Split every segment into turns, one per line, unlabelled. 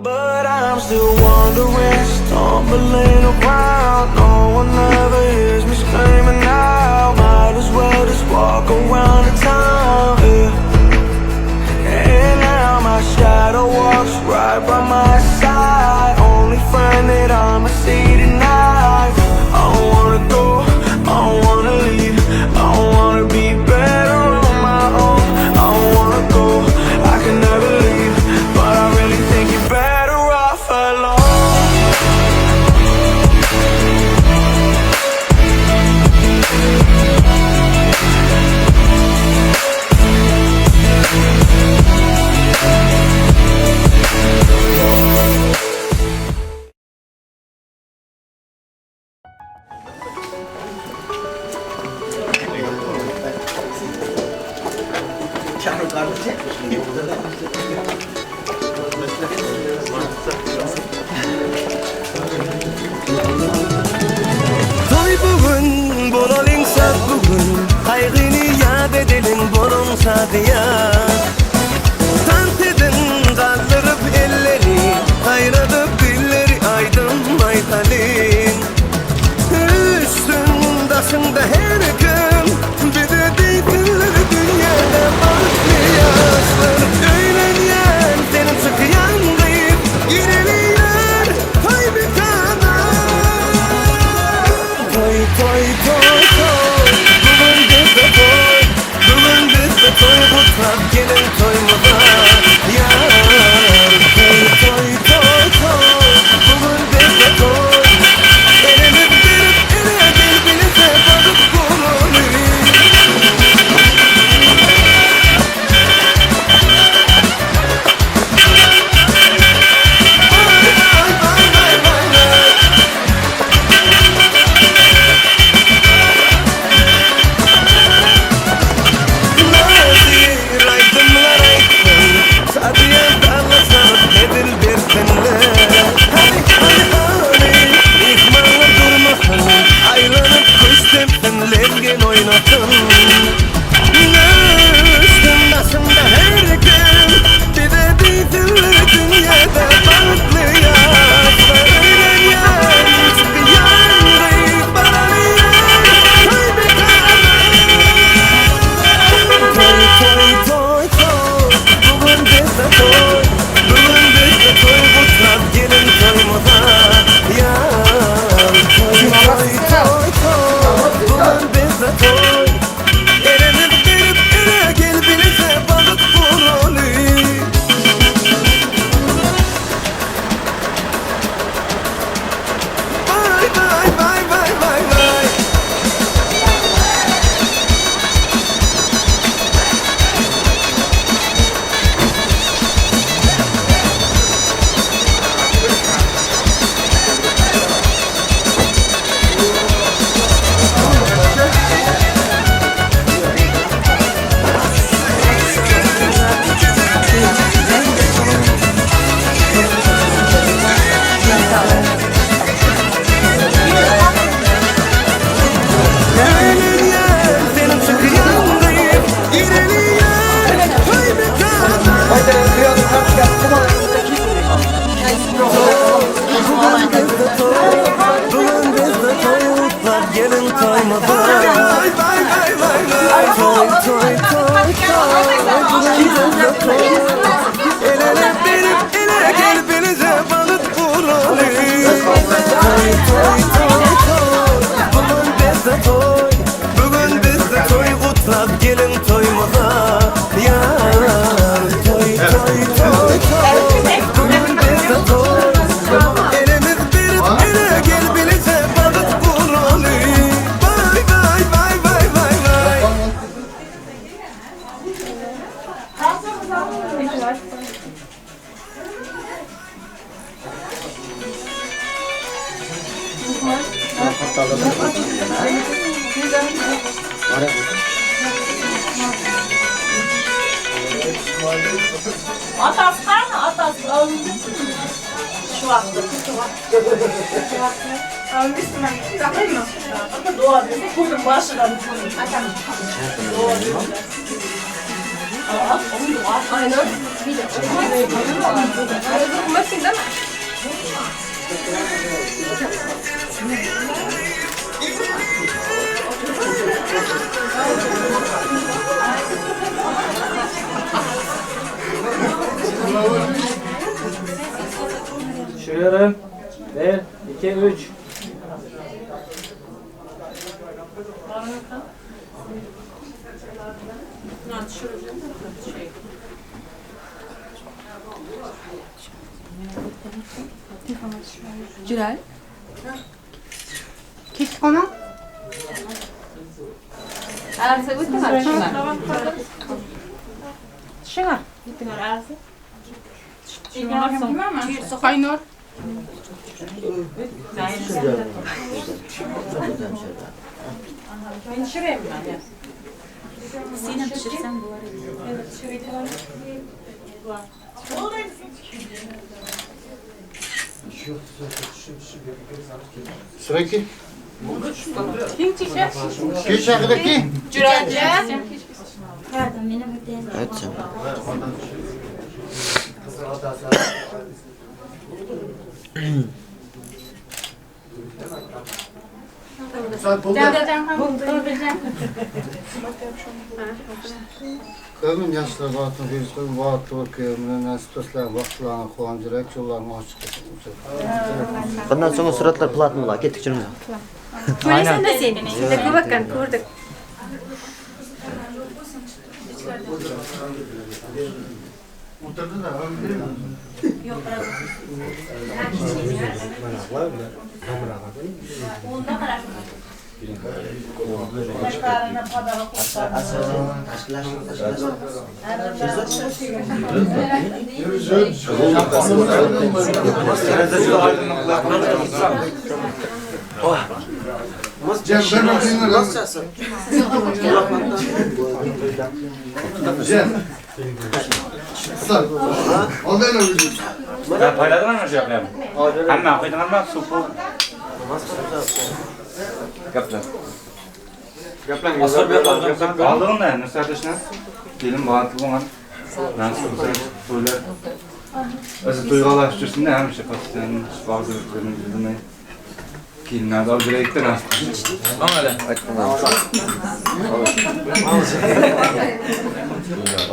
But I'm still wondering, stumbling around. No one ever hears me screaming out. Might as well just walk around the town, yeah. And now my shadow walks right by my side. Only friend that I'ma see tonight. I don't wanna go, I don't wanna leave. I don't wanna be better on my own. I don't wanna go, I can never leave. But I really think you're better off alone.
Toy bugün, bolalım saat bugün. Kaygını yad edelim borun sadıya. Tant edin kaldırıp elleri, ayradıp dilleri aydın aytalin. Üstündasında her gün, bir de değilleri dünyada farklı yaşlar. Öğlenyen senin sıkıyan deyip, gireliyor toy bir kadar. Toy toy toy toy, bugün bizde toy. Bugün bizde toy, mutfak gelin toymuza. Yar toy toy toy toy, bugün bizde toy. Elini verip ele birbirinize bakıp kullanın. Gelin toymadan. Toy toy toy toy, bugün bizde toy. El ele verip ele gel benize balık bulalım. Toy toy toy toy, bugün bizde toy. Bugün bizde toy, kutlar gelin toymaza. Yar toy toy toy toy, bugün bizde toy. Elimiz verip ele gel benize balık bulalım. Vay vay vay vay vay vay.
Atas var mı? Atas alındı. Şu hafta. Almışsın ben. Takayım mı? Ama doğa dedi. Kurdum başladan. Atam. Doğa dedi. Aynen. Bir de. Maçından
Düşürüyorum. 1, 2, 3.
Cürel. Keçi konu. Arası bitti mi? Şuna. Şuna. Bitti mi arası? Kaynor.
Ben şuraya mı ben ya?
Sinem pişirsen bu arada.
Evet, şuraya falan.
Sürekli.
Kim çişe?
Geç arkadaki.
Cürelce.
Evet canım.
Ömrüm yaşlar vaatını verirken vaatı bakıyor. Nasip dostlar vaxtlarına koyan direkt yollarını açık.
Bundan sonra suratlar plat mı la? Kettik canım.
Polisen de senin. Şimdi bakın kurduk.
Oturdu da ömrüm. Cem ben öpeyim Cem. Sağ. Al da öyle.
Ben payladım ama şey yapayım. Hemen koydum ama sopu. Kaplan. Kaplan güzel. Aldığım da yani sadece dilim bağlantılı olan. Ben soru söyler. Özü duygulaştırsın da hem şey pastanın bazı ürünlerini Kilinler daha direkten aslında. Tamam öyle.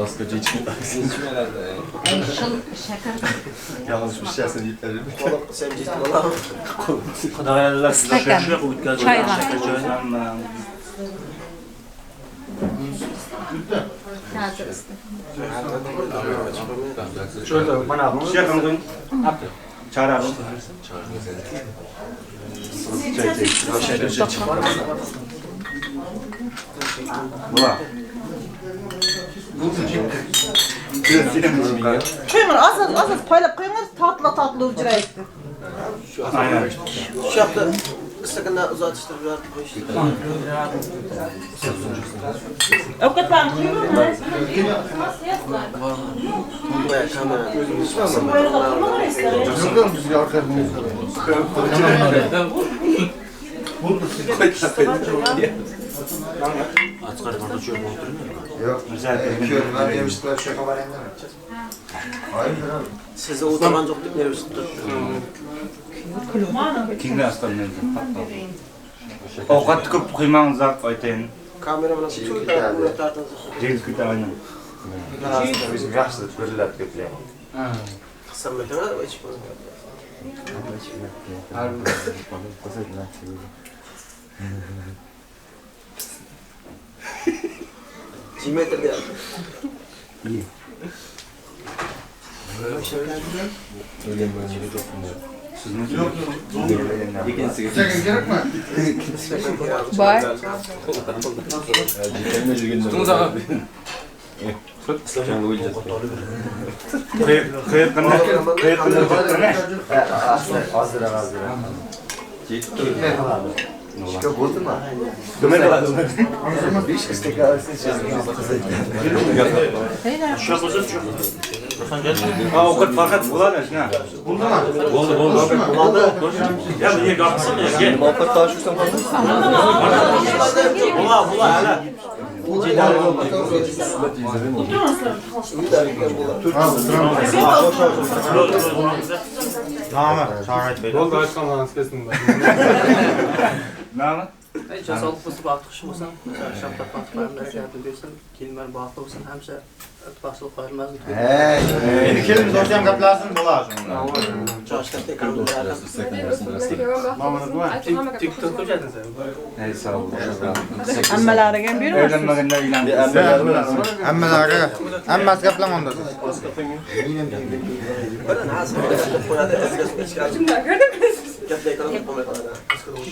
Askıcı içmiyor. İçmiyor herhalde. Yanlış bir şey sen yiyip verir mi?
Sen ciddi valla.
Stakan. Çay var.
Şöyle bana bunu. Şey yapalım. Çağır abi. Bula.
Koyun az payla koyun tatlı ucraydı.
Aynen.
Şu yaptı. Sakında uzatıştırıyorlar.
Avukat ben koyun mu?
Baya kamera.
Böyle dokunma var istedim.
Yok biz bir arkadaşımız. Yok.
Güzel.
Ben yemişler şu kadar ender. Hayır abi.
Size o zaman çok nervös tuttu.
Kimle aslanlar? Avukat tıkıp kıymanızı aytayın.
Kameramana çok tartın.
Ceviz kütü aynen.
Bizim yaşlı türlüler kötüler.
Kısa metre var hiç bana. Metre de. İyi.
Siz ne
Çekin gerek mi?
Var.
Tutunuz abi.
Kıyık kına ne?
Azdır. Çıkıyor buldu mu? Dömer lazım. Bir iş istek arasını
Avukat fakat bulan ne?
Buldu mu?
Ya niye kalksın ya? Gel.
Muhabbet taşırsan falan.
Bula hala.
Oldu açkan lan kesin.
Ne ama?
Sağlık basıp artık olsan, mesela şapta patlarına yardım edersen, kelimler bağlı olsan, hemse
Basıl koymaz.
Bir kelimiz dosyam kaplasın bolar şunlar.
Çalışta tekrar TikTok koyacaksın sen.
Ey sağ ol.
Hammalarga bir
Evlenmegende ilan.
Hammalari, hammasi gaplamanda.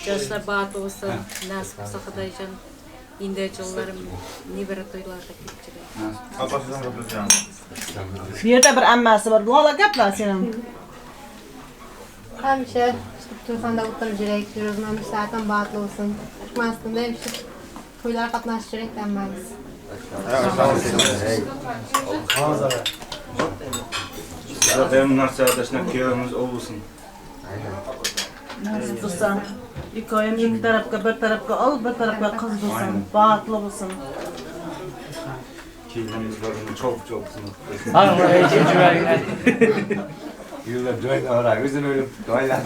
Yaşlar bağıt olsa, nasip olsa kadaycan, indi yollarım, nibere toylarda geçirir.
Kapasından kaplayacağım.
bir yerde bir ammasi var. Valla gaplar senin.
Hemşe Turxanda oturup jirek, yürüzmem zaten batlı olsun. Çıkmazdım da işte toylar katnaşıp jirek denmemiz.
Benim narsa arkadaşlar köyümüz olsun.
Nasıl dursan? İkoyun iki tarafka bir tarafka al, bir tarafka kız bulsun. Batlı olsun.
Köyümüz var çok sınıf.
Hanım ikinci vergiler.
Yıllar dön ara. Bizim öyle doylandı.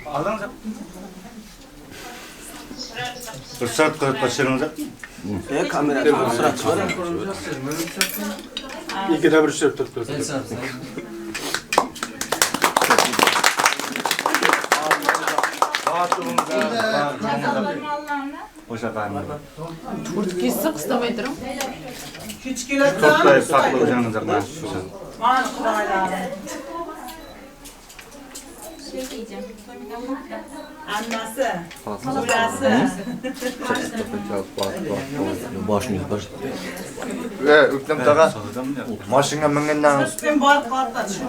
Aldın sen. Fırsat koyup başarınıza.
Kamera sıra çıkar.
İki de bir şey tuttu. Hoş efendim.
Kısık istemedim.
Hiç kilo
Çok da saklı olacağınıza ben.
Maşallah.
Şey diyeceğim.
Annesi. Burası.
Başını baş. Üklem tağa. Maşına mingenden.
Sen bağır kalta çık.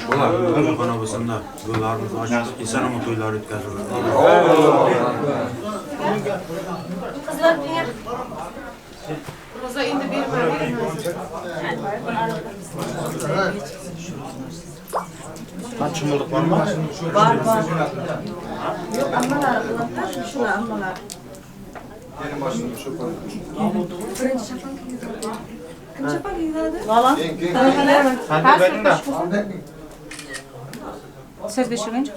Ulan bana basında yollarımız açık, insan ama toylar ötkazılır.
Kızlar niye?
Roza indi bir var.
Kaç yıllık var mı?
Var. Yok ammalar kulaklar. Şuna ammalar.
Benim başımda şu var.
Kim çapak gidiyordu?
Valla.
Sen de benim de.
Söz düşünün.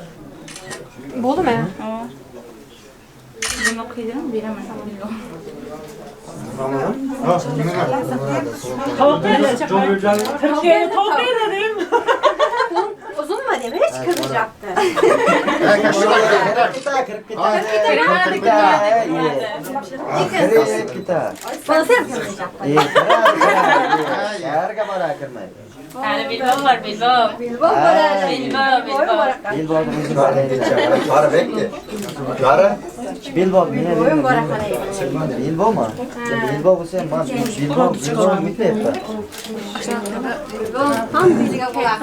Bolu mu?
Bunu okuyacağım, bilemem.
Türkiye'ye tavuk ederim.
Uzun mu demek? Hiç kızacaktı. Bana sen kızacaktı.
Yani bilbom var, bilbom.
Bilbom var.
Bilbom.
Para bekle. Para.
Boyun var akalıyım.
Bilbo mu? Bilbo bu sen bak. Bilbo bitti hep.
Tam dizine kulak.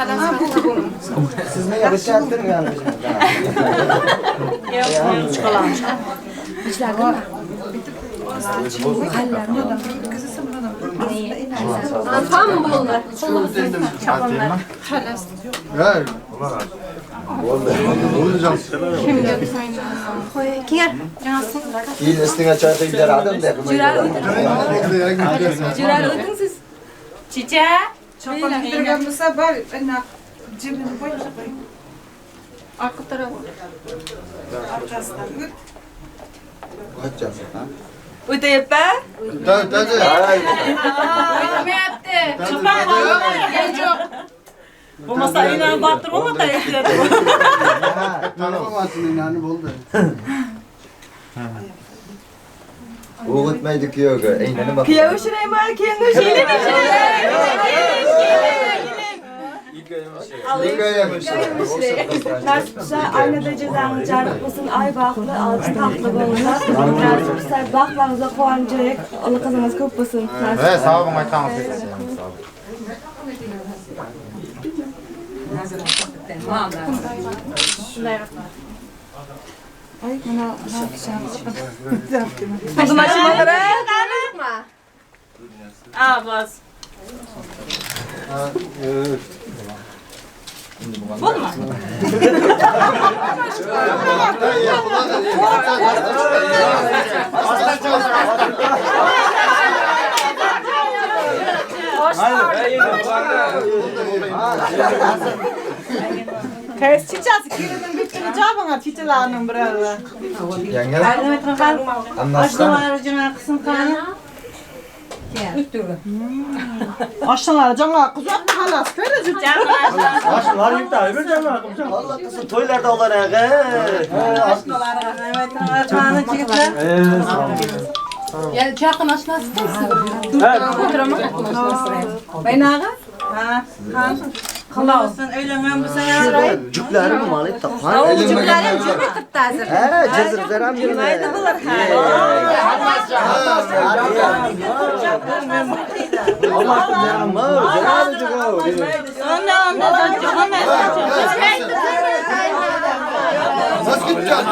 Siz ne yapacaksınız yani
Tam mı bunlar? Çapanlar. Kim?
İyi üstüne çayda gider adam da.
Cüral ödün siz.
Çiçeğe.
Çapak gidergenmese bak. Cebine koy.
Arka tarafa.
Arkasından.
Kaçacağız ha?
Ödeyip be.
Tabii.
Ne yaptı?
Çapak bu masa inan baktırma da ekledim.
Tanımamazsın inanı buldu.
Uğutmaydık yok. Eynene bak.
Piyav şuraya mı? Kendi şeyle mi?
Nasipse aynada cezanı çarpmasın, ay baklı, altı tatlı bolsa. Nasipse baklarınıza kovancayık, Allah kazanız kopmasın.
Evet, sağ olun aytan.
Ay, buna ne yapacağım?
Kızım açma kadar. Aa bas. Bu mu? Kız çiçeği kirinin bir türlü cevabına çiçeğinin biraz.
Yenge. Anlatsana.
Aracına kısım kanı. Aşağılara cana kız yapma halas. Fericim.
Aşklar yükta bir canım akım.
Allah kızım toylarda olan ağa.
Ya çakın aşnası
Ben ağa? Ha. Kalavsun öyle bu sene.
Cükleri mi mal etti?
Çocuklarım cümle hazır.
He, cezirlerim yine.
Nasıl gideceğiz?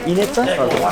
İnekten fazla.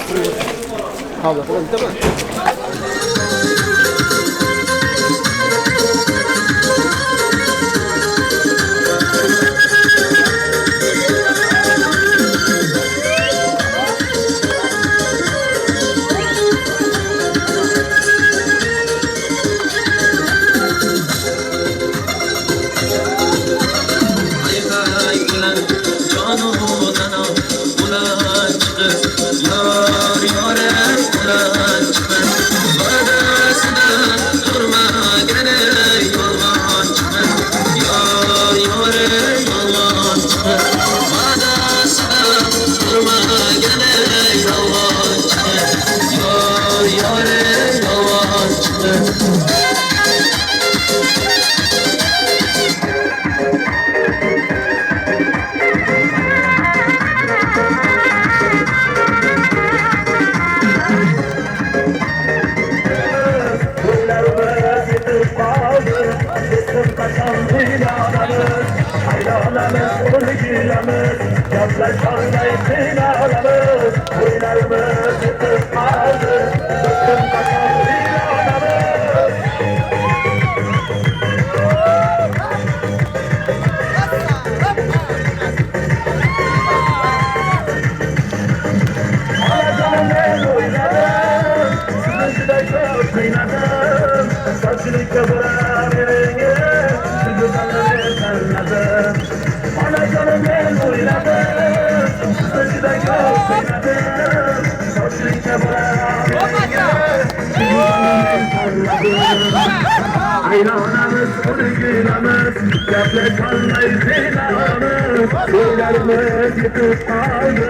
Ayranımız, örgülemez, yaprak kalmayı zinanımız, söylerimiz yıkıp kaldı,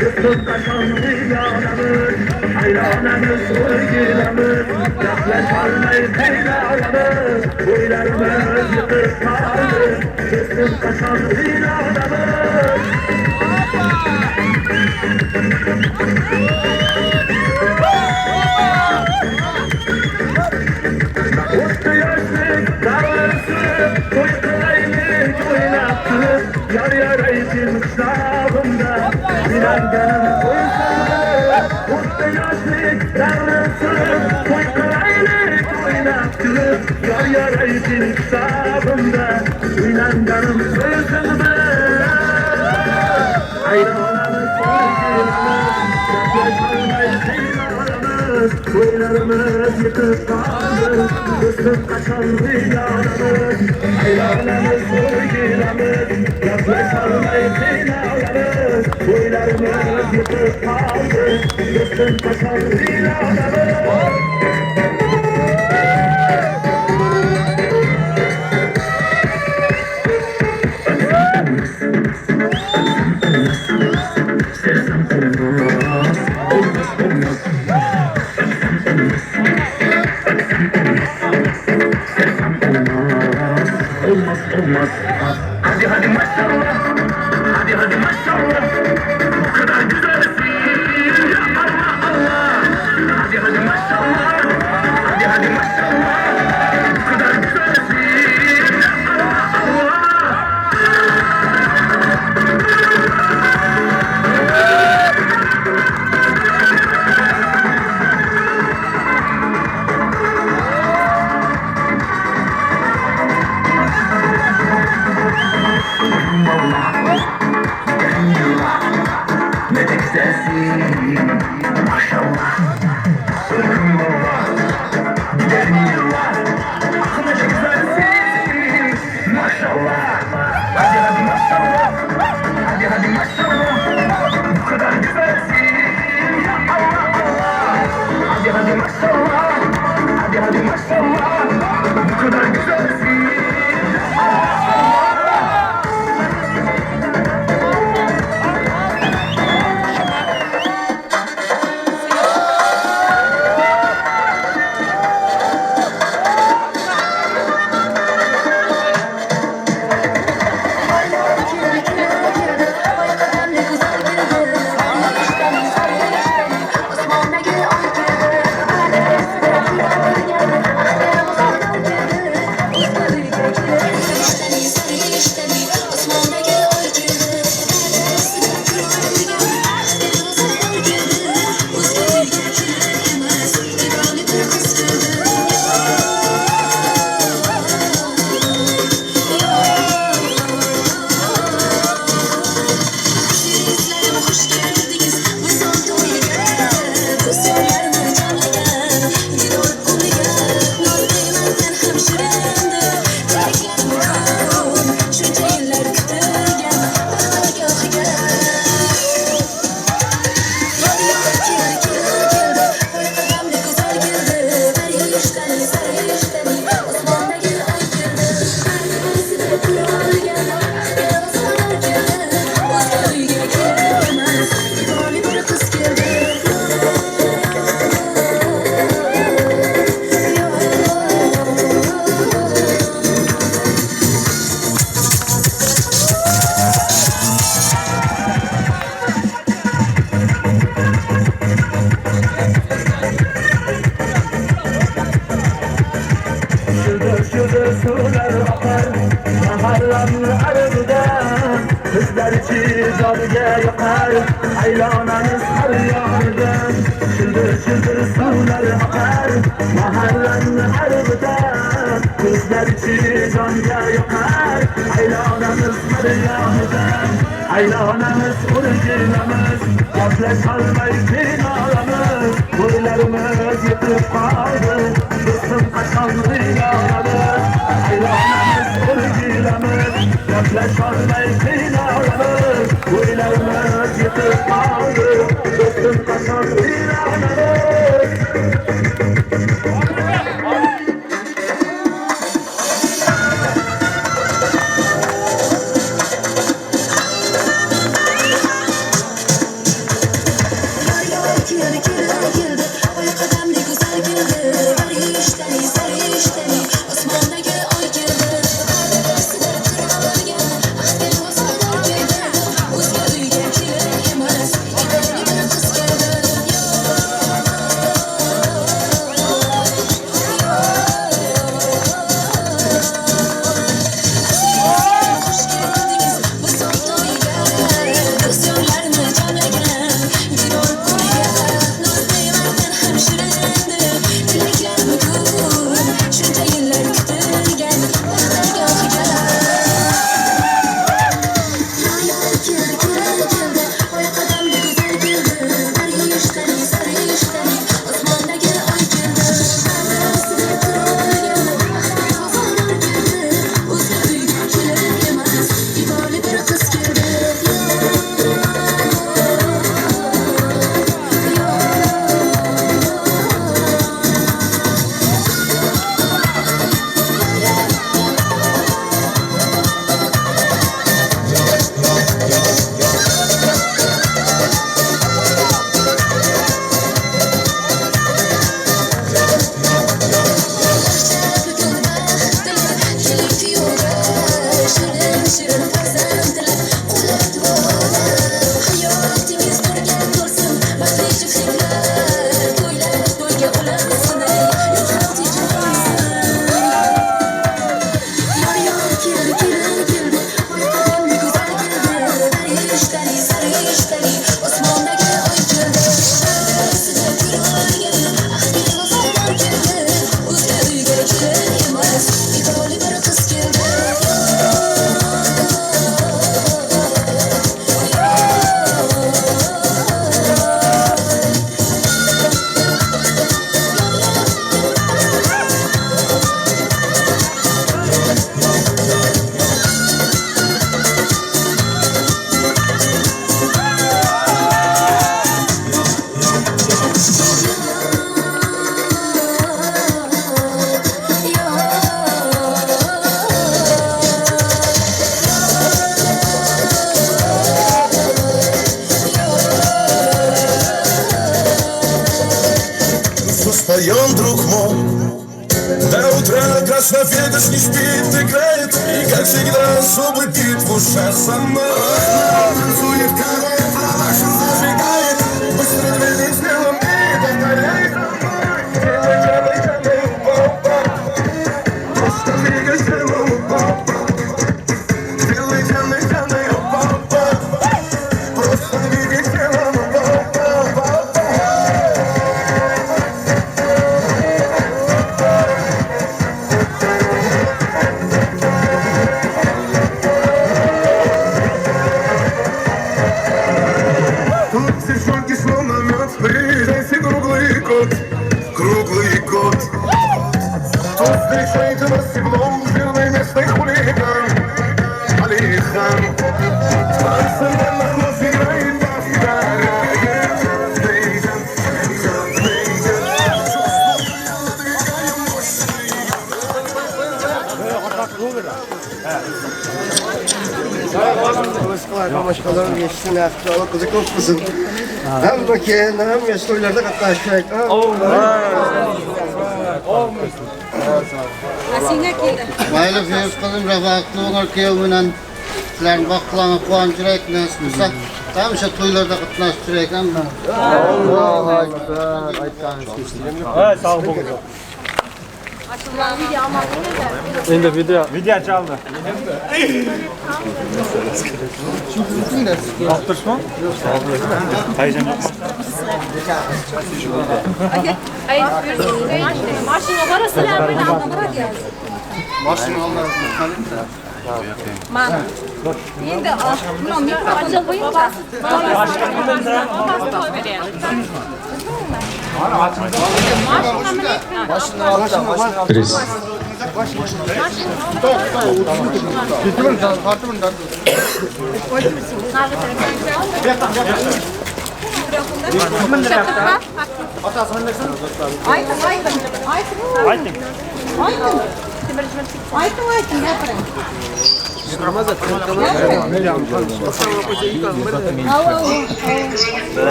yıkıp kaçan zinanımız. Ayranımız, örgülemez, yaprak kalmayı zinanımız, söylerimiz yıkıp kaldı, yıkıp kaçan zinanımız. Utku yaşlık, dağlarsın, koyduğaylık oynattı, yar yaraydım sağımda, bilenganın koyduğaylık. Utku yaşlık, dağlarsın, koyduğaylık oynattı, yar yaraydım sağımda, bilenganın sözümde. Ayranımız, sevgilimіз, yaprak kalmayı zinanımız, boylarımız yıkıp kaldı, kısıp kaçan rüyalarımız. Ayranımız, sevgilimіз, yaprak kalmayı zinanımız, boylarımız yıkıp kaldı, kısıp kaçan rüyalarımız. Olmaz. Hadi maşallah, hadi maşallah, o kadar güzelsin ya Allah Allah. Hadi maşallah.
Gözler içi gölge yakar Aylananız her yanıdan Çıldır çıldır suları akar Mahallenin her bıdan Gözler içi gölge yakar Aylananız her yanıdan Aylananız orijinamız Gaflet kalmayız binalarımız Boylarımız yıkıp kaldı Dostum kaçan rüyalarımız Aylananız orijinamız Gaflet kalmayız binalarımız Boylarımız yıkıp kaldı Dostum kaçan rüyalarımız
Устаем, друг мой. До утра краснофедос не спит, играет. И как всегда особый бит в ушах сама. Танцует король, а нашу зажигает. Быстро движет смелым и повторяет. Просто двигай смелым, папа. Делай темный, темный, папа. Просто двигай смелым, папа. Круглый год. Тут встречает нас теплом жирный местный хулиган Алихан. Танцевальных нос играет на гитаре. Дейзен, дейзен, дейзен.
Başkalarının geçtiğini hafta alıp kızı kopmasın. Hem bakayım hem yaşlılarda katlaşacak. Maylı fiyos kılım rafaklı olur ki yavrunan sizlerin bakılanı kuancırek nesmisa. Tam işte toylarda katlaştırek ama. Allah Allah.
Evet, sağ olun. Endi video çaldı. Kaptırma. Hayır.
Maşina parası ne böyle anlamına geldi.
Maşını alırım.
Man. Endi acılmayın da.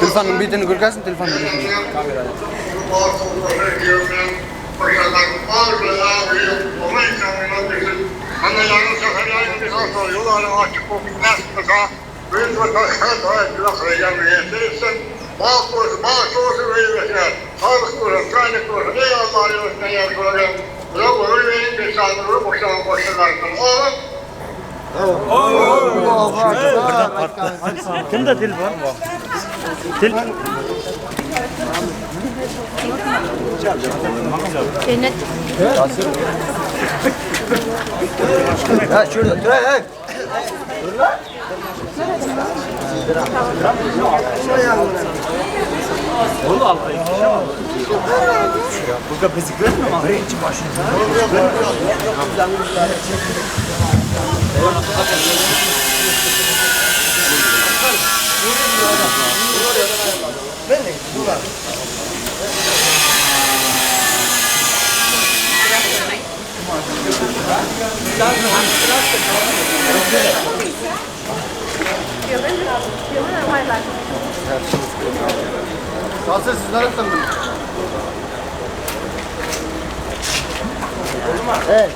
Telefonun bitini görürsün, telefonun bitini.
Kimde telefon?
Cennet.
Ya şurada dur hey.
Burada bisiklet mi var? Hiç başında.
Nasıl sizlere tanıdım? Evet.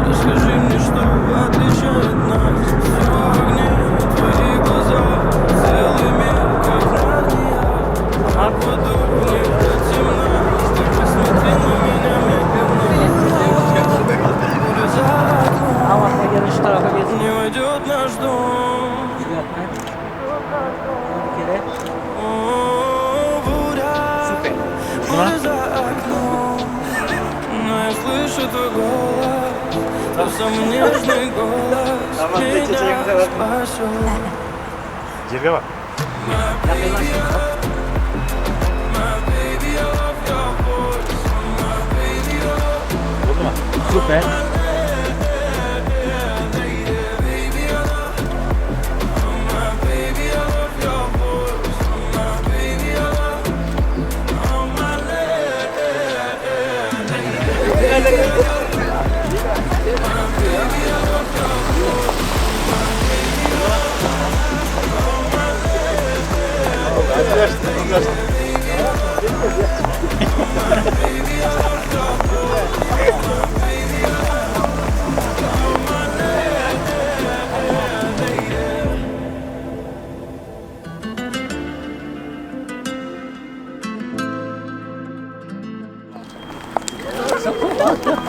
Расскажи мне, что отличает нас. Всё в огне, твои глаза, целый мир, как на воду, мне темно. Ты посмотри на меня медленно. Не войдет наш дом. Буря за окном. Но я слышу твой голос, твой самый нежный голос меня спасет.
Жерге бak. Oldu mu? Süper.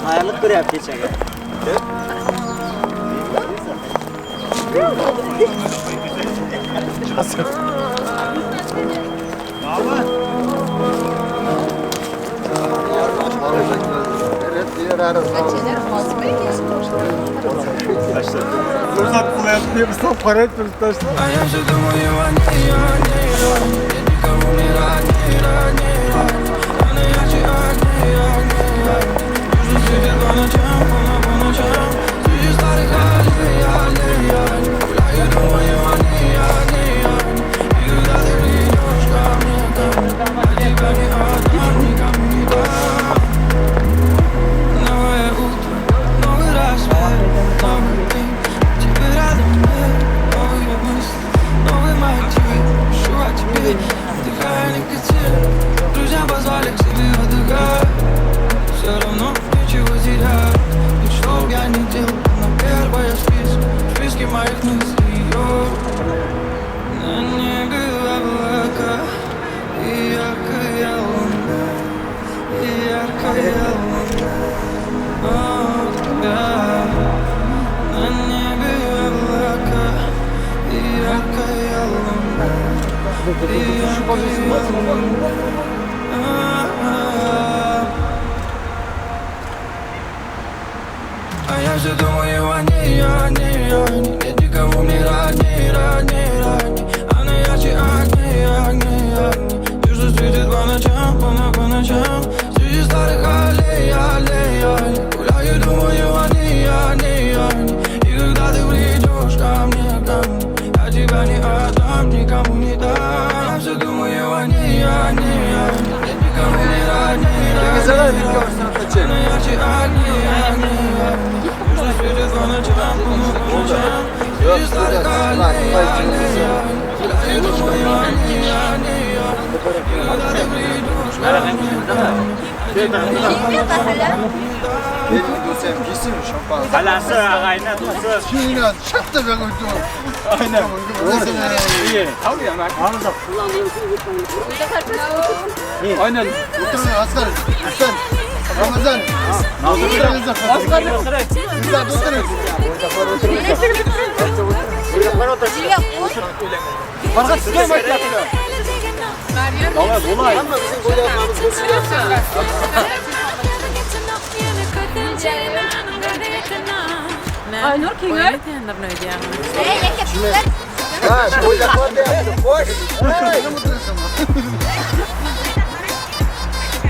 Ayarlık bir yap geçen ya. Fırsat kullanıyor musun? Para etmiyoruz taşlar.
А я все думаю о ней, я никому не рад. Она ярче огней. Южно светит по ночам, среди старых аллей. Гуляю, думаю о ней. И когда ты придешь ко мне, я тебя не отдам, никому не дам. Новое утро, новый рассвет, новый день. Тебе рядом нет, новые мысли, новый мотив. Пишу о тебе, вдыхая никотин. Друзья позвали к себе отдыхать. Все равно ничего терять. Ведь что б я ни делал, на первое в списке моих мыслей. На небе облака и яркая луна, и яркая луна. На небе облака и яркая луна, и яркая луна. А я все думаю о ней. Нет никого мне родней. Она ярче огней. Южно светит по ночам, среди старых аллей. Гуляю, думаю о ней. И когда ты придешь ко мне, я тебя не отдам, никому не дам. Я все думаю о ней. Нет никого мне родней. Она ярче огней. Южно светит по ночам, среди старых аллей. Гуляю, думаю о ней. И когда ты придешь ко мне, я тебя не отдам.
Benim görsem kesin şampan.
Kalası ağayına tutsun.
Şiinan şatta ben uydum.
Aynen. İyi. Tabii ya ben. Anladım. Aynen.
Oturun aslan. Lütfen. Ramazan. Aslan. Lütfen oturun.
Bana sıkıyor mu yapıyor? Valla kolay.
Aynur kim?
Ha, koyacaklar da yaptı. Koş.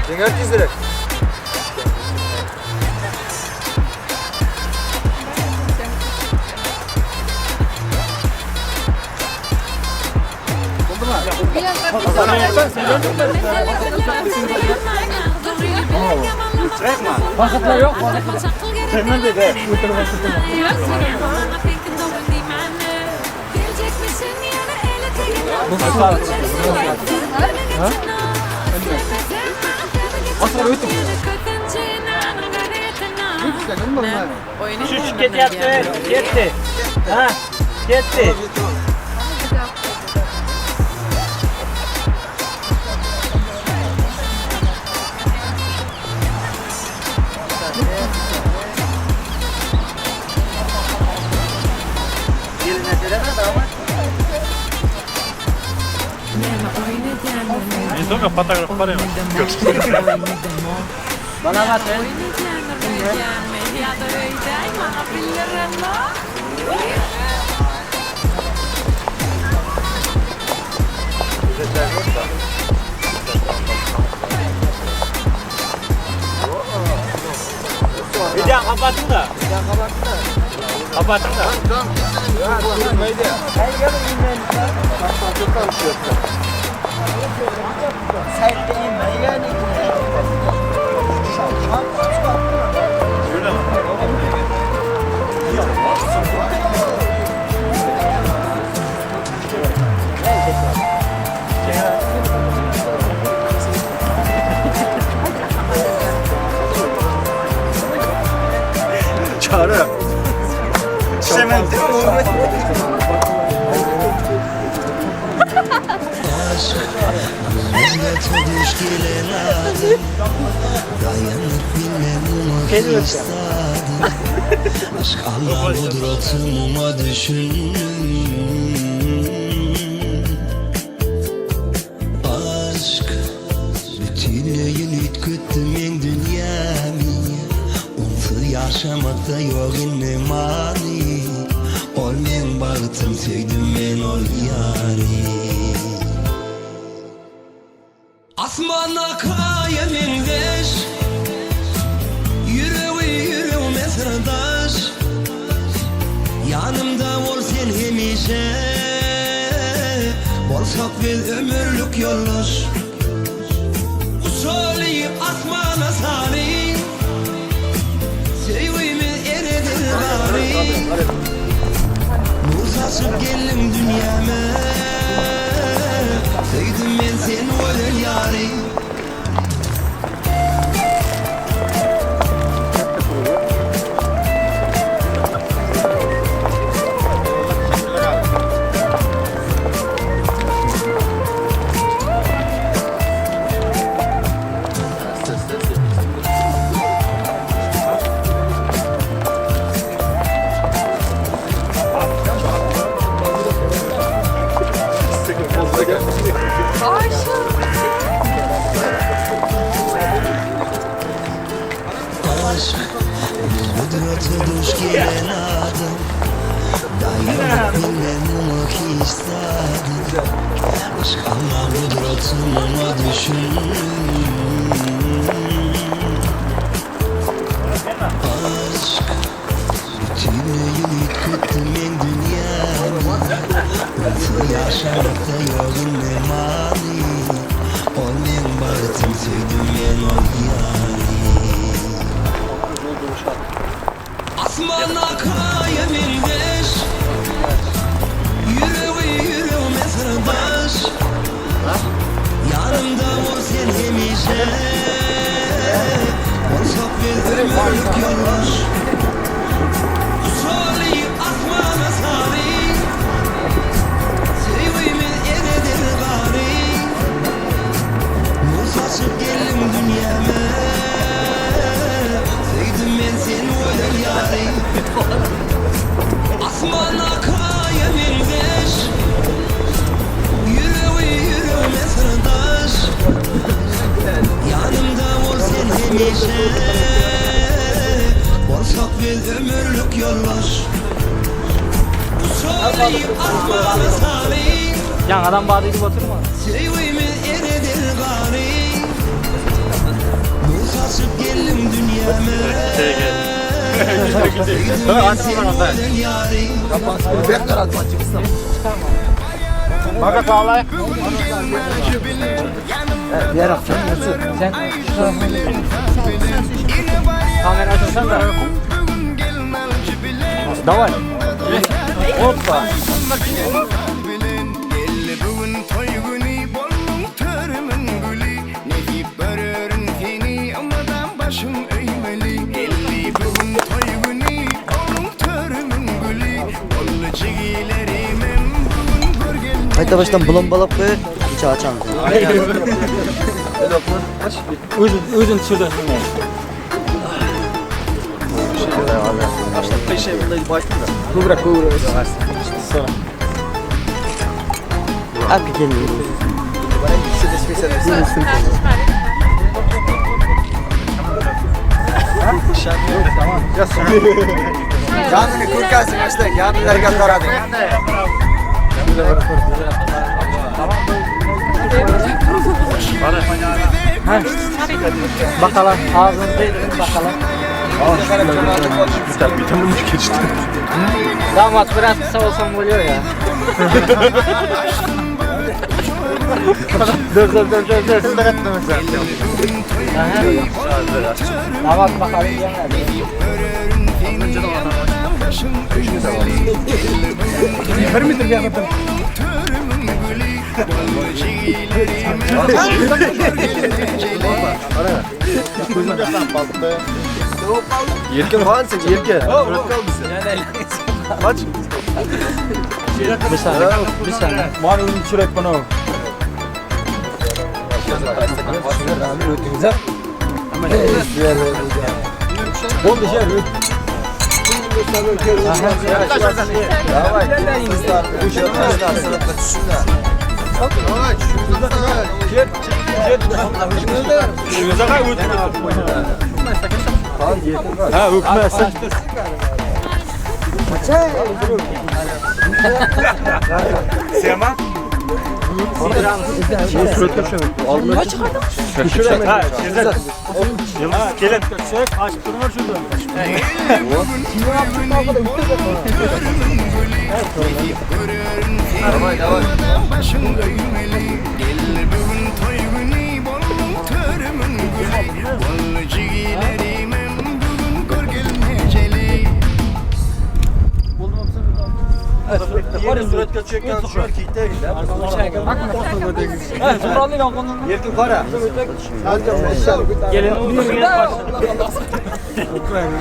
Dengar çizerek. Vakıtlar yok mu? Hemen de de. Şu şirket yaptı. Gitti. Ha, gitti. Bana bak. Bir daha kapatın da. Kapatın da. Çağrı. Sementi.
Aşk Allah kudretime düşündüm. Aşk bütünlüğün ütküttüm en dünyamı. Onsuz yaşamakta yok inne mani. Olmayan bağıtım sevdim ben ol yari. Asmana kayemin deş. Yüreğime sırdaş. Yanımda ol sen hemişe. Bolsak biz ömürlük yoldaş. Usulü asmana salih. Sevgimi eredir bari. Nur saçıp geldim dünyama. Sevdim ben seni öyle yari. Aşk kudreti duş gelen adam. Dayanıp bilmem ki istedim. Aşk Allah kudretime düşündüm. Aşk bütünlüğün yıkıttım en dünyamı. Nasıl yaşamakta yok inne mani. Olmayan bağıtım sevdim ben ol yani. Asmana kayemin deş. Yüreğime sırdaş. Yanımda ol sen hemişe. Olsak biz ömürlük yoldaş. Usulü asmana salih. Sevgimi eredir bari. Nur saçıp geldim dünyama. Sevdim ben seni öyle yari. Asmana kayemin deş. Yüreğime sırdaş. Yanımda ol sen hemişe. Bolsak biz ömürlük yoldaş. Usulü asmana salih.
Yangadan bağda gidip oturma. Bak ağlay. Diğer hafta nasıl? Sen kamera açarsan da. Davay. Hoppa.
Hayta baştan bulan balap koyuyor. Hiç açamaz.
Özün şurada.
Başta peşe buradaydı başta da.
Kubra. Sonra.
Abi geliyor. Bana gitse de spesiyel.
Tamam.
Kendini kurkarsın işte. Kendileri kadar hadi.
Bakalım ağzını değdirin bakalım.
Bir tane geçti.
Damat biraz kısa olsam oluyor ya. Dur. Damat bakalım Yukarı mıdır bir anladım?
Yerken var mı sen? Yerken. Kaç?
Bir saniye. Var mı çürek bana o? Bol dışarı.
Давай,
Ha, hükmetse.
Sema?
Alma çıkardım. Ha, Şirzat. Yıldız gelin. Aç durma şurada.
Давай.
Gelin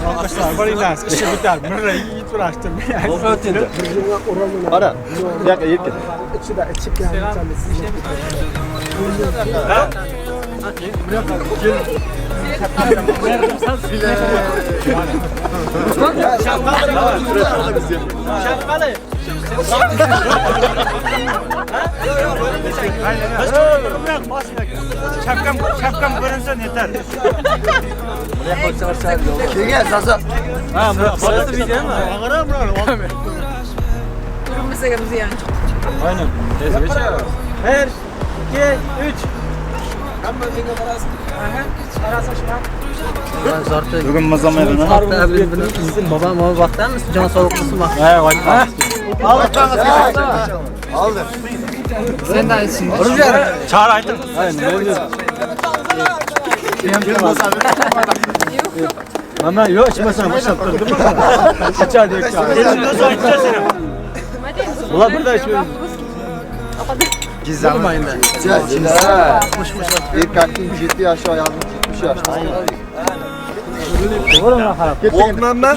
arkadaşlar var inas işe biter. Burayı iyi uğraştım.
Ara. Yak yerken.
Şapkam görünsen yeter.
Gel Zaza.
Ha, burası video mu? Aynen. Her 2 3
Bugün mazamayalım.
Babam bakar mısın? Can soğuklusun bak.
He, var.
Aldı. Sen de iyisin.
Çağır Aytın. Aynen, öyle. Ama yok içmesen başlattırdım mı? Açar diyor ki. Elin nasıl açacağız seni? Ulan burada içmiyorum.
Gizem. Bir kalbim ciddi yaşa ayağım 70 yaşta.
Olur mu harap?
Olmam ben.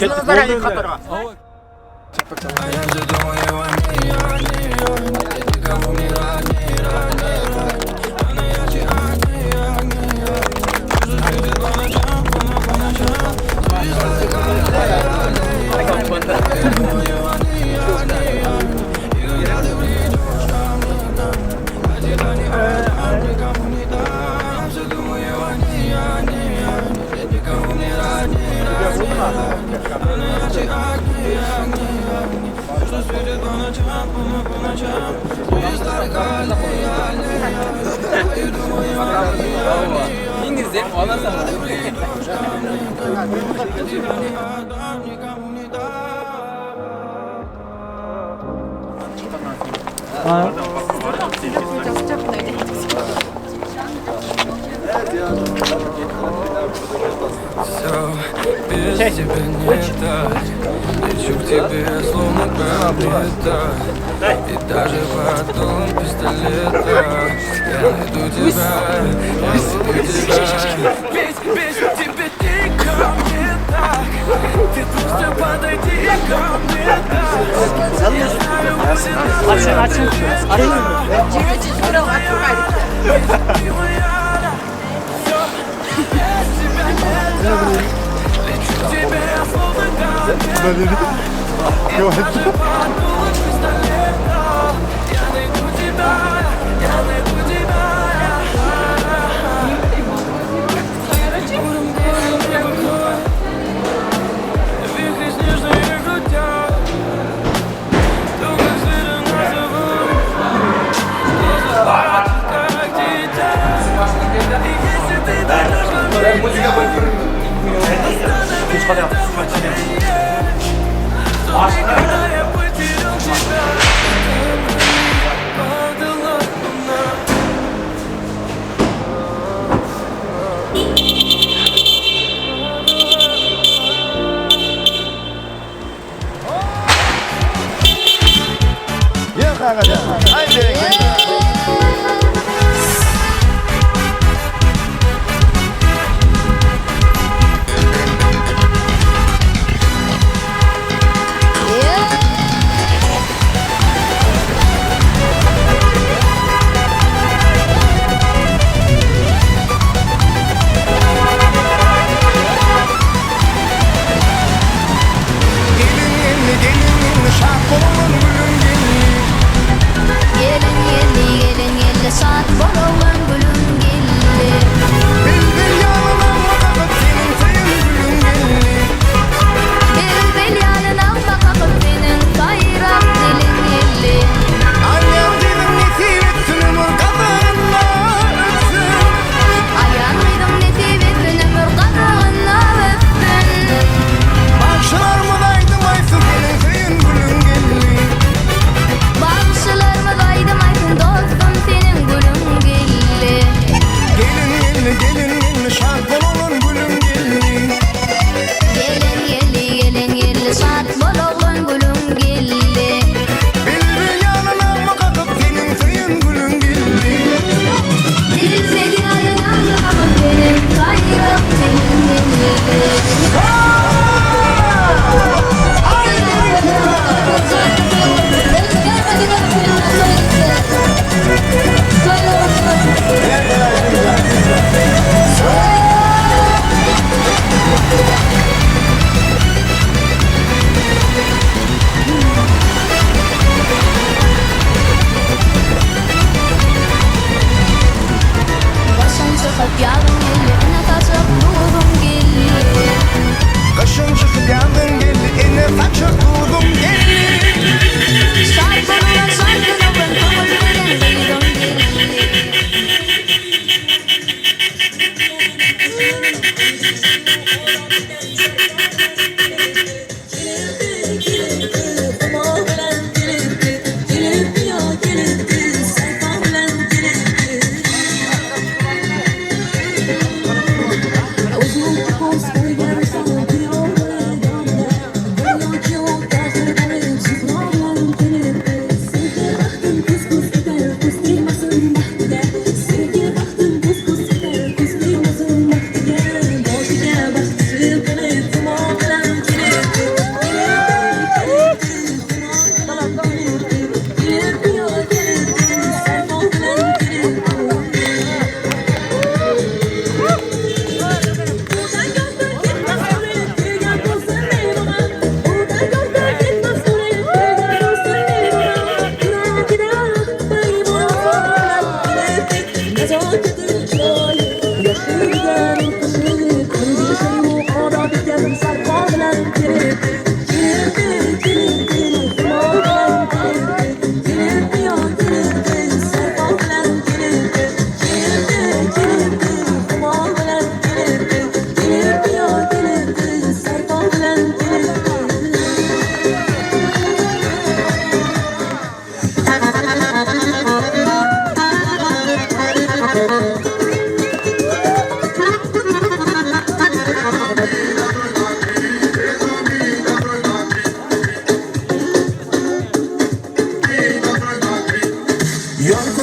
İngilizce ona sana.
Без тебя не так. Лечу к тебе, словно комета. И даже потом пистолета. Я найду тебя, Ведь без тебя ты ко мне так. Ты просто подойди ко мне так. Я знаю,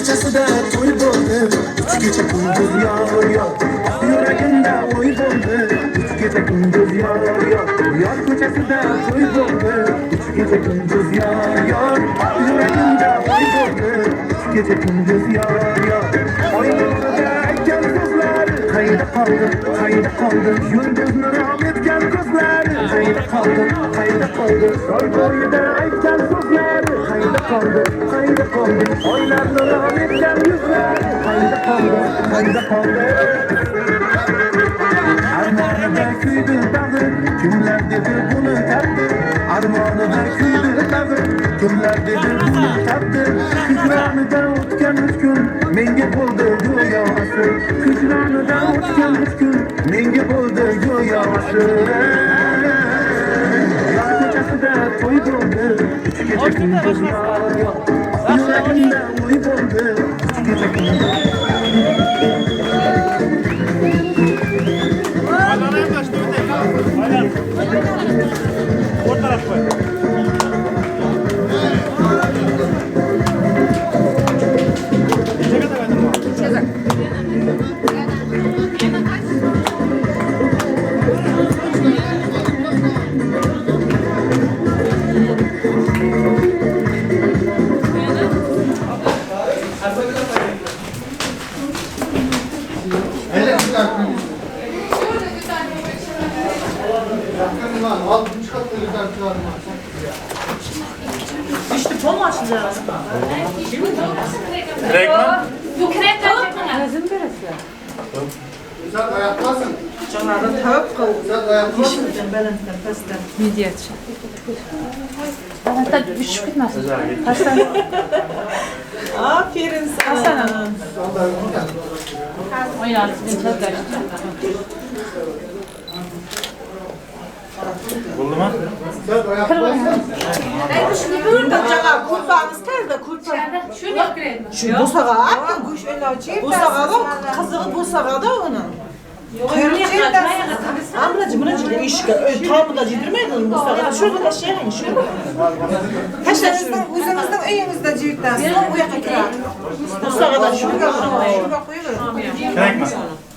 ko'chasida to'y bo'ldi, uch kecha kunduz yor yor. Yuragimda o'y bo'ldi, uch kecha kunduz yor yor. Yor ko'chasida to'y bo'ldi, uch kecha kunduz yor yor. Yuragimda o'y bo'ldi, uch kecha kunduz yor yor. Oynada aytgan so'zlari qayda qoldi, qayda qoldi? Yulduzni rom etgan ko'zlari qayda qoldi, qayda qoldi? Soy bo'yida aytgan so'zlari qayda qoldi, qayda qoldi? Oylarni rom etgan yuzlari qayda qoldi, qayda qoldi? Armonida kuydi bag'ri, kimlar dedi buni tapdi? Armonida kuydi bag'ri, kimlar dedi buni tapdi? Hijronidan o'tgan 3 kun menga bo'ldi go'yo asr. Hijronidan o'tgan 3 kun menga bo'ldi go'yo asr. Yor ko'chasida to'y bo'ldi, uch kecha kunduz yor yor. Yuragimda o'y bo'ldi, uch kecha kunduz.
İşte pol mu açacağız?
Bu krep tavuk mu? Lazım birisi.
Güzel ayaklasın.
Canlarda tavuk kavuğu.
Güzel ayaklasın.
Pişireceğim benden pasten.
Midyatçı. Hatta düşük gitmez. Hasan.
Aferin sana.
Oynarsın.
Buldu mu?
Güzel ayaklasın.
Burada cana kurbanız nerede kurban?
Şunu yok krep.
Şu bu sağa attım. Bu sağa da kazığı bu sağa da onun. Kırıcıyla. Amracı buna iş tam da cidirmedin bu sağa. Şurada taşıyayım şurada. Taşlarınızdan uzunuzdan önünüzde civitten. Bu yaka kırar. Bu sağa da şurada. Şurada koyuyorum.
Kırık mı?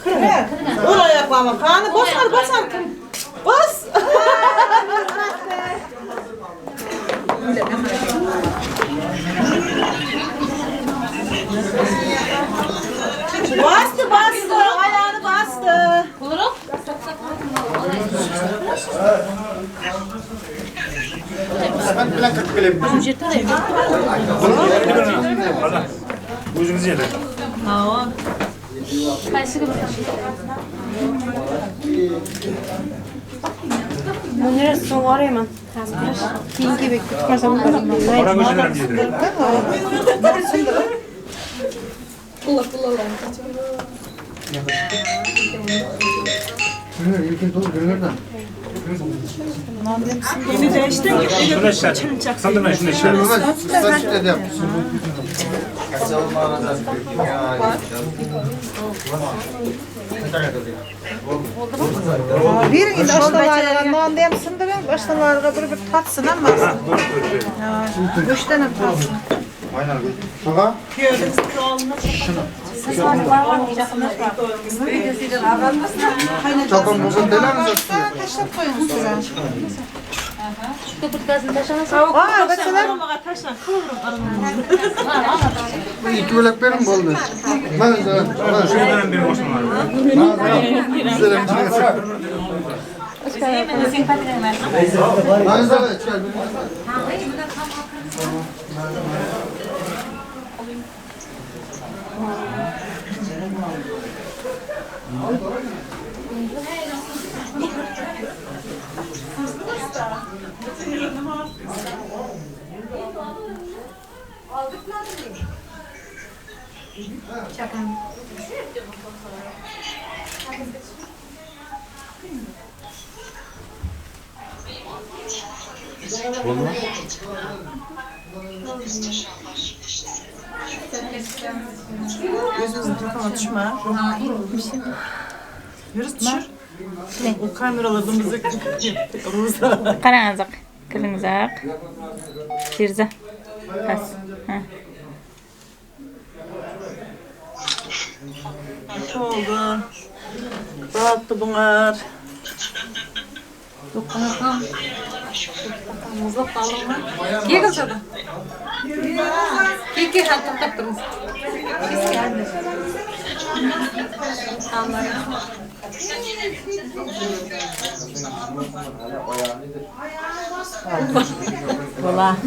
Kırık. Oraya yapamam. Kanı basar basar. Bas. Bastı bastı. Ayağını bastı.
Bulurum.
Ben plaka kılım.
Uzunuz yedi.
Kayısı gibi.
Bu neresi son arayamam. Kim gibi tutmasam bakalım.
Bana gözünden yedi.
İlkin dolu görürden.
Yeni değişti.
Şunu eşler. Sandırma şunu eşler.
Sen süt edeyim.
Bir gün baştalarına non dem sındırın. Baştalarına bir tatsın ama. Üç tane tatsın.
Aynen. Sağa. Çapın bozun delemez aslında.
Taşlar koyun size.
Köpürt gazını taşamasın.
Aa, mesela
Bu iki bölek benim bu oldu. Ben de.
Şuradan bir boşum var.
Ben de.
gözünüzün tırpana düşme. Yürüs düşür. O kameralarımızı rumuzda.
Karanızak. Kırmızak. Şirza. Bas. Ha.
Oldu. Rahattı bunlar.
Muzluk kalın mı? Ye kızı da. Kiki hatta taktırmış.
Kola.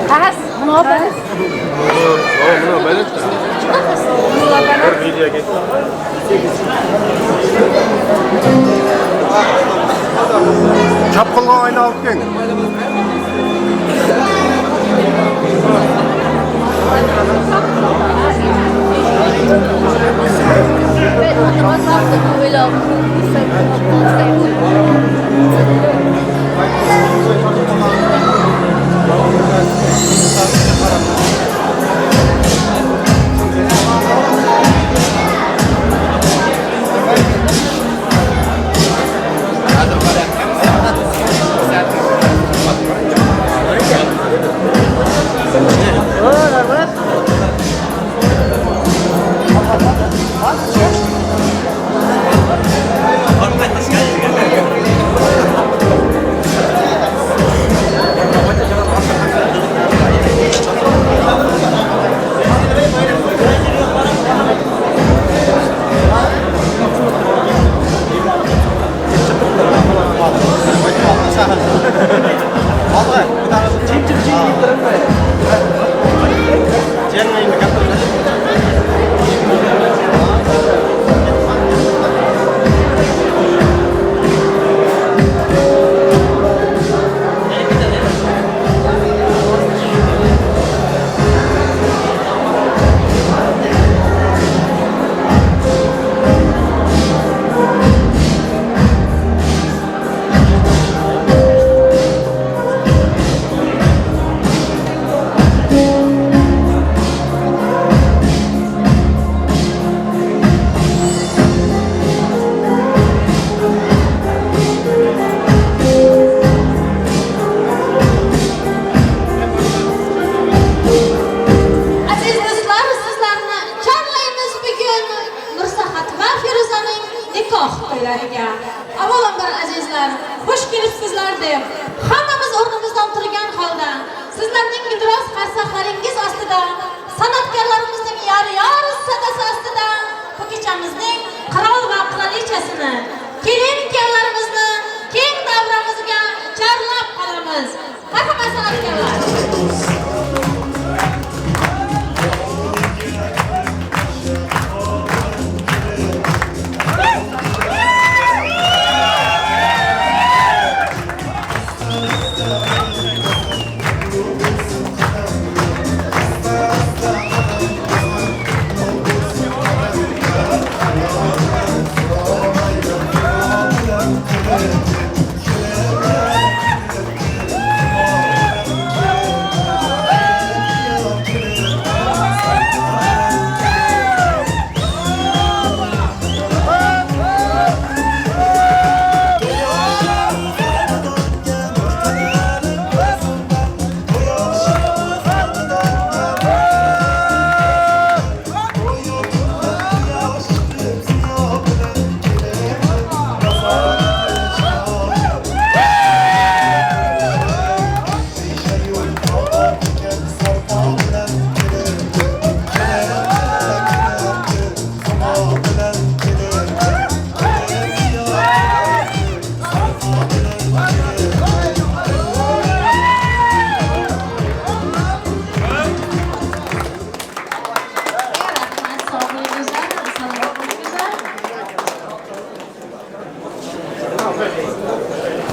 Has, menapa?
Mana balik? Video gitu.
Çapkınlığa aynalıp gel.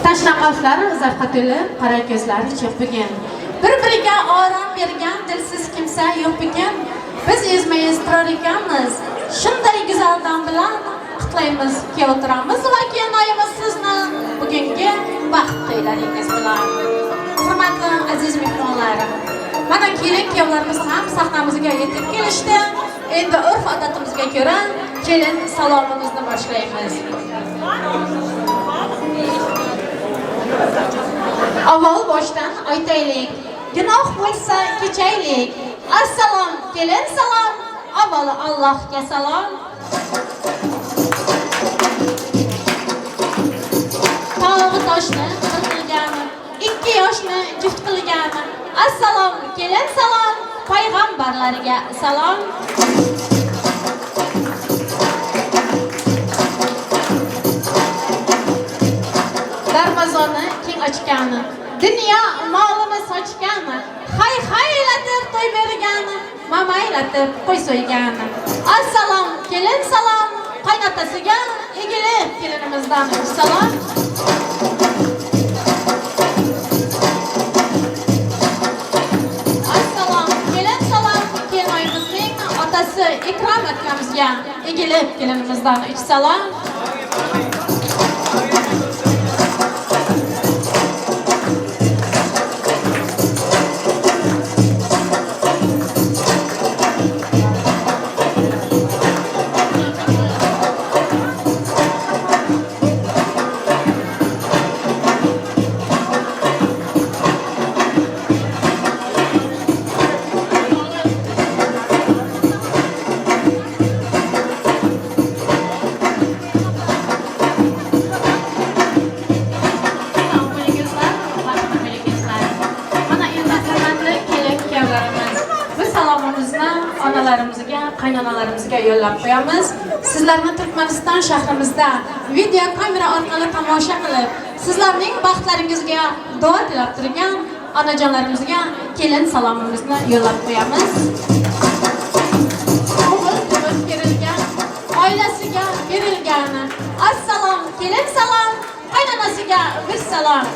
Tashnaqoshlar zarqatuli qora ko'zlari cho'pigan. Bir-biriga orom bergan dilsiz kimsa yo'q ekan. Biz ezmayız turar ekanmiz. Shunday go'zal dam bilan qutlaymiz ki o'tiramiz va kenayimiz sizni bugungi baxt to'ylaringiz bilan. Hurmatli aziz mehmonlarim, mana kelin kuyovlarimiz ham sahnamizga yetib kelishdi. Endi urf odatimizga ko'ra kelin salomimizni boshlaymiz. Avval boshdan aytaylik, gunoh bo'lsa kechaylik. Assalom, kelin salom, avvalo Allohga salom. Tog' toshni bir qilgani, 2 yoshni juft qilgani. Assalom, kelin salom, payg'ambarlarga salom. Darvoza xazona keng ochgani, dunyo molini sochgani, haylatib to'y bergani, mamaylatib qo'y so'ygani. Assalom, kelin salom, qaynotasiga egilib kelinimizdan salom. Assalom, kelin salom, kelinoyimizning otasi Ikrom akamizga egilib kelinimizdan salom. Qaynonalarimizga yo'llab qo'yamiz. Sizlarni Turkmaniston shahrimizda video kamera orqali tomosha qilib, sizlarning baxtlaringizga duo tilab turgan onajonlarimizga kelin salomimizni yo'llab qo'yamiz. O'g'il turib berilgan, oilasiga berilgan. Assalom, kelin salom, qaynonasiga bir salom.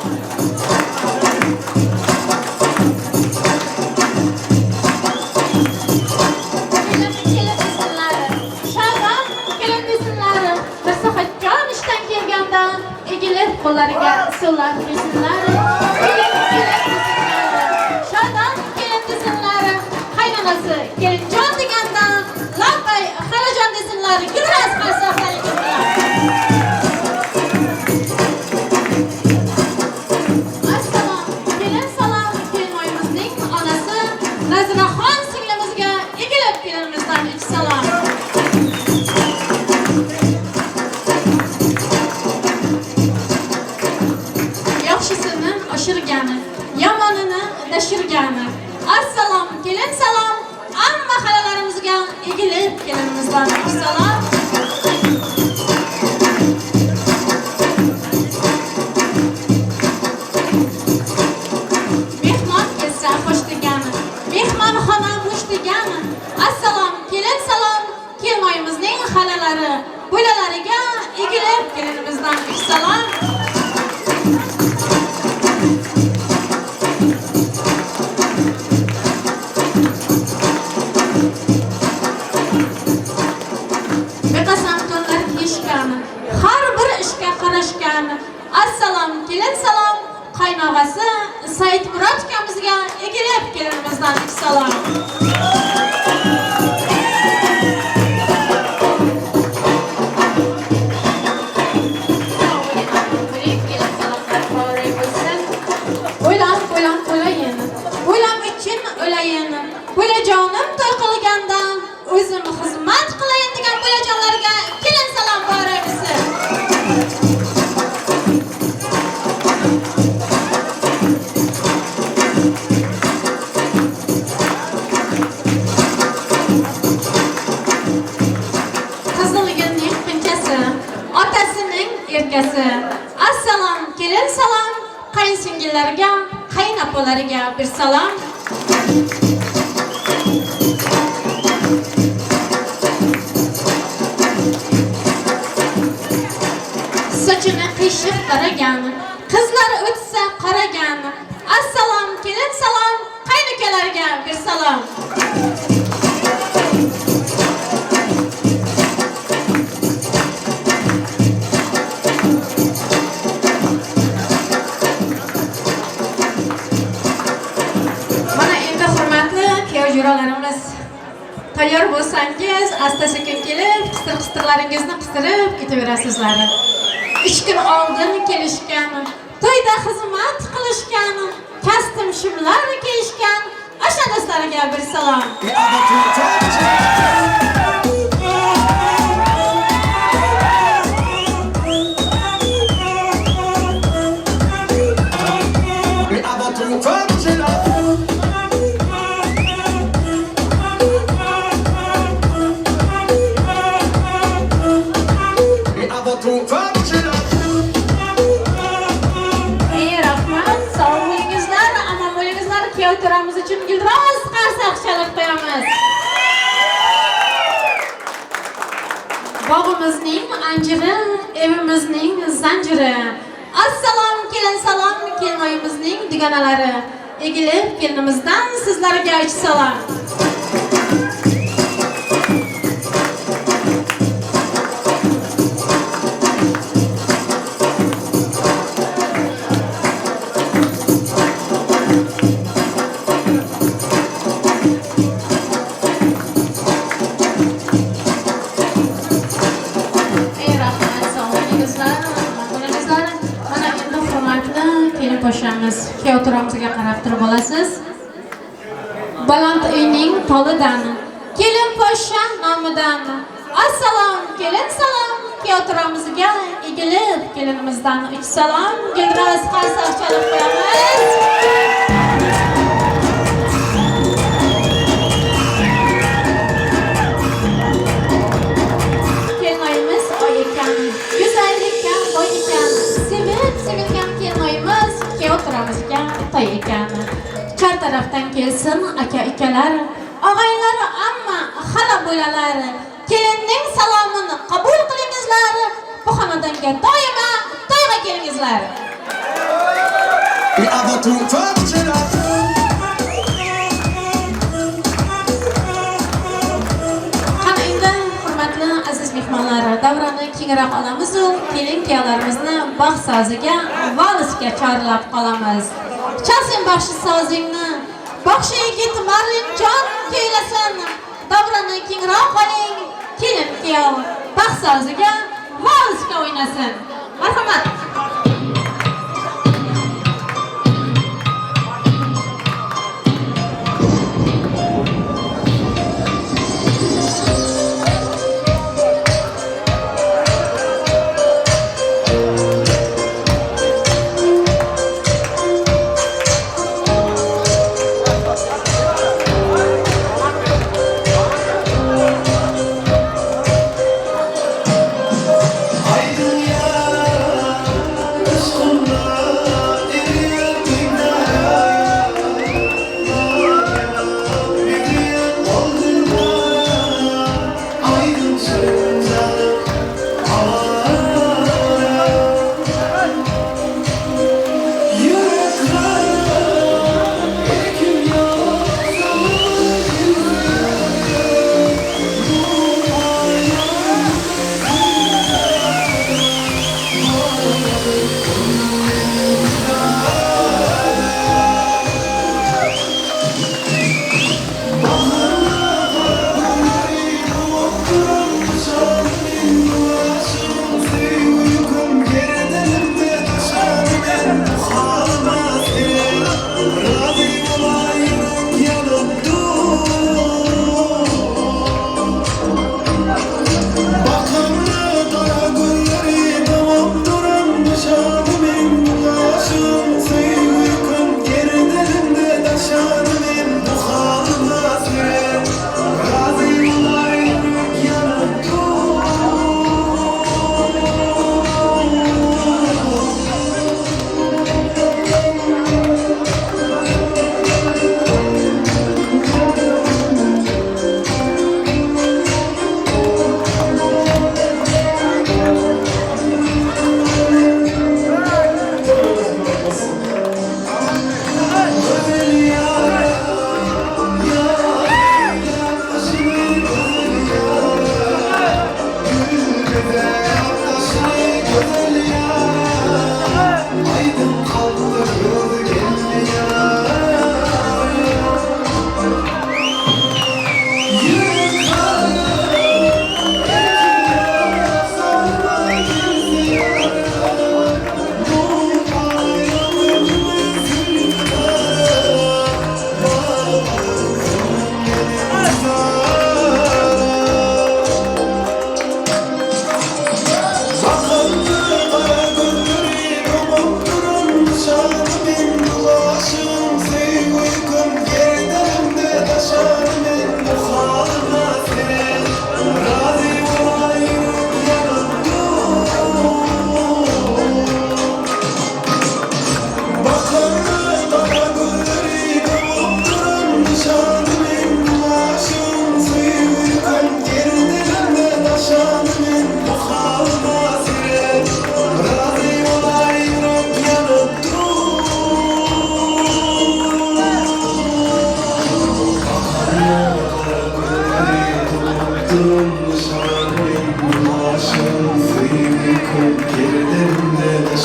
Qo'llariga suvlar desinlar. Shadon kelin desinlar. Qaynonasi kelinjon deganda labbay xalajon desinlar. Gulras qarsoqlar. Assalom, kelin salom, kelinoyimizning onasi Naziraxon singlimizga egilib kelinimizdan salom. Yamonini dashirgani. Assalom, kelin salom, amma xalalarimizga egilib kelinimizdan salom. Mehmon kelsa xo'sh degani, mehmonxona xush degani. Assalom, kelin salom, kelinoyimizning xalalari, bo'lalariga egilib kelinimizdan salom. Assalom, kelin salom, qaynog'asi Saidmurod akamizga egilib kelinimizdan salom. O'ylam qo'layin, o'ylam uchun o'layin, bo'lajonim to'y qilganda o'zim xizmat qilayin degan bo'lajonlarga kelin salom boraymiz. Assalom, kelin salom, qaynsingillarga, qaynopalariga bir salom. Sochini qiyshiq taragan, qizlari o'tsa qaragan. Assalom, kelin salom, qaynukalarga bir salom. Juralarimiz tayyor bo'lsangiz, asta-sekin kelib, qistir-qistirlaringizni qistirib ketaverasizlar. 3 kun oldin kelishgan, to'yda xizmat qilishgan, kostyum shimlar kiyishgan, o'sha do'stlariga bir salom. kuyoptiramiz uchun gildiroz qarsak chalib qo'yamiz. Bog'imizning anjiri, evimizning zanjiri. Assalom kelin salom kelinoyimizning dugonalari. Egilib kelinimizdan sizlarga uch salom. Qo'shamiz. Kuyovto'ramizga qarab turib olasiz. Baland uyning tolidan, kelin po'sha nomidan. Assalom, kelin salom, kuyovto'ramizga egilib kelinimizdan uch salom. Gildiroz qarsak chalib qo'yamiz. Kelinoyimiz oy ekan, go'zal ekan, boy ekan, sevib-sevilgan kelinoyimiz kuyovto'ramizga to'y ekan. Chor tarafdan kelsin aka-ukalar, og'aylar, amma xala bo'lalar. Kelinning salomini qabul qilingizlar. Bu xonadonga doimo to'yga kelingizlar. Qani endi hurmatli aziz mehmonlar, davrani kengroq olamiz-u, kelin-kuyovlarimizni bog' soziga, valsga chorlab qolamiz. Chalsin baxshi sozingni, baxshi yigit Marlinjon kuylasin. Davrani kengroq oling, kelin-kuyov bog' soziga, valsga o'ynasin. Marhamat.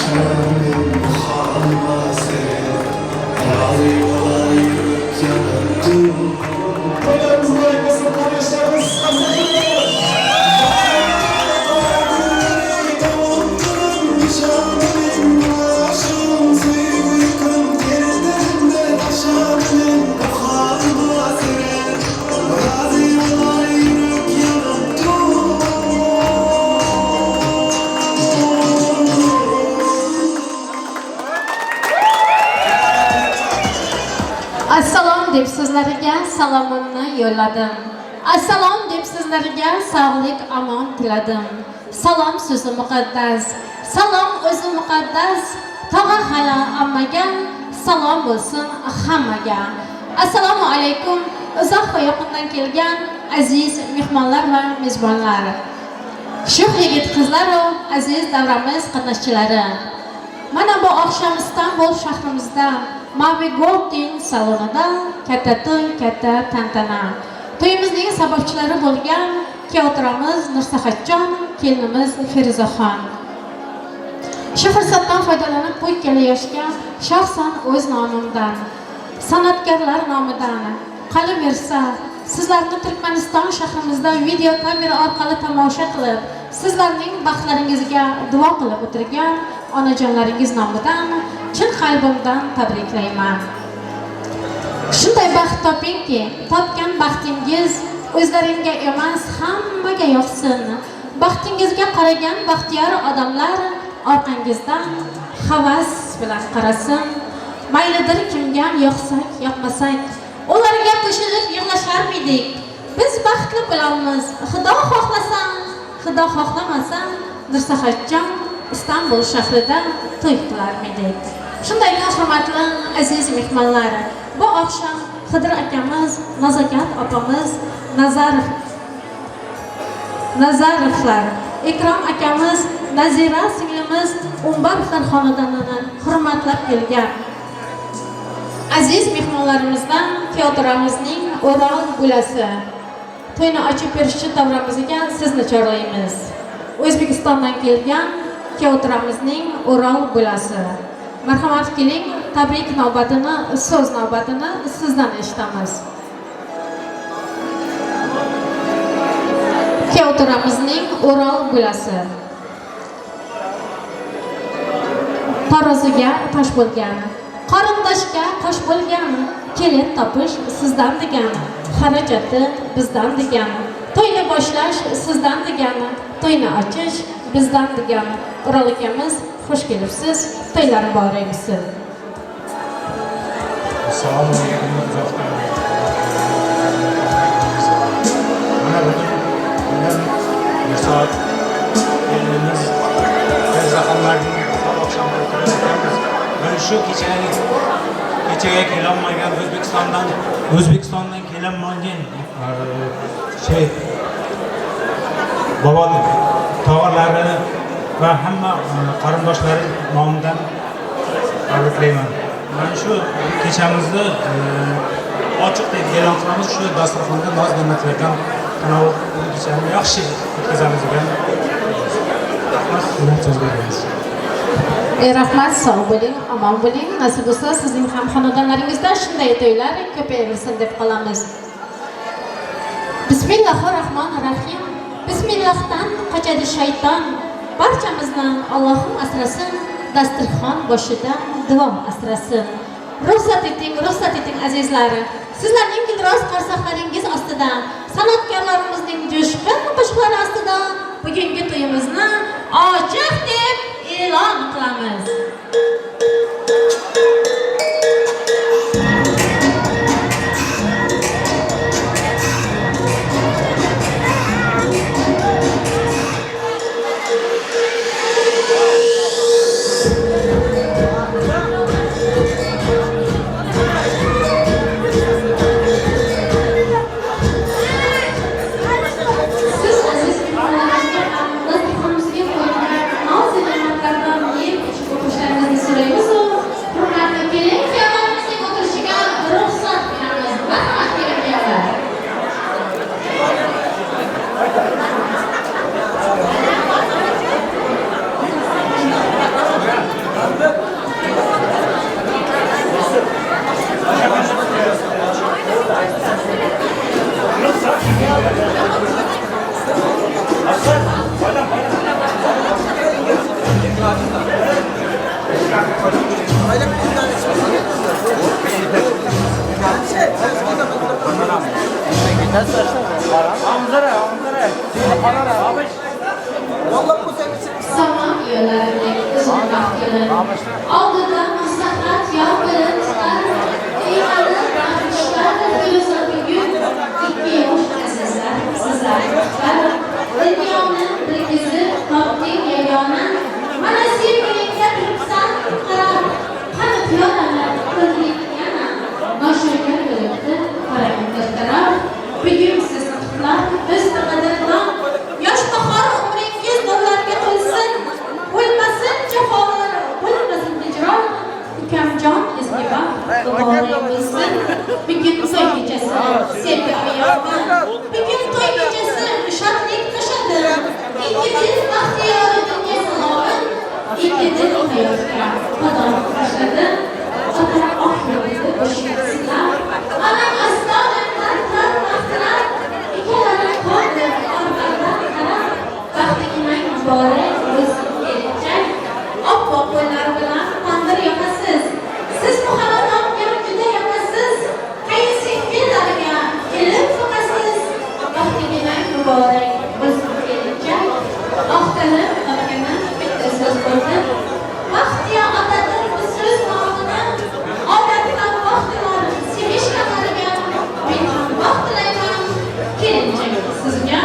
Yaşamın muhabbası Razı olayım yanıttım
Assalom deb sizlarga salomimni yo'lladim. Assalom deb sizlarga sog'lik omon tiladim. Salom so'zi muqaddas, salom o'zi muqaddas. Tog'a hala ammaga salom bo'lsin hammaga. Assalomu alaykum. Uzoq va yaqindan kelgan aziz mehmonlar va mezbonlar. Sho'x yigit qizlar va aziz davramiz qatnashchilari. Mana bu oqshom Istanbul shahrimizda Mavi Golden salonida katta to'y, katta tantana. To'yimizning sababchilari bo'lgan kuyovtiramiz Nursaxatjon, kelinimiz Ferizaxon. Shu fursatdan foydalanib bu ikkala yoshga shaxsan o'z nomimdan, san'atkorlar nomidan qolaversa, sizlarni Turkmaniston shahrimizda video kamera orqali tomosha qilib, sizlarning baxtlaringizga duo qilib o'tirgan onajonlaringiz nomidan chin qalbimdan tabriklayman. Shunday baxt topingki, topgan baxtingiz o'zlaringga emas, hammaga yoqsin. Baxtingizga qaragan baxtiyor odamlar orqangizdan havas bilan qarasin. Maylidir kimga yoqsak, yoqmasak, ularga qo'shilib yig'lasharmidik. Biz baxtli bo'lamiz. Xudo xohlasa, Xudo xohlamasa, Nursaxatjon Istanbul shahrida to'y qilarmidik. Shunday hurmatli aziz mehmonlar, bu oqshom Xidir akamiz, Nazokat opamiz, Nazarovlar, Ikrom akamiz, Nazira singlimiz Umbarovlar xonadonini hurmatlab kelgan aziz mehmonlarimizdan teatrimizning O'rol bo'lasi to'yni ochib berishi davramizga sizni chorlaymiz. O'zbekistondan kelgan teatrimizning O'rol bo'lasi. Marhamat keling, tabrik navbatini, so'z navbatini sizdan eshitamiz. Teatrimizning O'rol bo'lasi. Taroziga tosh bo'lgan, qarindoshga qosh bo'lgan, kelin topish sizdan degan, xarajati bizdan degan, to'yni boshlash sizdan degan, to'yni ochish bizdan degan. O'rol akamiz, xush kelibsiz, to'ylar muborak bo'lsin.
Assalomu alaykum. Mana bugun Mirsoat elimiz Ferizaxonlarning oqshomda o'tiramiz. Mana shu kechaga kelolmagan O'zbekistondan kelolmagan boboning tog'alari va hamma qarindoshlari nomidan tabriklayman. Mana shu kechamizni ochiq deb e'lon qilamiz. Shu dasturxonda noz-ne'matlardan tanovul kechani yaxshi o'tkazamiz degan so'z beramiz.
Rahmat, sog' bo'ling, omon bo'ling. Nasib bo'lsa, sizning ham xonadonlaringizda shunday to'ylar ko'payaversin deb qolamiz. Bismillahirrohmanirrohim. Bismillahdan qochadi shayton. Barchamizni Allohim asrasin, dasturxon boshida duo asrasin. Ruxsat eting azizlarim. Sizlarning gulroz qarsoqlaringiz ostida, san'atkorlarimizning jo'shqin qo'shiqlari ostida bugungi to'yimizni ochiq deb e'lon qilamiz. Siz aziz mehmonlarimizga dasturxonimizga qo'yilgan noz-ne'matlardan yeb ichib o'tishlaringiz Zaman üyelerindeki kızın vaktiyle aldığı maslahat yapılanlar, imanın akışlar, filozofi gün, iki yoş sizler, dünyanın bir izi, vakti yegana, mana sevgilikle kırpsan karar, hani piyonalar, kırgın yana, naşırken birlikte hareket gösterer, bir gün siz tutlar, üstü kadarına, yaş bahar umringiz nurlarga to'lsin, bo'lmasin jafolar, bo'lmasin hijron, ukamjon izgiba duolar bilsin. Bugun to'y kechasi, sevgi ayog'i, bugun to'y kechasi, shodlik to'shadi. Ikkingiz baxtiyori dunyo salomat, ikkingiz hayotga qadam tashladi. Ota oxirida bo'shayapsizlar, ana astonan tartar baxtlar, ikkalari qoldi orqadan qarab, baxtliginang muborak bo'lsin kelajak. Oppoq qo'llar bilan tandir yoqasiz, siz muharramga juda yoqasiz, qaysi kunlarga kelib so'qasiz, baxtliginang muborak bo'lsin kelajak. Oqtilib topgani bitta so'z bo'ldi, baxtiya otadir bu so'z nomini, odatdan baxtilar sevishga qaragan, men ham baxt tilayman kelinchak sizga.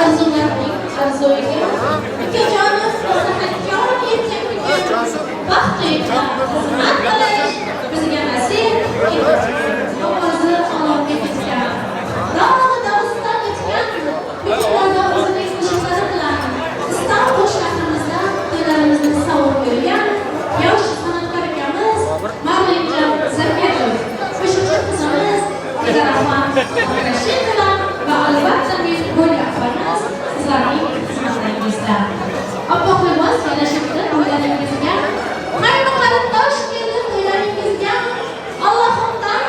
Arzularning arzuiga, ukajonim maslahatkor yetgan bugun, baxtliga xizmat qilish bizga nasib, ovozi olovga ketgan, dog'i dog'iston o'tgan, kunlarda o'zining qo'shiqlari bilan Istanbul shahrimizda to'ylarimizni sovurib yurgan yosh san'atkor akamiz Mavlidjon Zakatov, qo'shiqchi qizimiz Nigorafon Rashidova va albatta men Gulya opamiz sizlarning xizmatlaringizda. Oppoq libos yarashibdi to'ylaringizga, qayni qarindosh keldi to'ylaringizga. Allohimdan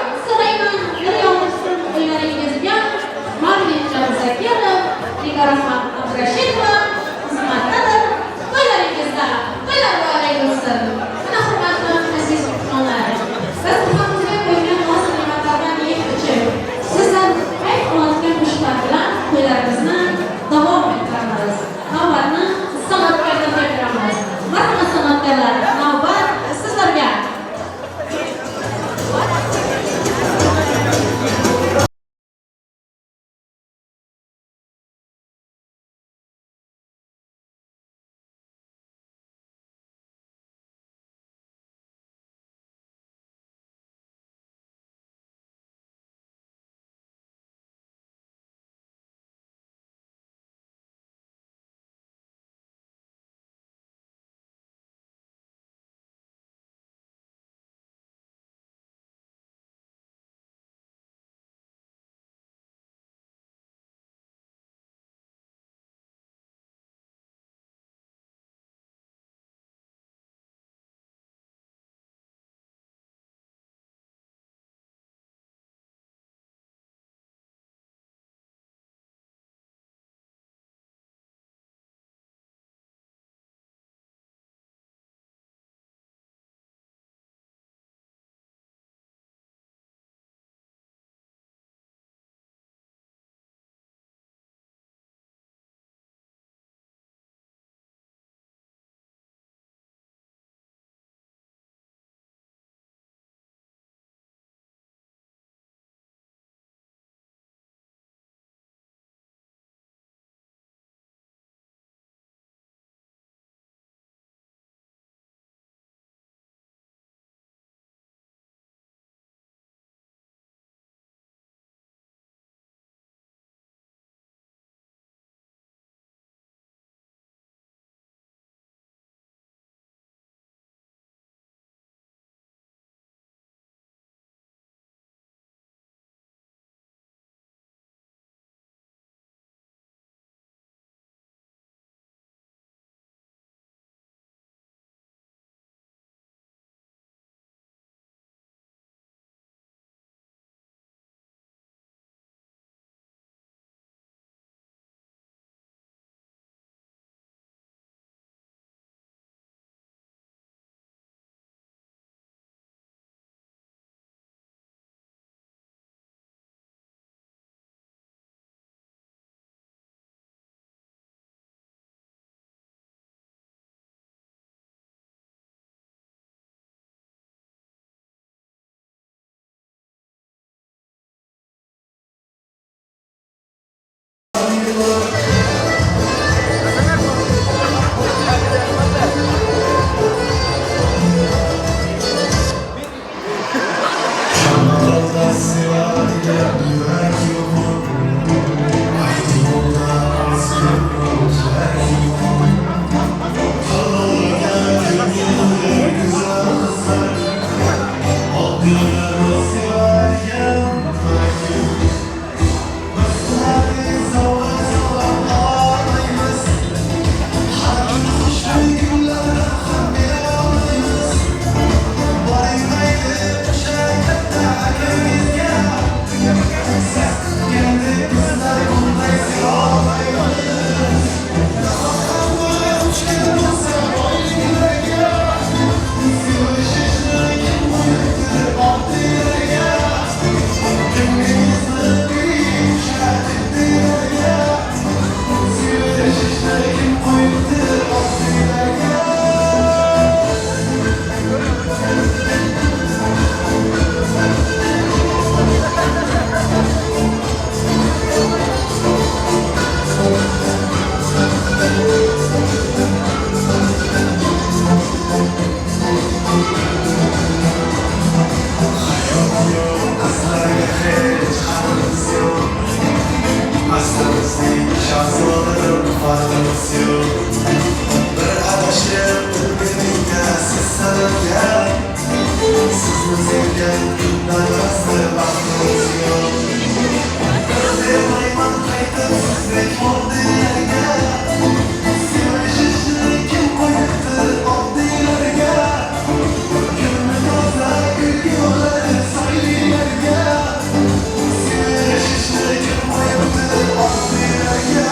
gel Sızma sevgen Darası bakmamız yok Gözlerim ayman kaydı Süzmek oldu yerge Sivri kim koyuktı oldu yerge Gülme tozla gül yolları sayı yerge Sivri kim koyuktı oldu yerge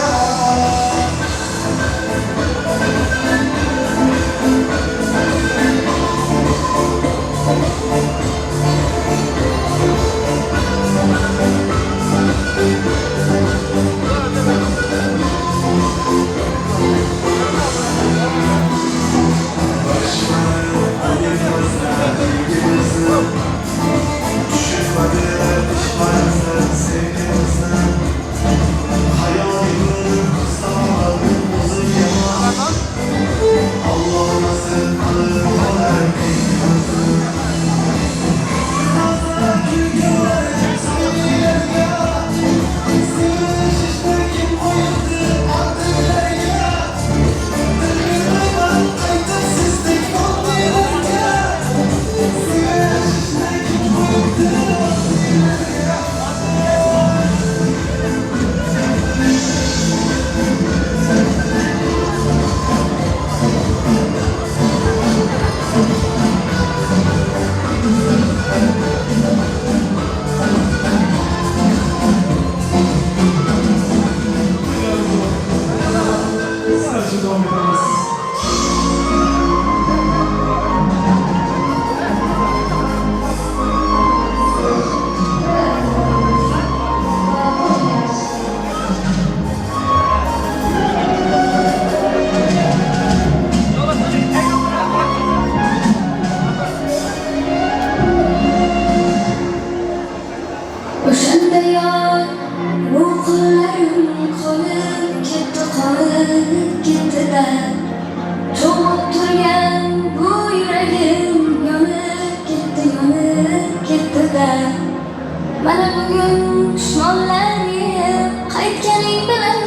Mana bugun shmonlarga qaytganing bilan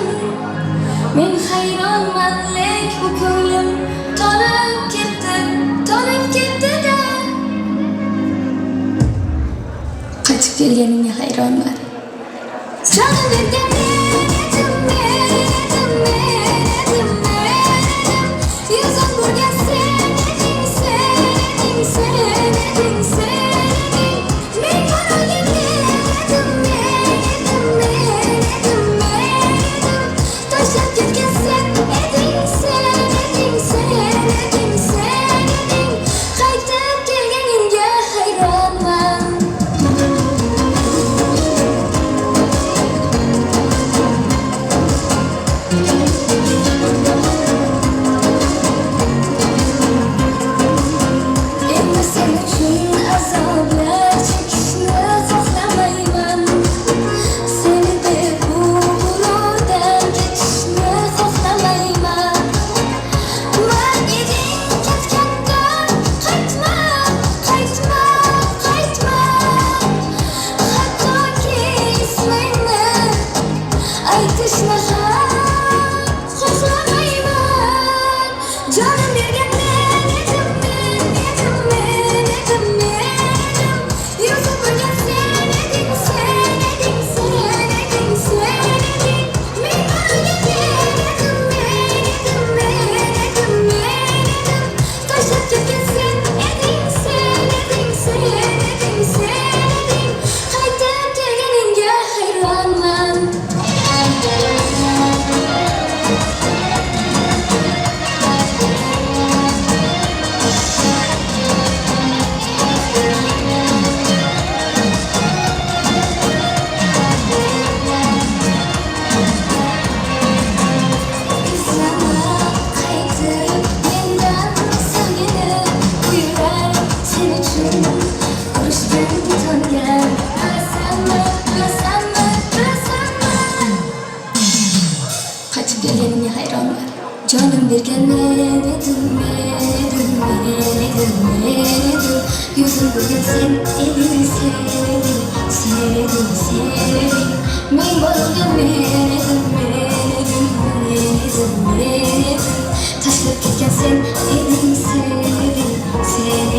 men hayronman, lek bu ko'nglim tonib ketdi-da. Qaytib kelganingga hayronman. Jonim bergan yuzim burga sen Canım bergen menedim, yüzüm bugün sen elini sevdim. Men bağırgan menedim, tashlab ketgan sen eding sevdim.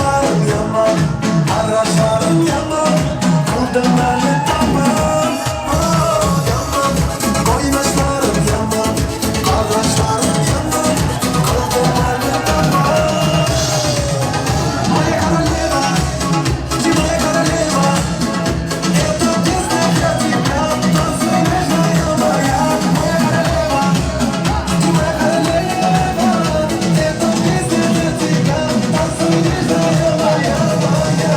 Dostlarım yaman, arkadaşlarım yaman, kıldım beni tamam. Yaman, koymuşlarım yaman, arkadaşlarım yaman, kıldım beni tamam. Moja koroleva, ty moja koroleva, это песня для тебя, танцуй нежная моя. Моя королева, ты моя королева, это песня для тебя, танцуй нежная моя, моя.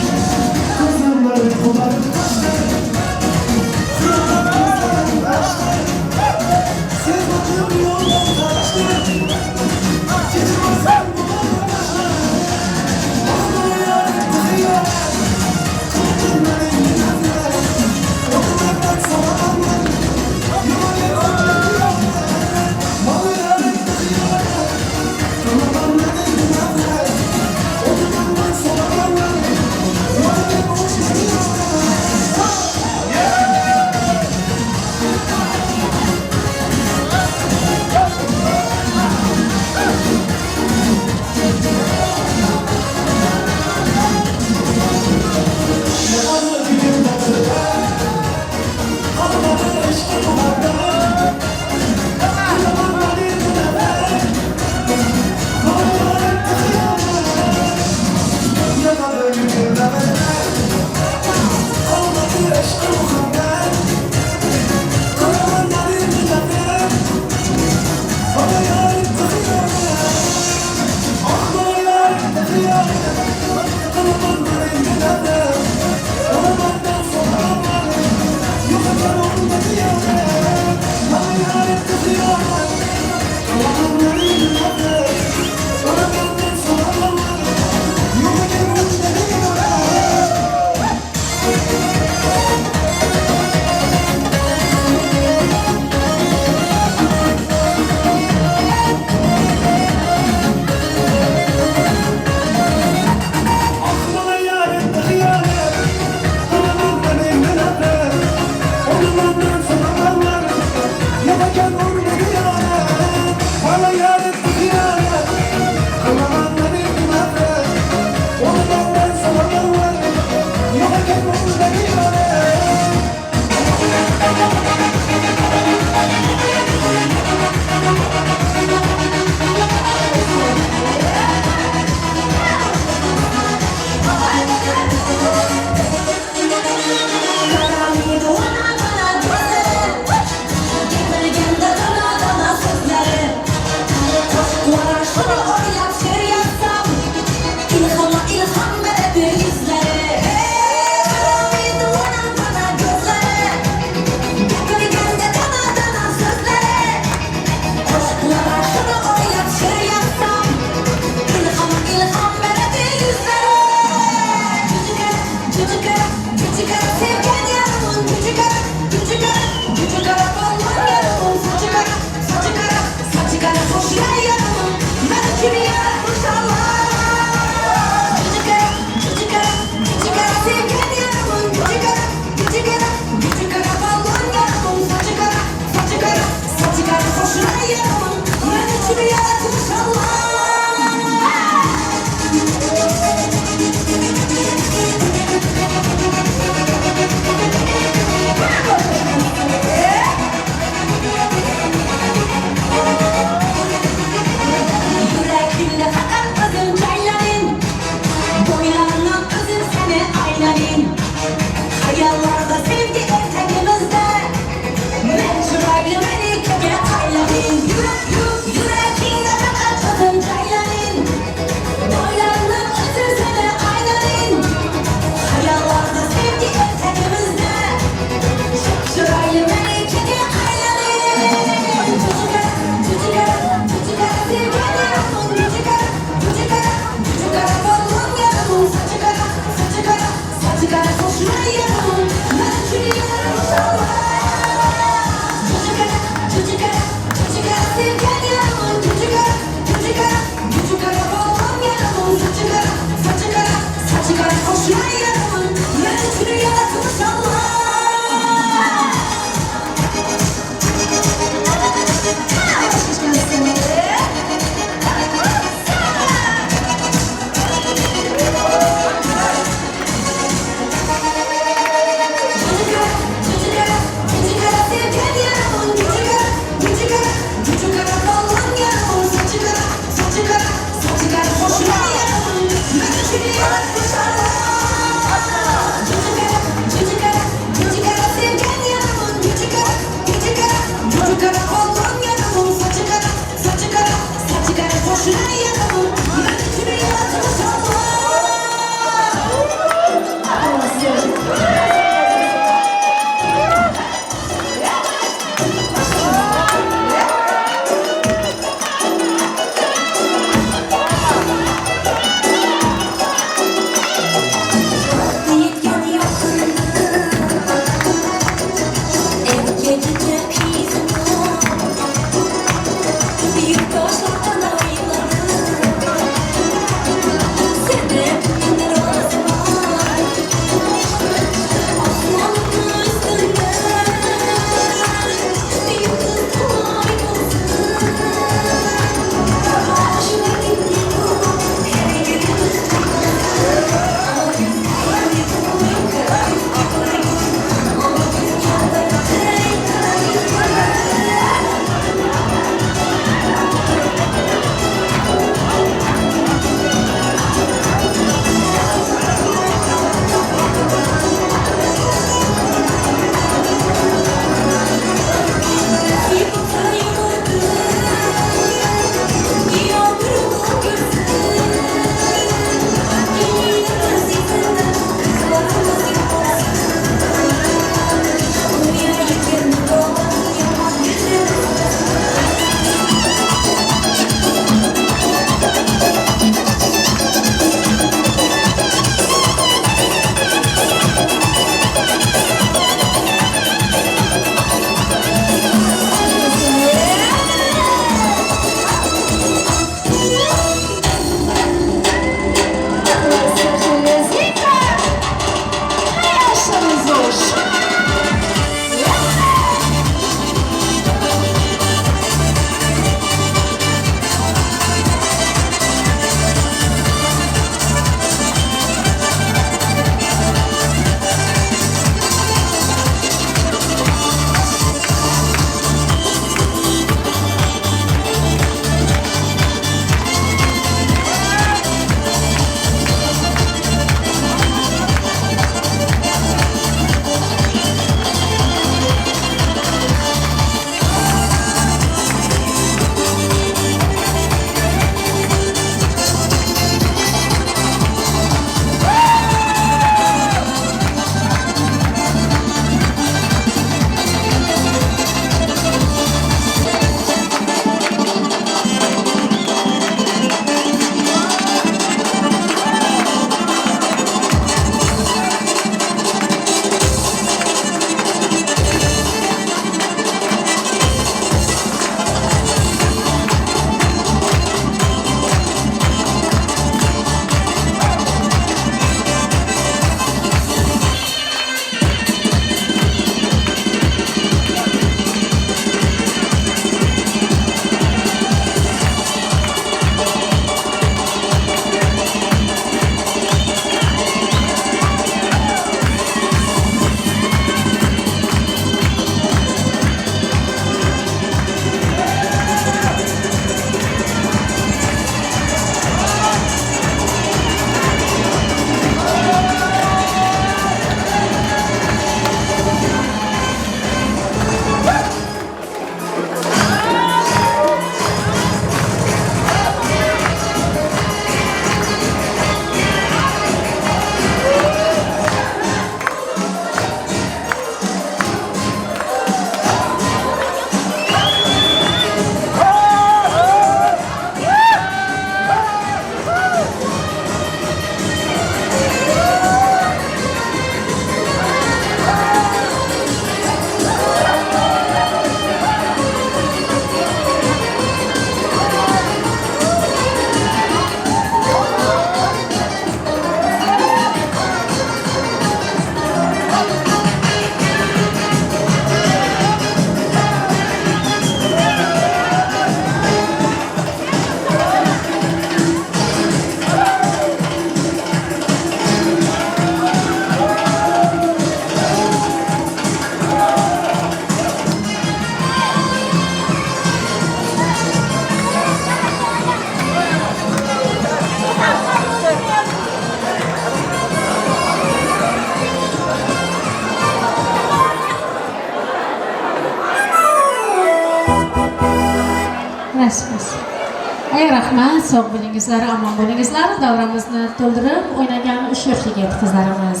Ey rahmat, sog' bo'lingizlar, omon bo'lingizlar. Davramizni to'ldirib o'ynagan ushur yigit qizlarimiz.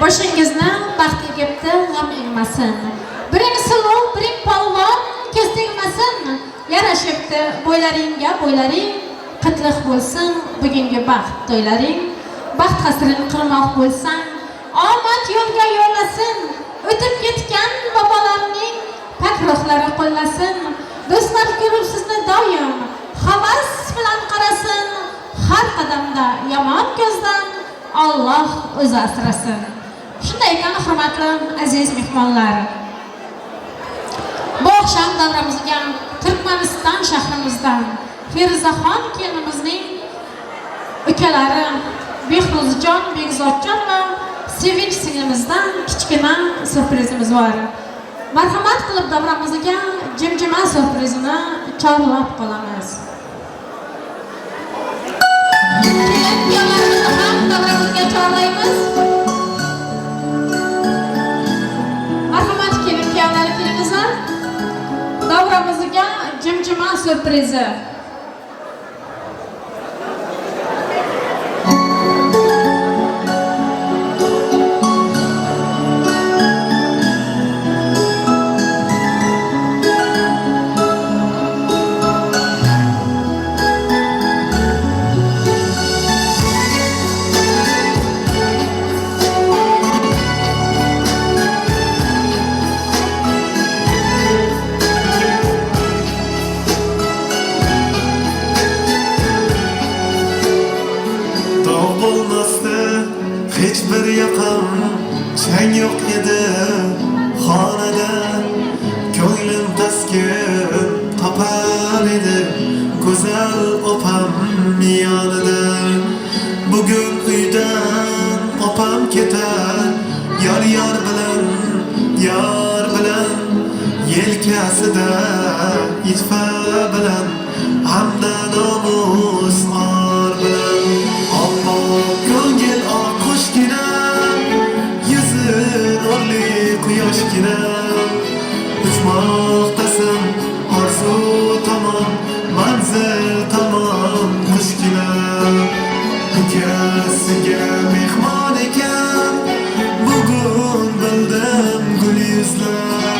Boshingizni baxt egibdi, g'am egmasin. Biring suluv, biring polvon, ko'z tegmasin. Yarashibdi bo'ylaringga bo'ylaring, qitliq bo'lsin bugungi baxt to'ylaring. Baxt qasrin qilmoq bo'lsang, omad yo'lga yo'llasin. O'tib ketgan bobolarning pak ruhlari qo'llasin. Do'stlar ko'rib sizni doim havas bilan qarasin. Har qadamda yomon ko'zdan Alloh o'zi asrasin. Shunday ekan, hurmatli aziz mehmonlar. Bu oqshom davramizga Turkmaniston shahrimizdan Feruzaxon kelinimizning ukalari Behruzjon, Begzodjon va Sevinch singlimizdan kichkina surprizimiz bor. Marhamat qilib davramizga jimjima surprizini chorlab qolamiz. Kelin-kuyovlarimizni ham davramizga chorlaymiz. Marhamat kelin-kuyovlar kelingizlar. Davramizga jimjima surprizi.
Hiçbir yakam sen yok edi xonada, ko'nglim taskin topar edi go'zal opam yonida. Bugun uydan opam ketar, yar bilan yelkasida itfa bilan hamda nomus or bilan. Ammo ko'ngil oqqushgina, yuzi nurli quyoshgina, uchmoqdasan orzu tomon, manzil tomon qushgina. Ukasiga mehmon ekan, bugun bildim gul yuzlar,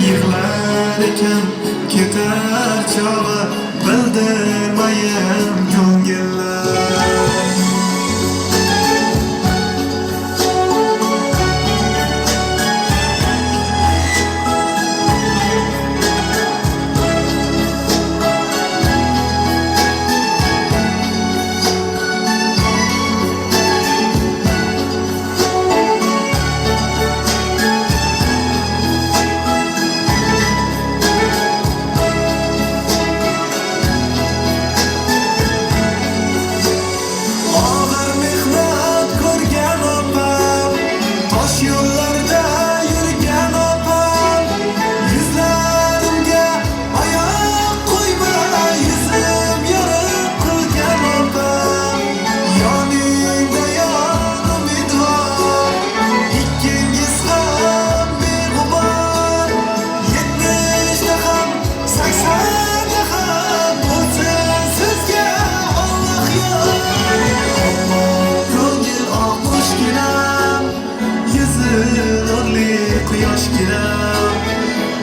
yig'lar ekan ketar chog'i, bildirmayin ko'ngillar.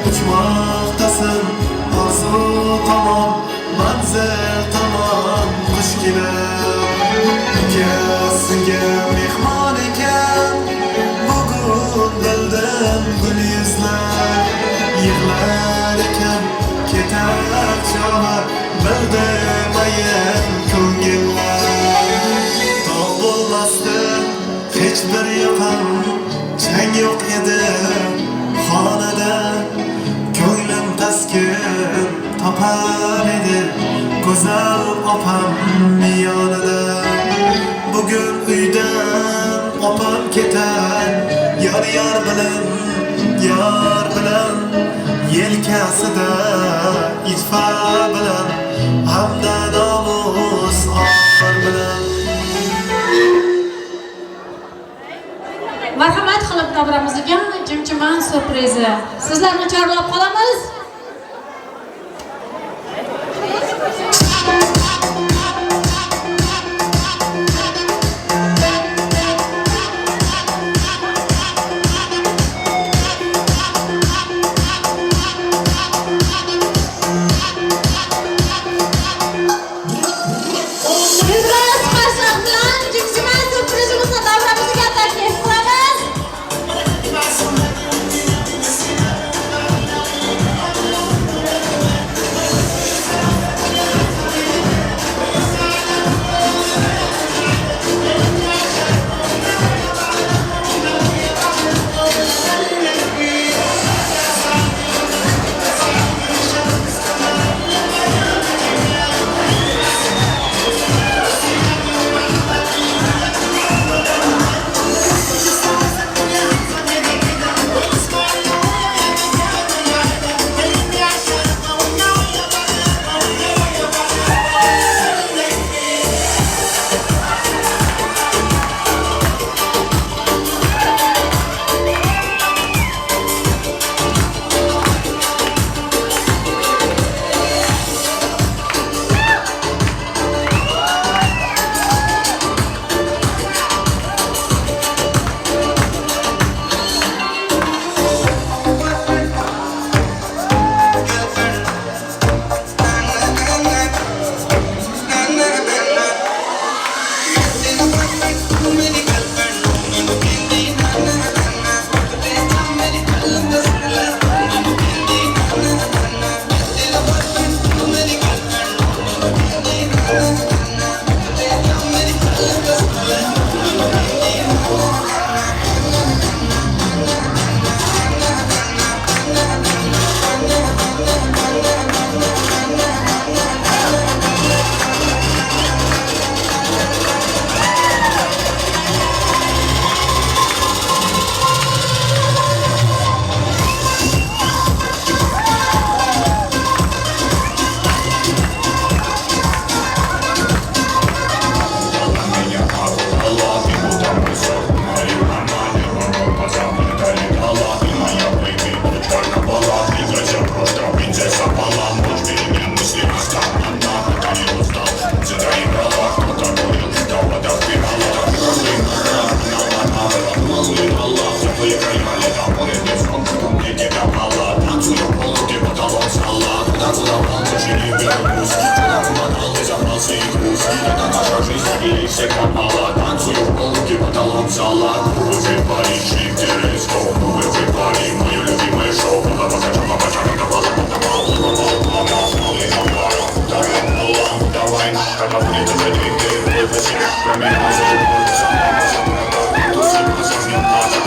Uçmaktasın arzu tamam, manzil tamam qushgina. Ukasiga mehmon ekan, bugun bildim gul yuzlar, yig'lar ekan ketar chog'i, bildirmayin ko'ngillar. Tog' bo'lmasdi hech bir yoqam, chang yo'q edi xonada, ko'nglim taskin topar edi go'zal opam yonida. Bugun uydan opam ketar, yar bilan yelkasida itfa bilan hamda nomus or bilan.
Marhamat qilib davramizga jimjima surprizi. Sizlarni chorlab qolamiz.
эмоции грустные. Это наша жизнь, и все как мало. Танцуем в полке, потолок зала. Уже парень, интерес, уже парень, мое любимое шоу. Давай, как будет это двигай, выпусти, про меня забудется. Тусим, разожмем наше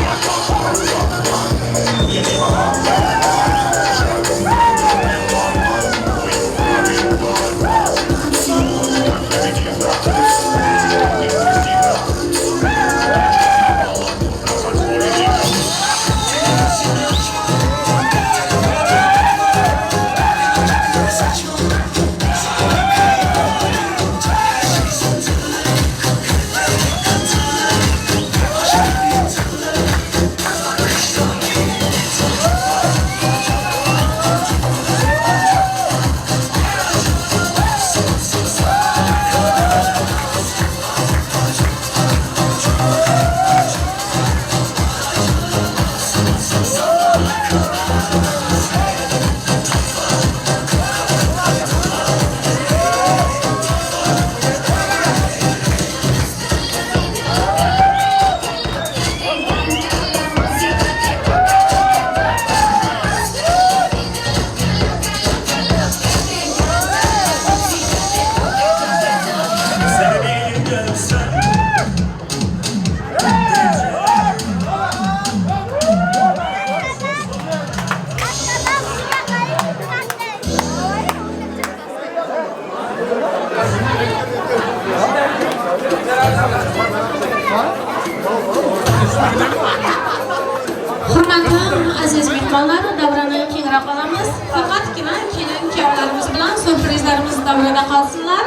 Hurmatli aziz mehmonlar, davrani kengroq olamiz. Faqatgina kelin kuyovlarimiz bilan surprizlarimiz davrada qolsinlar.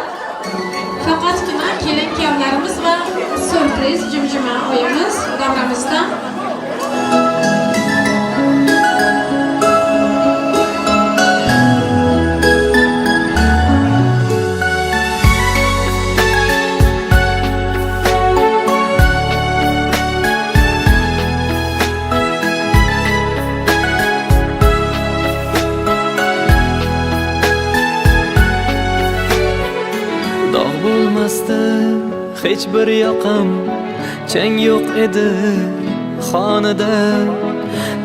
Faqatgina kelin kuyovlarimiz va surpriz jimjima o'yimiz davramizda.
Hech bir yoqam chang yo'q edi xonada,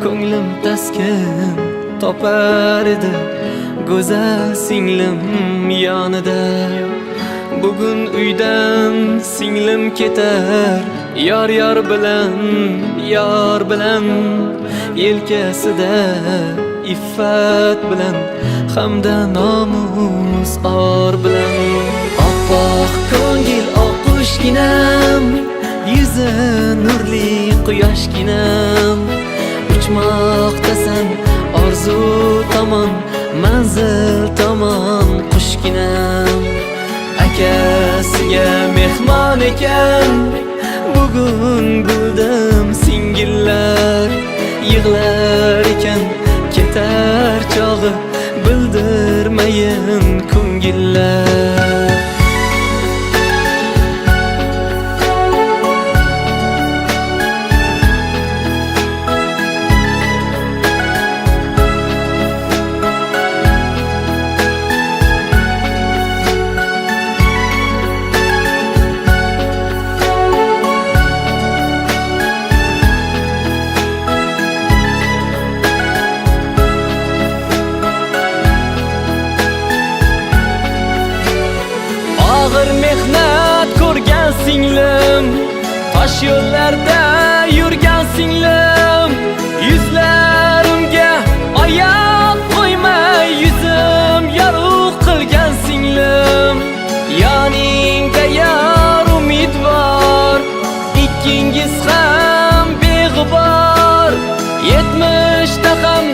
ko'nglim taskin topar edi go'zal singlim yonida. Bugun uydan singlim ketar yor bilan yelkasida iffat bilan hamda nomus or bilan. Oppoq ko'ngil oqqushginam, yuzi nurli quyoshginam, uchmoqdasan orzu tomon, manzil tomon qushginam. Akasiga mehmon ekan, bugun bildim singillar yig'lar ekan, ketar chog'i bildirmayin ko'ngillar. Ağır mehnat ko'rgan singlim, tosh yo'llarda yurgan singlim, yuzlarimga oyoq qo'ymay yuzim yorug' qilgan singlim. Yoningda yor umidvor, ikkingiz ham beg'ubor, 70da ham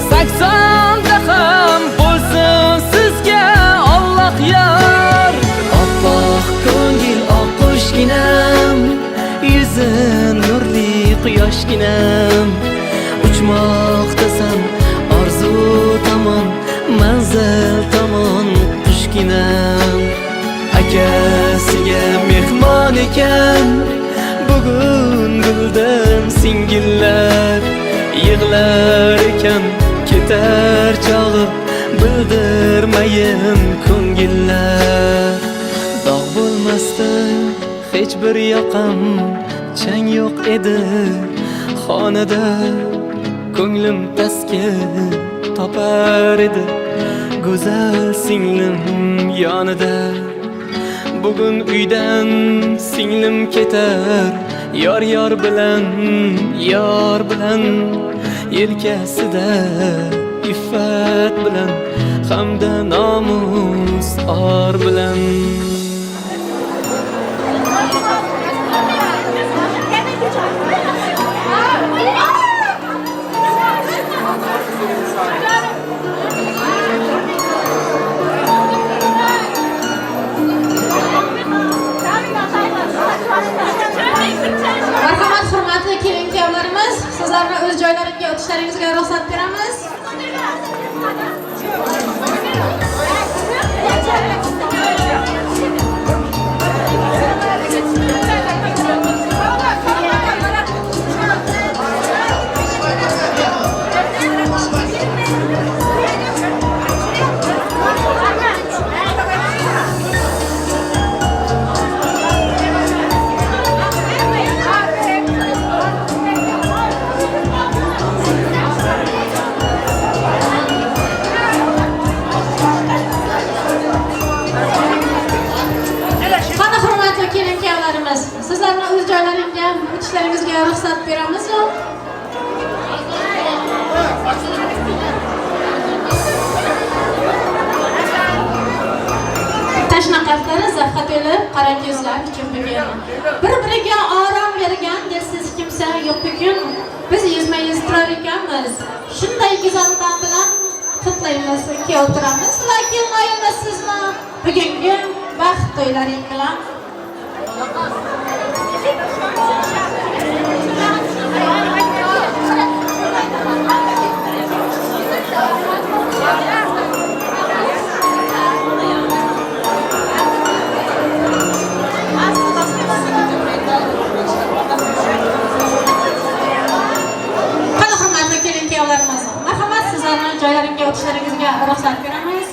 80da ham bo'lsin sizga Alloh yor. Oppoq ko'ngil oqqushginam, yuzi nurli quyoshginam, uchmoqdasan orzu tomon, manzil tomon qushginam. Akasiga mehmon ekan, bugun bildim singillar yig'lar ekan, ketar chog'i bildirmayin ko'ngillar. bir yoqam chang yo'q edi xonada ko'nglim taskin topar edi go'zal singlim yonida bugun uydan singlim ketar yor bilan yelkasida iffat bilan hamda nomus or bilan
Marhamat, hurmatli kelin-kuyovlarimiz, sizlarni o'z joylaringizga o'tishlaringizga ruxsat beramiz. Sizlarni o'z joylaringizga o'tishlaringizga ruxsat beramizmi? Tashna qalblar zaxqa to'lib, qora ko'zlar cho'milgan. Bir-biriga orom bergan dilsiz kimsa yo'q bugun. Biz yuzma-yuz turar ekanmiz. Shunday go'zallik bilan qutlaymiz, keltiramiz. Lekin o'yinlasizmi? Bugungi baxt to'ylaring bilan marhamat, sizlarni joylaringizga o'tishlaringizga ruxsat beramiz.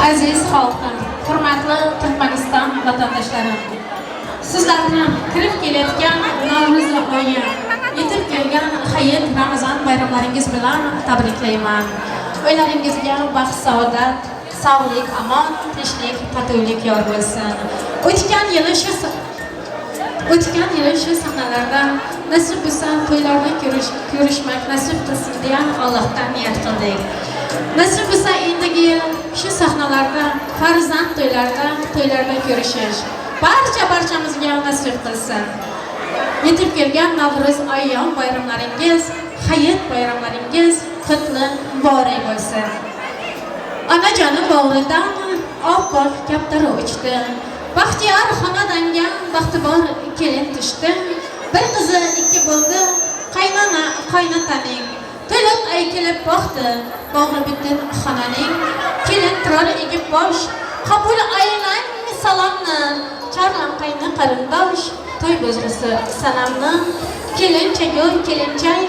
Aziz xalqim, hurmatli Turkmaniston vatandoshlari, sizlarni kirib kelayotgan Navro'z oyi, yetib kelgan Hayit Ramazon bayramlaringiz bilan tabriklayman. O'ylaringizga baxt, saodat, sog'lik, amon, tinchlik, totuvlik yor bo'lsin. O'tgan yili shu sahnalarda nasib bo'lsa to'ylarda ko'rishmak nasib qilsin deya Allohdan niyat qildik. Nasib bo'lsa endigi yil shu sahnalarda farzand to'ylarda ko'rishish barchamizga nasib qilsin. Yetib kelgan Navro'z ayyom bayramlaringiz, Hayit bayramlaringiz qutli muborak bo'lsin. Onajonim bog'idan oppoq kaptara uchdi. Baxtiyor xonadonga baxtibor kelin tushdi. Bir qizi ikki bo'ldi, qaynotaning. To'liq aykilib boqdi, bog'i butun xonaning. Kelin turar egib bosh, qabul aylang salomni. Chorlam qayni qarindosh, to'y buzrisi sanamni. Kelinchago'y kelinchak,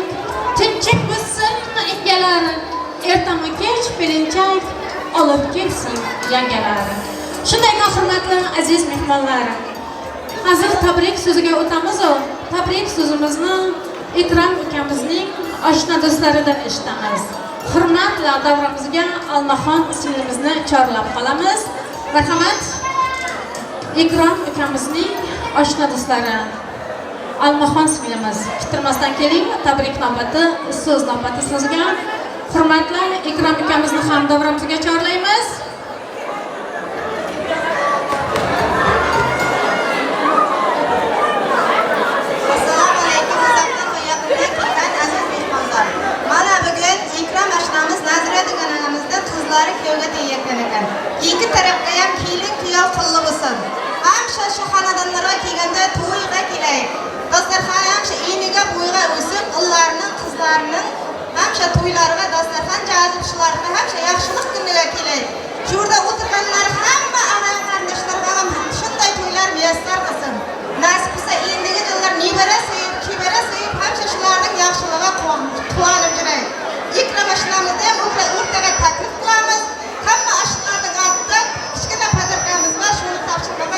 tinchak bo'lsin egalar. Ertami kech kelinchak olib kelsin yangalar. Shunday hurmatli aziz mehmonlar, hozir tabrik so'ziga o'tamiz. Tabrik so'zimizni Ikrom ukamizning oshna do'stlaridan eshitamiz. Hurmatli davramizga Almaxon singlimizni chorlab qolamiz. Marhamat, Ikrom ukamizning oshna do'stlari Almaxon singlimiz kutilmasdan keling. Tabrik navbati, so'z navbati so'ziga. Hurmatli Ikrom ukamizni ham davramizga chorlaymiz.
İki tarafga ham kelin kuyov qulluq bo'lsin. Hamsha shu xonadonlarga kelganda to'yga kelay. Dasturxon hamsha eniga bo'yga o'sib, ularning qizlarining hamsha to'ylariga dasturxon jazib shularga hamsha yaxshilik kuniga kelay. Shu yerda o'tirganlar hamma ana qarindoshlariga ham shunday to'ylar muyassar qilsin. Nasib bo'lsa endigi yillar nebara sevib, kibara sevib hamsha shularning yaxshiligiga quvonib yuray. Ikrom ashnamizni ham o'rtaga taklif qilamiz. Hamma ashlarning ortidan kichkina patirkamiz va shuni topshirib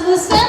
qilsin.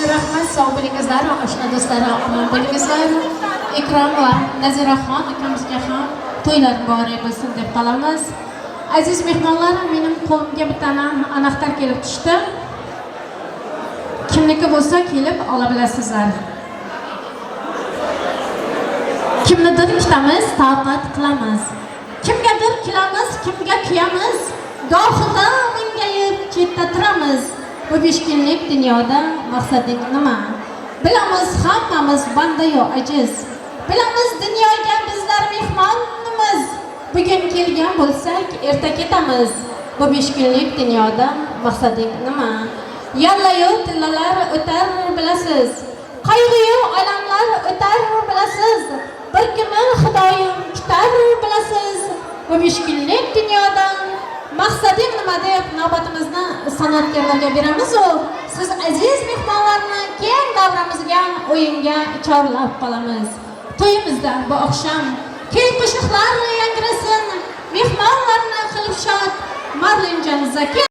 Rahmat, sog' bo'lingizlar, oshna do'stlar, omon bo'lingizlar. Ikrom va Naziraxon akamizga ham to'ylar muborak bo'lsin deb qolamiz. Aziz mehmonlar, mening qo'limga bitta anahtar kelib tushdi. Kimniki bo'lsa kelib ola bilasizlar. Kimnidir kutamiz, toqat qilamiz. Kimgadir kulamiz, kimga kuyamiz. Gohida mungayib chetda turamiz. Bu 5 kunlik dunyoda maqsading nima? Bilamiz hammamiz banda-yu ajiz. Bilamiz dunyoga bizlar mehmonimiz. Bugun kelgan bo'lsak, erta ketamiz. Bu 5 kunlik dunyoda maqsading nima? Yalla-yu tillalar o'tar bilasiz. Qayg'u-yu alamlar o'tar bilasiz. Bir kuni Xudoyim kutar bilasiz. Bu 5 kunlik dunyoda maqsading nima deb navbatimizni san'atkorlarga beramiz-u, siz aziz mehmonlarni keng davramizga o'yinga chorlab qolamiz. To'yimizda bu oqshom keng qo'shiqlar yangrasin, mehmonlarni qilib shod Marlinjon Zaki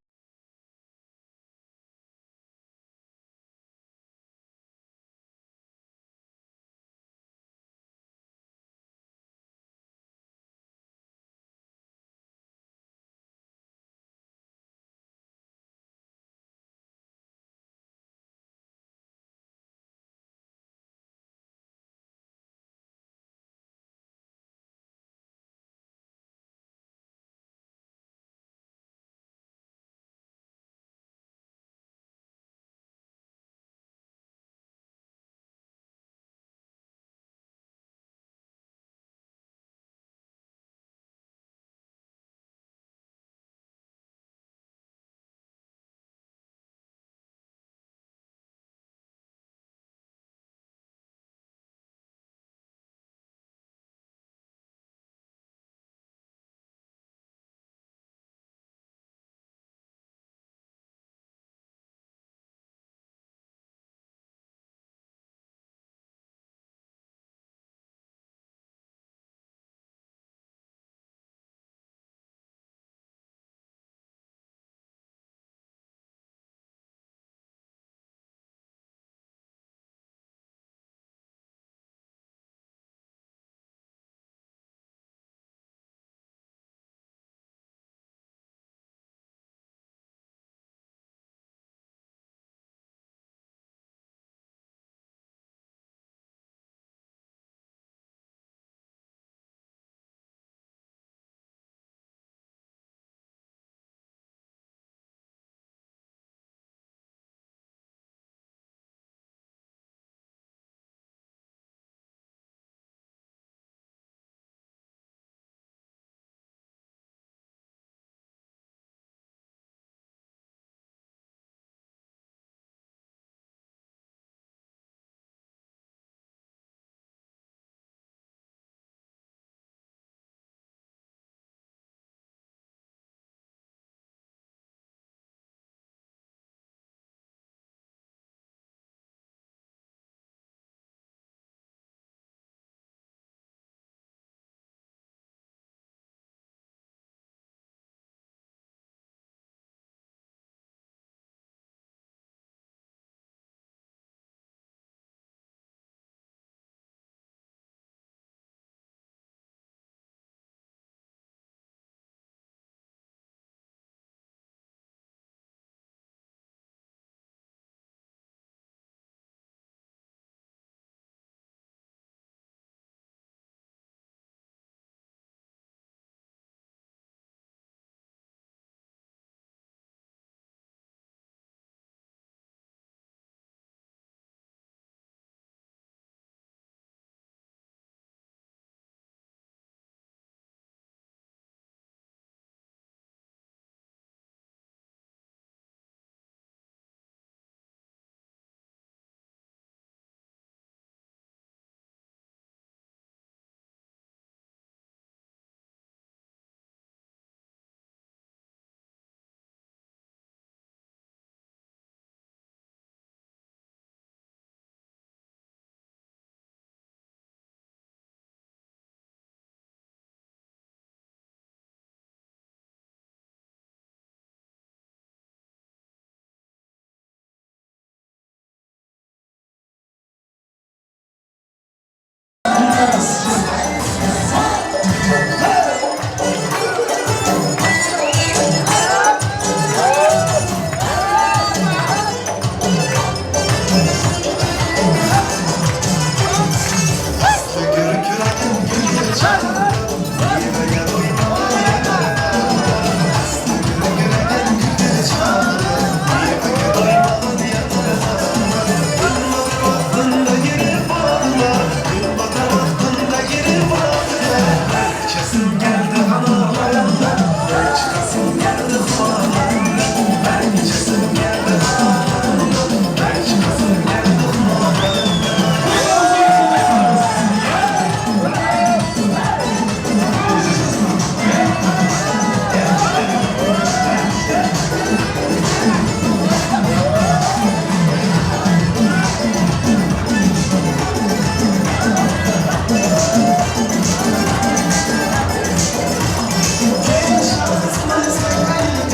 Smile, smile, smile.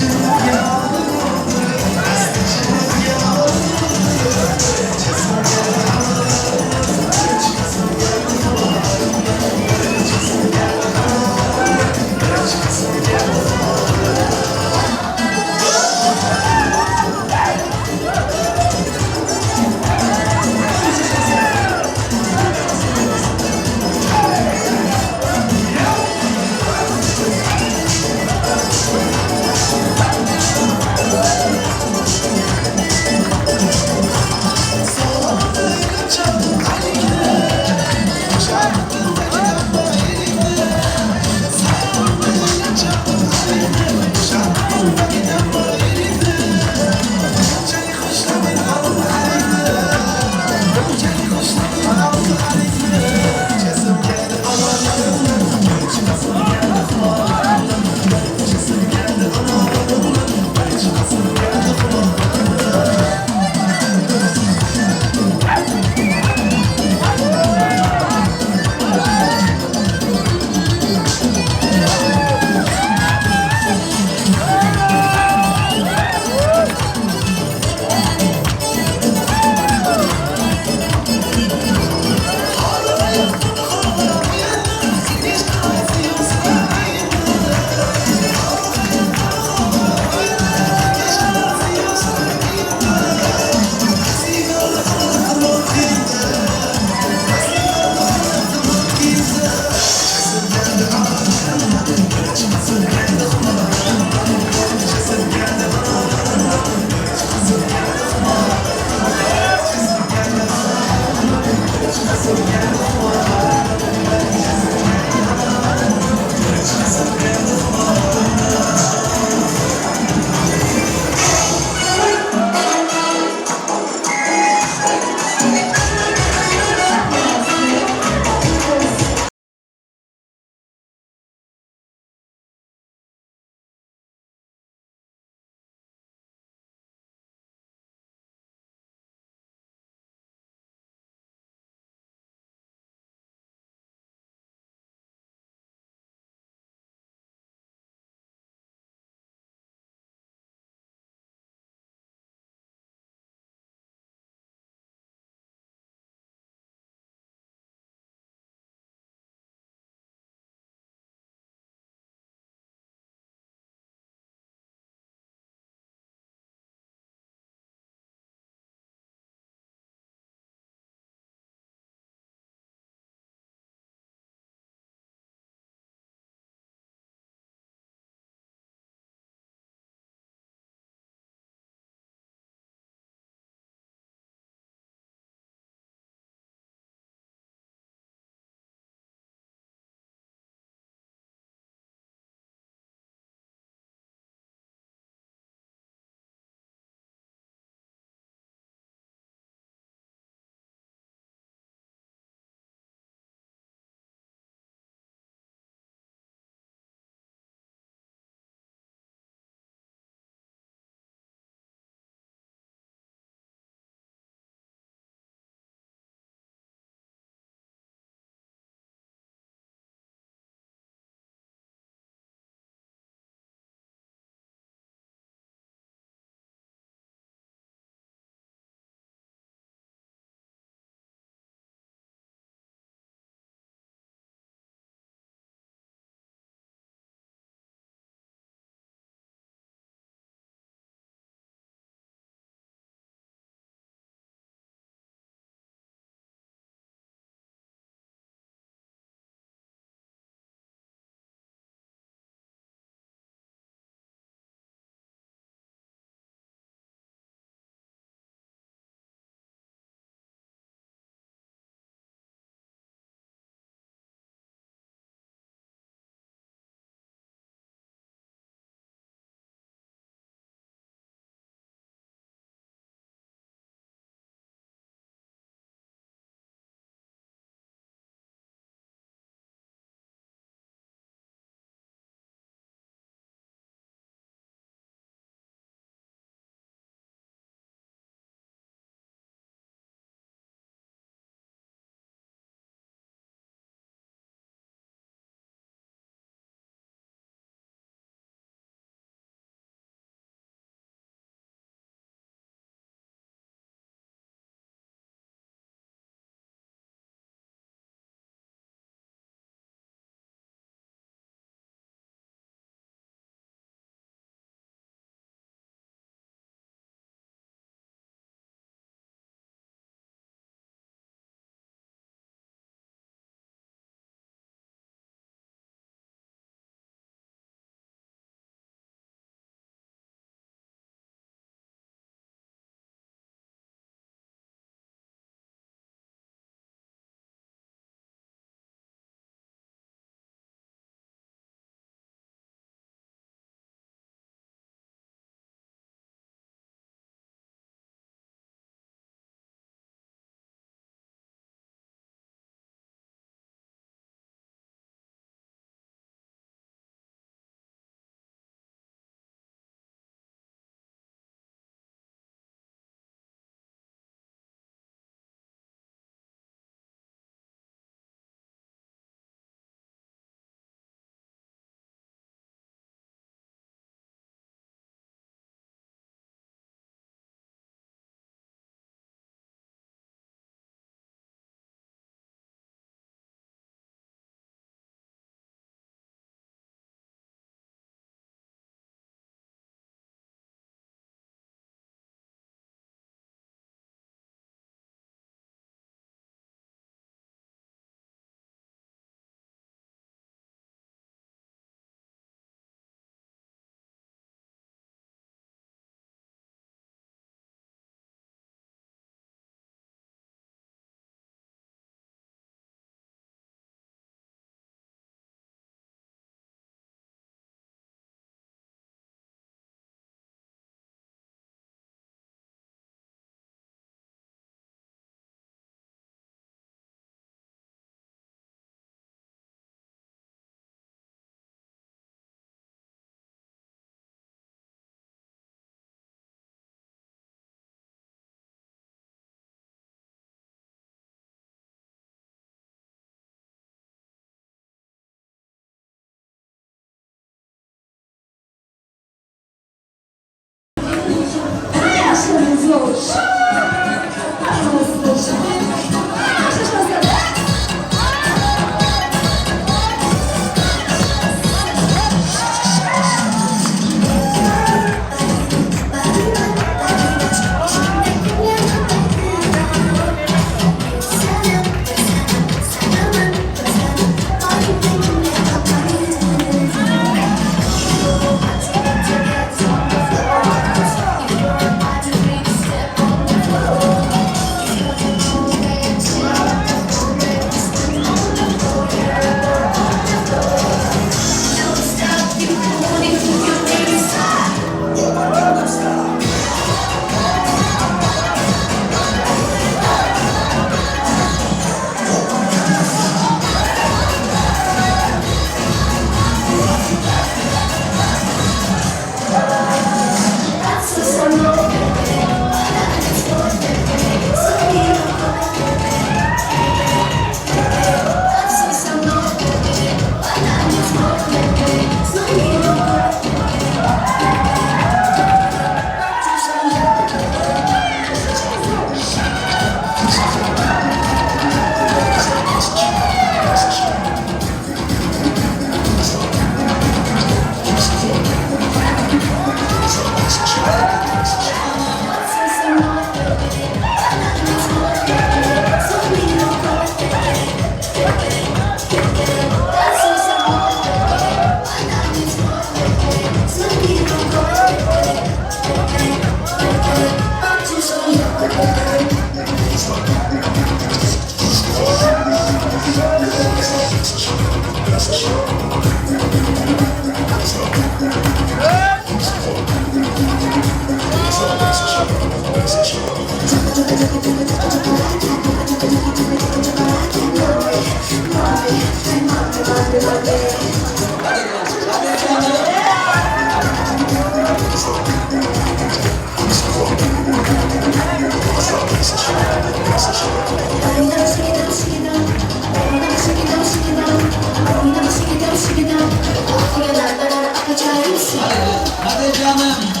Hadi canım.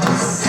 Cause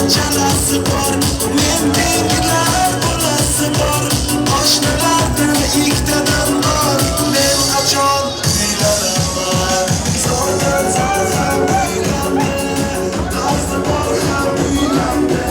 Çalası var, memnunlar burası var. Aşklardan ilk dönem var. Ben kaçan uylarım var. Zaten uylarım. Tarzı borcam uylarım.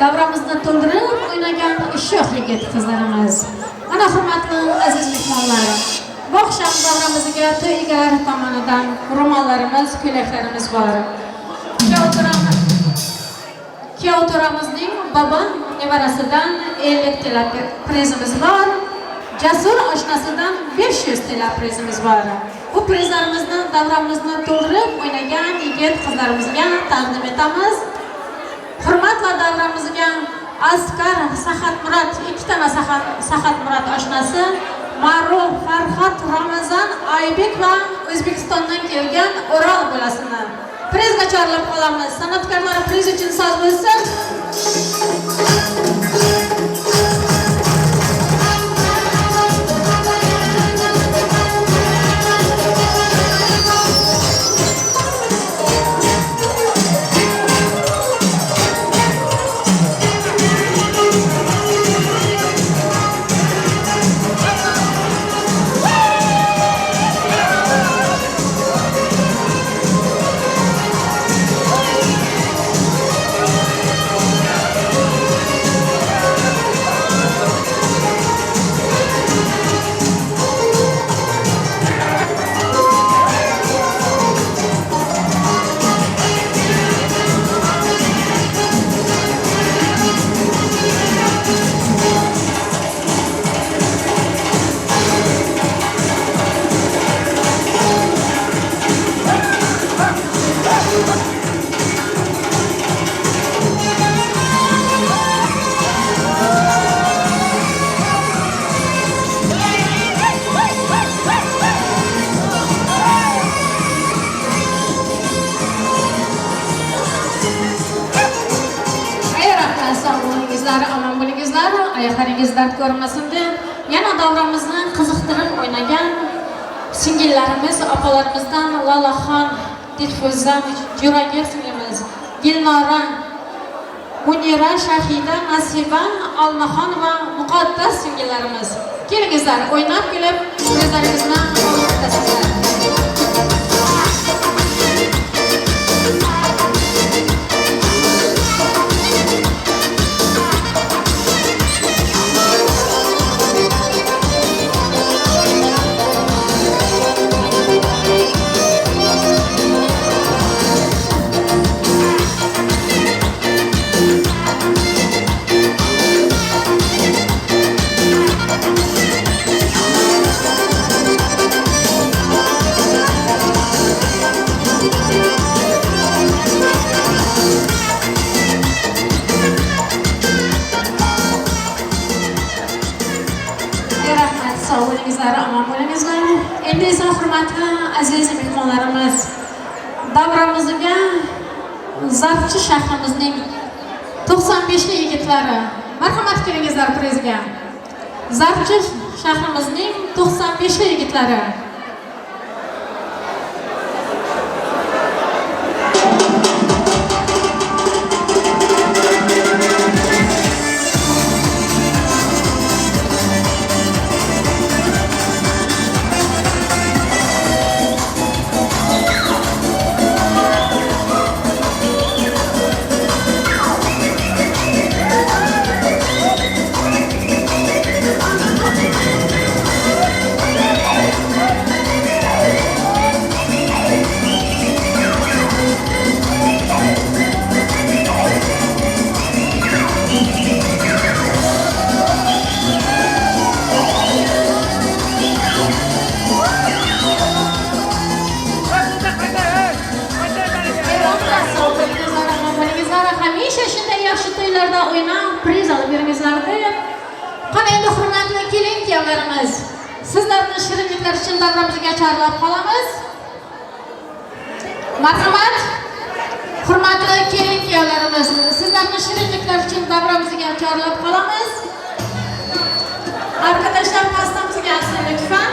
Davramızda to'ldirib o'ynagan sho'x yigit qizlarimiz. Ana hurmatli aziz mehmonlar, bu oqshom davramizga to'y egalari tomonidan ro'mollarimiz, ko'ylaklarimiz bor. Kuyov to'ramizning bobo nevarasidan 50 tilla prizimiz bor. Jasur oshnasidan 500 tilla prizimiz bor. Bu prizlarimizni davramizni to'ldirib o'ynagan yigit qizlarimizga taqdim etamiz. Hurmatli davramizga Askar Saxatmurod, 2 tana Saxatmurod oshnasi Ma'ruf Farhod Ramazon Aybek va O'zbekistondan kelgan O'rol bolasini prizga chorlab qolamiz. San'atkorlar priz uchun so'z bo'lsin. Aman bo'lingizlar, oyoqlaringiz dard ko'rmasin deb yana davramizni qiziqtirib o'ynagan singillarimiz, opalarimizdan Lolaxon, Dilfuza, Juragir singlimiz, Gilnora, Munira, Shahida, Nasiba, Almaxon va Muqaddas singillarimiz. Kelingizlar, o'ynab kelib, prizlaringizni olib o'tasizlar. Aman bo'lingizlar. Endi esa hurmatli aziz mehmonlarimiz, davramizga Zarchi shahrimizning 95 li yigitlari marhamat kelingizlar prizga. Zarchi shahrimizning 95 li yigitlari. Sizlarni shirinliklar uchun davramizga chorlab qolamiz. Marhamat, hurmatli kelin-kuyovlarimiz, sizlarni shirinliklar uchun davramizga chorlab qolamiz. Arkadaşlar pastamızı gelsin lütfen.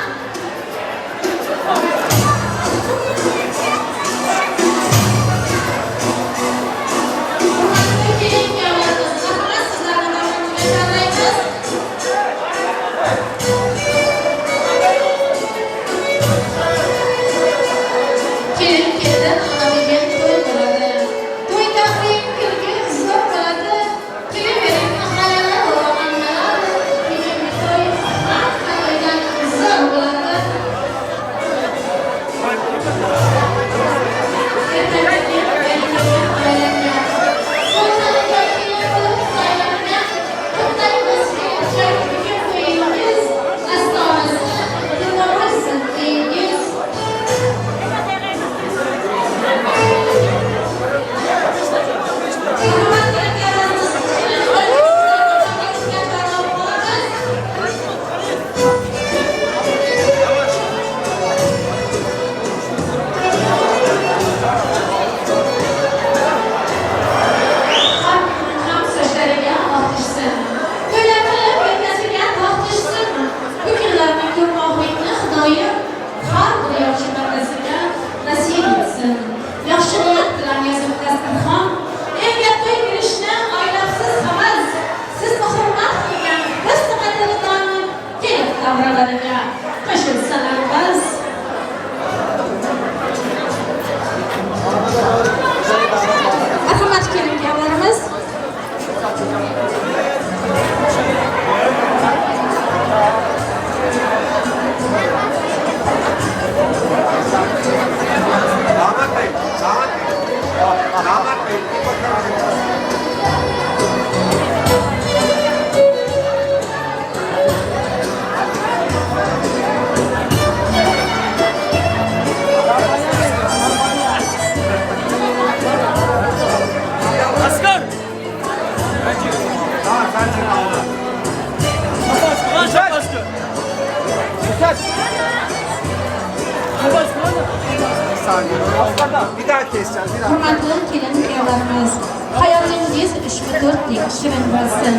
Bir daha keseceğiz. Bir daha.
Hurmatli kelin kuyovlarimiz, hayotingiz ushbu to'rtlik shirin bo'lsin.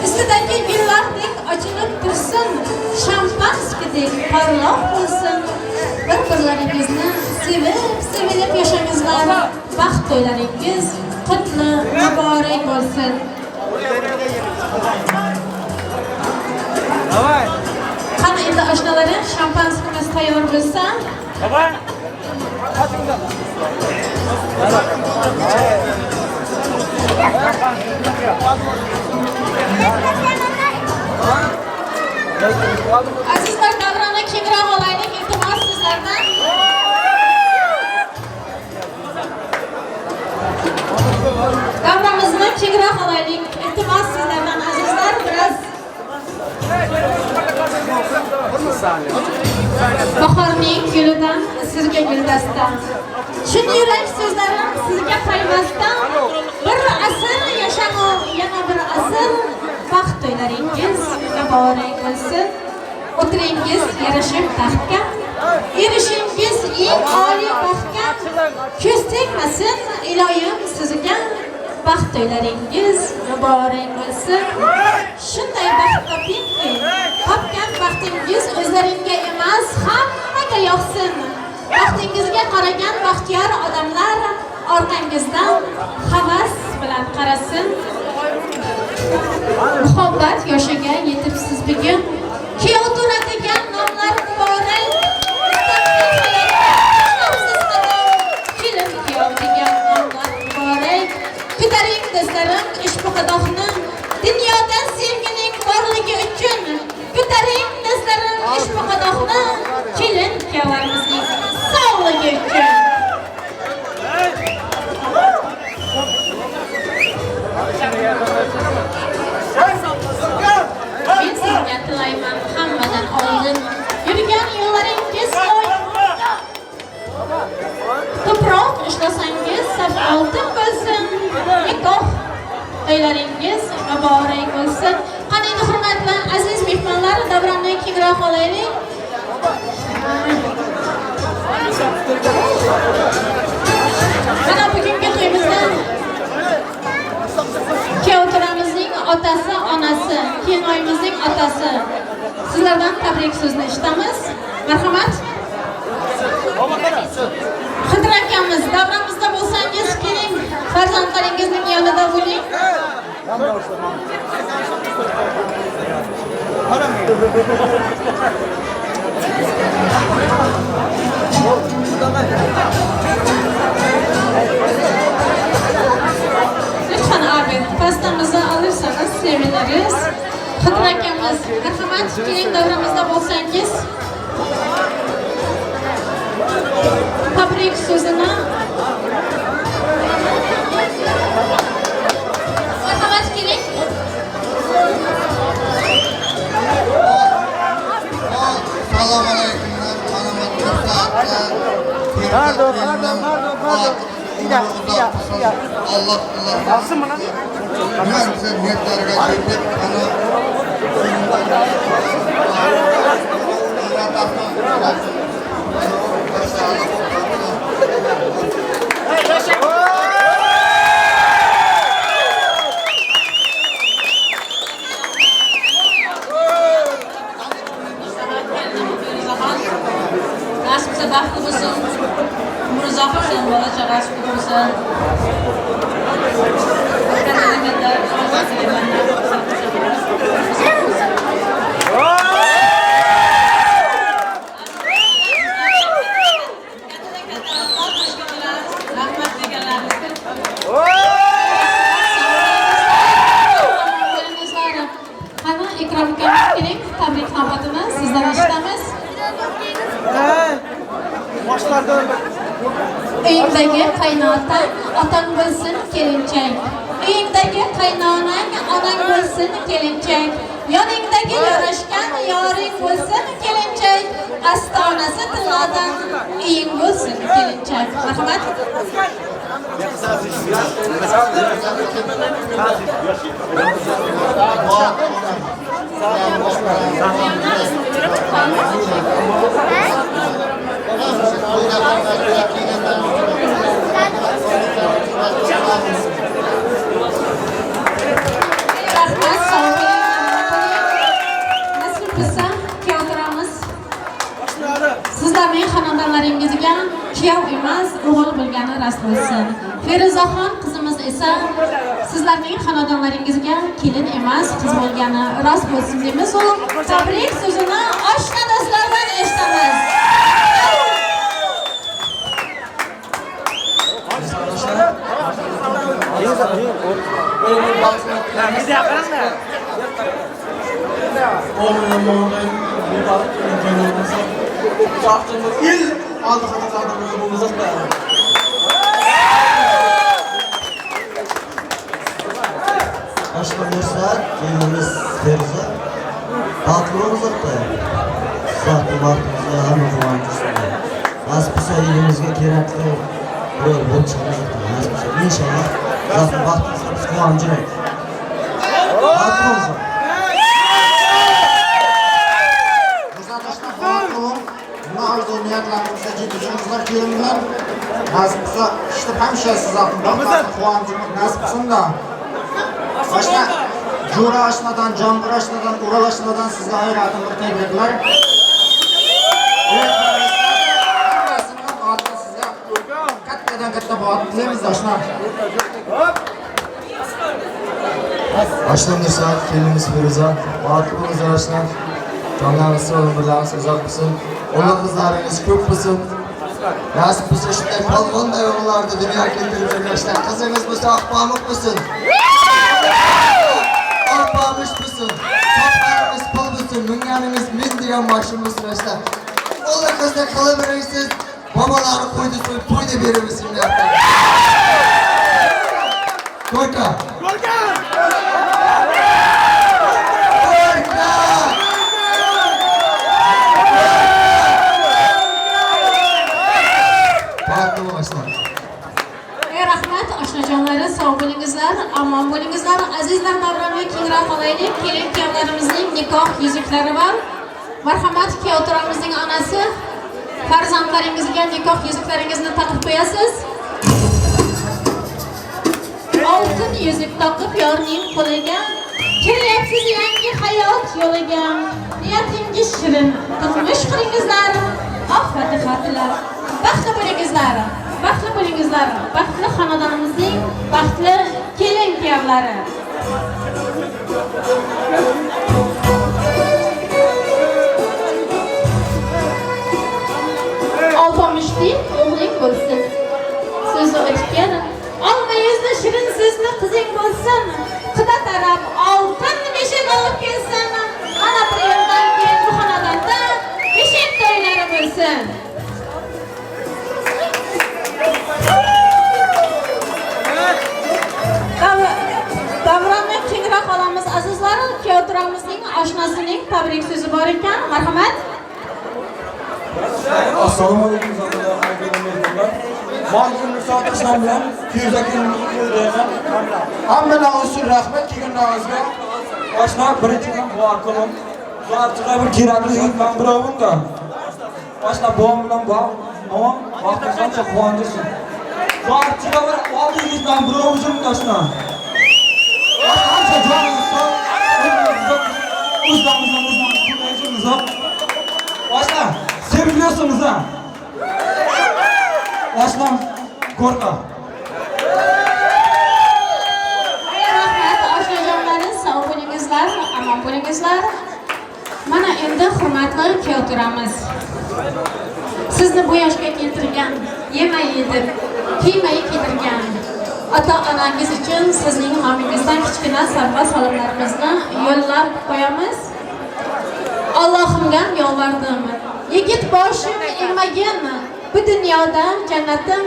Ustidagi gullardek ochilib tursin, shampanskidek porloq bo'lsin. Bir-birlaringizni sevilib yashangizlar, baxt to'ylaringiz qutli, muborak bo'lsin. Qani endi oshnalarim, shampanskimiz tayyor bo'lsa, azizlar, davrani kengroq olaylik, iltimos sizlardan. Davramizni kengroq olaylik, iltimos sizlardan azizlar, biraz bahorning gulidan sizga guldastan, chin yurak so'zlarim sizga payvastdan, bir asr yashag'u yana bir asr, baxt to'ylaringiz muborak bo'lsin. O'tiringiz yarashib taxtga, erishingiz eng oliy baxtga, ko'z tegmasin iloyim sizga, baxt to'ylaringiz muborak bo'lsin. Shunday baxt topingki, topgan baxtingiz o'zlaringga emas, hammaga yoqsin. Baxtingizga qaragan baxtiyor odamlar orqangizdan havas bilan qarasin. Muhabbat yoshiga yetibsiz bugun, kuyov turadigan nomlar muborak. Kelin kuyov degan nomlar muborak. Ko'taring do'stlarim ushbu qadoqni, dunyoda sevgining borligi uchun. Ko'taring do'stlarim ushbu qadoqni, kelin kuyovlarimizning sog'ligi uchun. Men sizga tilayman hammadan oldin, yurgan yo'llaringiz oydin. Ko'proq ishlasangiz saf oltin bo'lsin, nikoh to'ylaringiz muborak bo'lsin. Qani endi hurmatli aziz mehmonlar, davronni kengroq olaylik. Mana bugungi to'yimizda kuyovto'ramizning otasi, onasi, kelinoyimizning otasi sizlardan tabrik so'zni eshitamiz. Marhamat. Xidir akamiz, davramizda bo'lsangiz keling, farzandlaringizning yonida bo'ling. Lütfen abi, pastamızı alırsanız seviniriz. Xidir akamiz, marhamat, keling davramizda bo'lsangiz. Tabrik so'zini marhamat keling.
Assalomu alaykum.
Pardon.
Allah
alsın mı lan?
Ben size niyetlerine çekip
Nasipse baxtli bo'lsin, umri uzoq bo'lsin, bola chaqasi ko'p bo'lsin. Qani Ikrom akamiz keling, tabrik navbatini sizdan eshitamiz. Uyingdagi qaynotang otang bo'lsin kelinchak. Uyingdagi qaynonang onang bo'lsin kelinchak. Yoningdagi yarashgan yoring bo'lsin kelinchak. Astonasi tillodan uying bo'lsin kelinchak. Marhamat. Rahmat, sağ olun. Nasib bo'lsa, kuyovtiramiz. Sizlarning xonadonlaringizga kuyov emas, o'g'il bo'lgani rost bo'lsin. Feruzaxon qizimiz esa sizlarning xonadonlaringizga kelin emas, qiz bo'lgani rost bo'lsin deymiz. U tabrik so'zini oshna do'stlardan eshitamiz.
Aşkı Mursat, kendimiz Feruza. Tatlımız da. Sahte vaktimize hamı kıvancısında. Nasıl bir sayılımızga kerakli rol bulup çıkmıştır. Nasıl bir şey. İnşallah zaten vaktimize biz kıvancırek. Tatlımız da. Mursatlaştan kıvancılığım. Buna arzu niyetlerimize ciddi şanslar kıyımlar. Nasıl bir şey. İşte hemşehsiz aklımda. Kıvancılık nasıl bir şey da. Başta Cura aşmadan, Cambur aşmadan, Ural aşmadan sizge hayratım bir tebrikler. Evet, kardeşler, altına sizge katta bağlı dilemiz aşna.
Aşna Nursaat, kelimiz Feruza, Bağıtımız aşna. Canlarınız olun, birleriniz uzak mısın? Onun kızlarınız köp mısın? Nasip mısın, şunday palvon da yollarda dünya getirip yaşlar. Kızınız mısın, akbamık mısın? Akbamış mısın? Toplarımız pıl mısın? Münyanımız min diyen başım mısın yaşlar? Olur kızda kalıverirsiniz, babaları koydu soyup toyda verir misin yaplar? Gorka! Gorka!
Rahmat, oshnajonlari, sog' bo'lingizlar, omon bo'lingizlar. Azizlar, davronga kengroq olaylik. Kelin kuyovlarimizning nikoh yuzuklari bor. Marhamat, kuyovto'ramizning onasi, farzandlaringizga nikoh yuzuklaringizni taqib qo'yasiz. Oltin yuzuk taqib yorning qo'liga. Kiryapsiz yangi hayot yo'liga. Niyatingiz shirin, turmush quringizlar. Fatihalar. Baxtli bo'lingizlar. Baxtli bo'lingizlar. Baxtli xonadonimizning baxtli kelin kuyovlari. Oltmishlik o'g'ling bo'lsin. So'zi o'tgan. Olma yuzli shirin so'zli qizing bo'lsin. Quda taraf oltin beshik olib kelsin. Ana bir yerdan keyin bu xonadonda beshik to'ylari bo'lsin. Davronga kengroq olamiz azizlar. Kuyovto'ramizning oshnasining tabrik so'zi bor ekan. Marhamat.
Assalomu alaykum zotlar. Ma'lum Nursaat ishon bilan Feruza kelinimizni qo'ydayman. Hammadan uchun rahmat kelganlaringizga. Oshna birinchi kun bor qilib, zo'rchiga bir kerakli yigitman birovimda. Oshna bo'm bilan bor. Ammo vaqtincha quvonchsin. Zo'rchiga bir oldi yigitman birovim oshna. Ancha joyimiz sog'. O'zimizdan Oshna, seviyorsunuz ha? Oshna, Gorka.
Rahmat, oshnajonlarim, sog' bo'lingizlar, omon bo'lingizlar. Mana endi hurmatli kuyovto'ramiz. Sizni bu yoshga keltirgan, yemay yedir, kiymay kiydirgan ota-onangiz uchun sizning nomingizdan kichkina sovg'a solimlarimizni yo'llab qo'yamiz. Allohimga yolvardim. Yigit boshim egmagan, bu dunyoda jannatim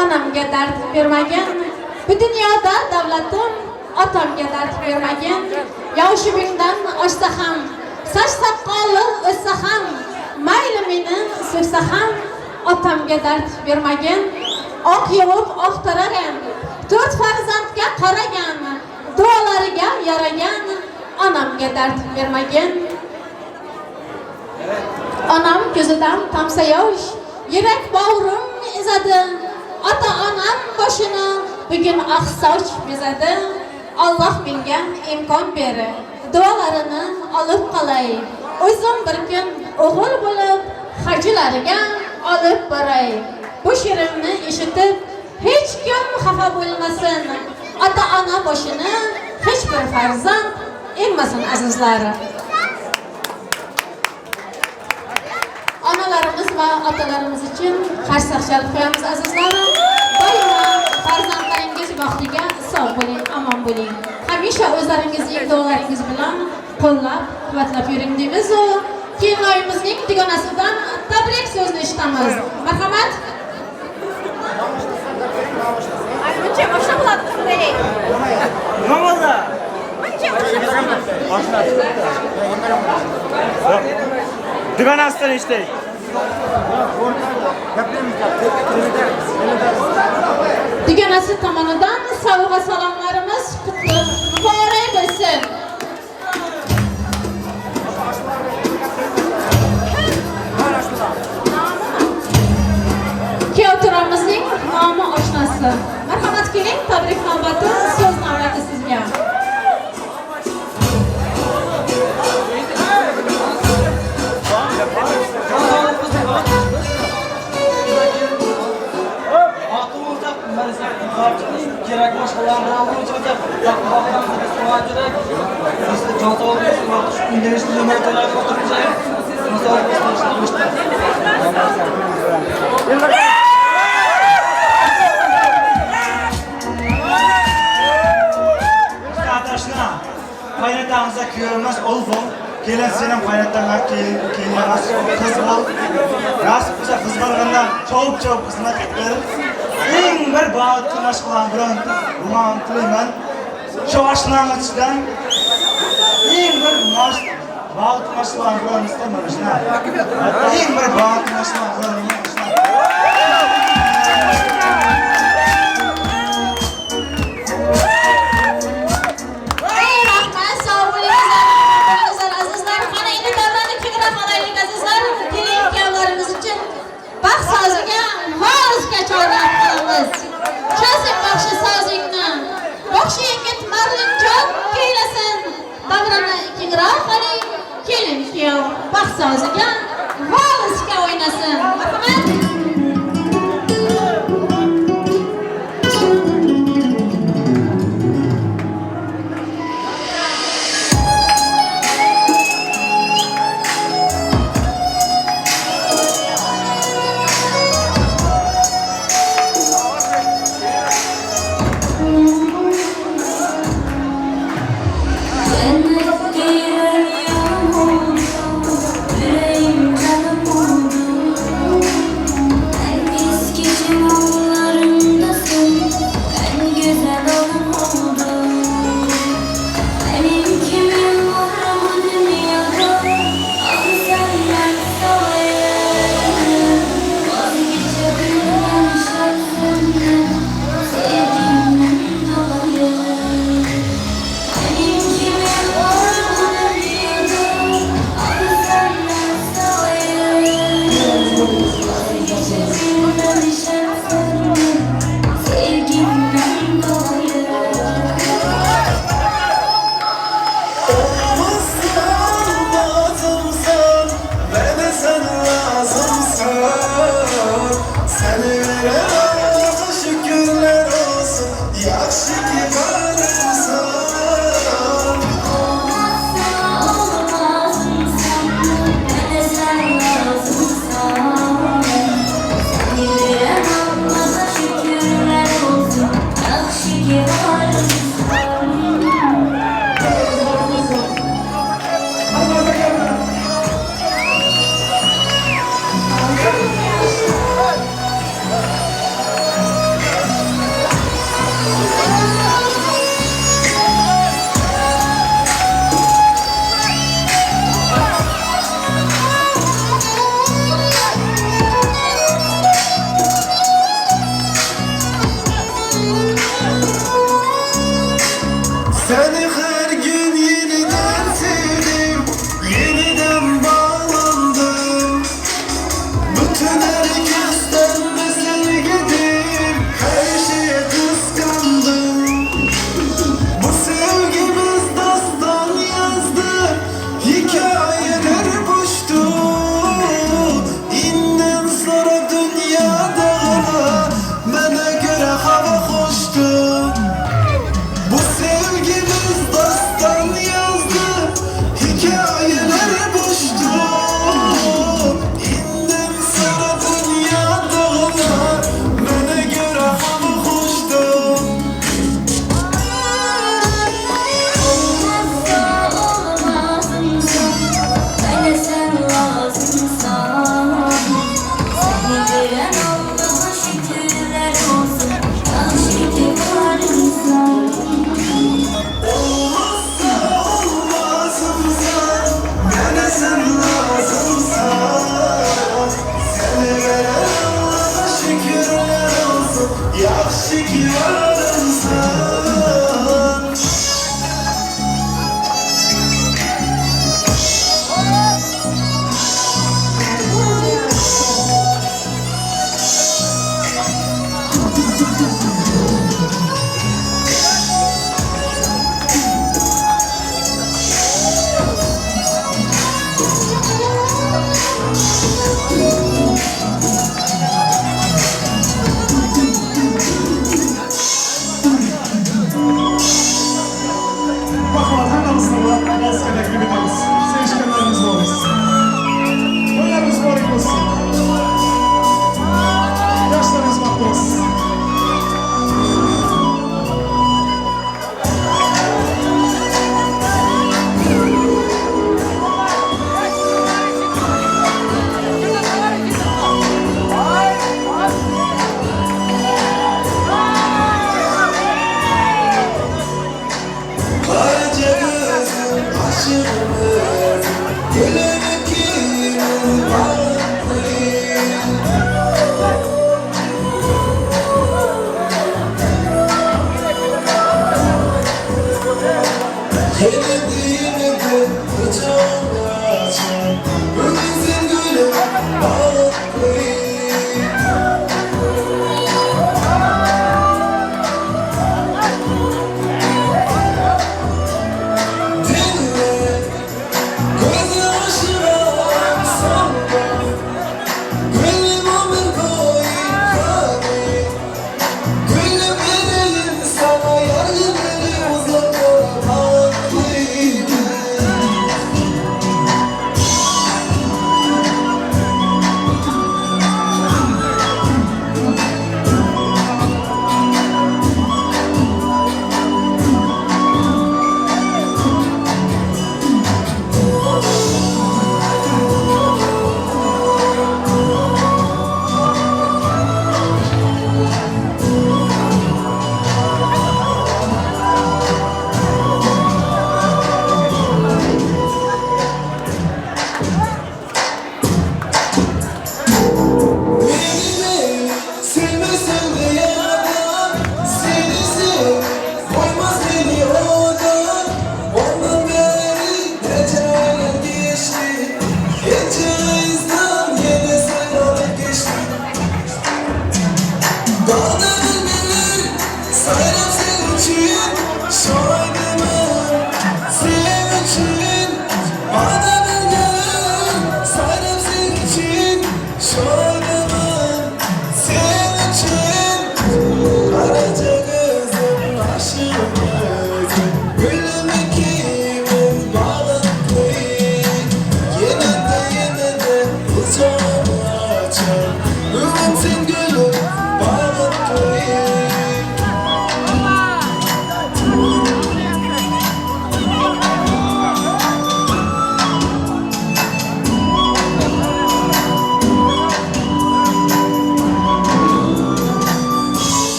onamga dard bermagan, bu dunyoda davlatim otamga dard bermagan. Yoshimdan oshsa ham, soch soqoli o'ssa ham, mayli meni sevsa ham otamga dard bermagan. Oq yuvib oq taragan, 4 farzandga qaragan, duolariga yaragan, onamga dard bermagan. Onam ko'zidan tamsa yosh, yurak bag'rim ezadi. Ota-onam boshini bugun oq soch bezadi. Alloh menga imkon berdi. Duolarini olib qolay. O'zim bir kun o'g'il bo'lib, hajlariga olib boray. Bu she'rimni eshitib, hech kim xafa bo'lmasin. Ota-ona boshini hech bir farzand egmasin azizlar. Onalarimiz va otalarimiz uchun qarsak chalib qo'yamiz azizlar. Doimo farzandlaringiz baxtiga sog' bo'ling, omon bo'ling. Hamisha o'zlaringizning duolaringiz bilan qo'llab-quvvatlab yuring deymiz. Keyin oyimizning dugonasidan tabrik so'zni eshitamiz. Marhamat. Buncha boshqa bo'ladi qanday?
Nima bo'ldi? Dugonasidan eshitdik.
Dugonasi tomonidan sovg'a salomlarimiz qutlug' muborak bo'lsin. Kuyovto'ramizning nomi oshnasi. Marhamat keling, tabrik navbati so'z navbati sizga.
Kerak boshqalarni oluvchi o'ta vaqtlarni qilgan kerak. Bizda jontoq vaqt shu ingliz tilini o'rganib o'tirsak, misol
Arkadaşlar, hayatımıza kıyılmaz oldu. Gelen senem hayattan kıyılmaz. Kız bol. Nasıl bize kız balığından çok hizmet ettiler. En bir bağıtın aşkılan buran ruman kılıyman. Şu aşklanmıştan en bir bağıtın aşkılan buran istememişler. En bir bağıtın aşkılan buran istememişler.
Kasım baxşı sazingni, baxşı yigit marlinjon kuylasin. Davrani kengroq qiling, kelin kuyov baxt soziga valsga o'ynasin. Marhamat.
Yüreğim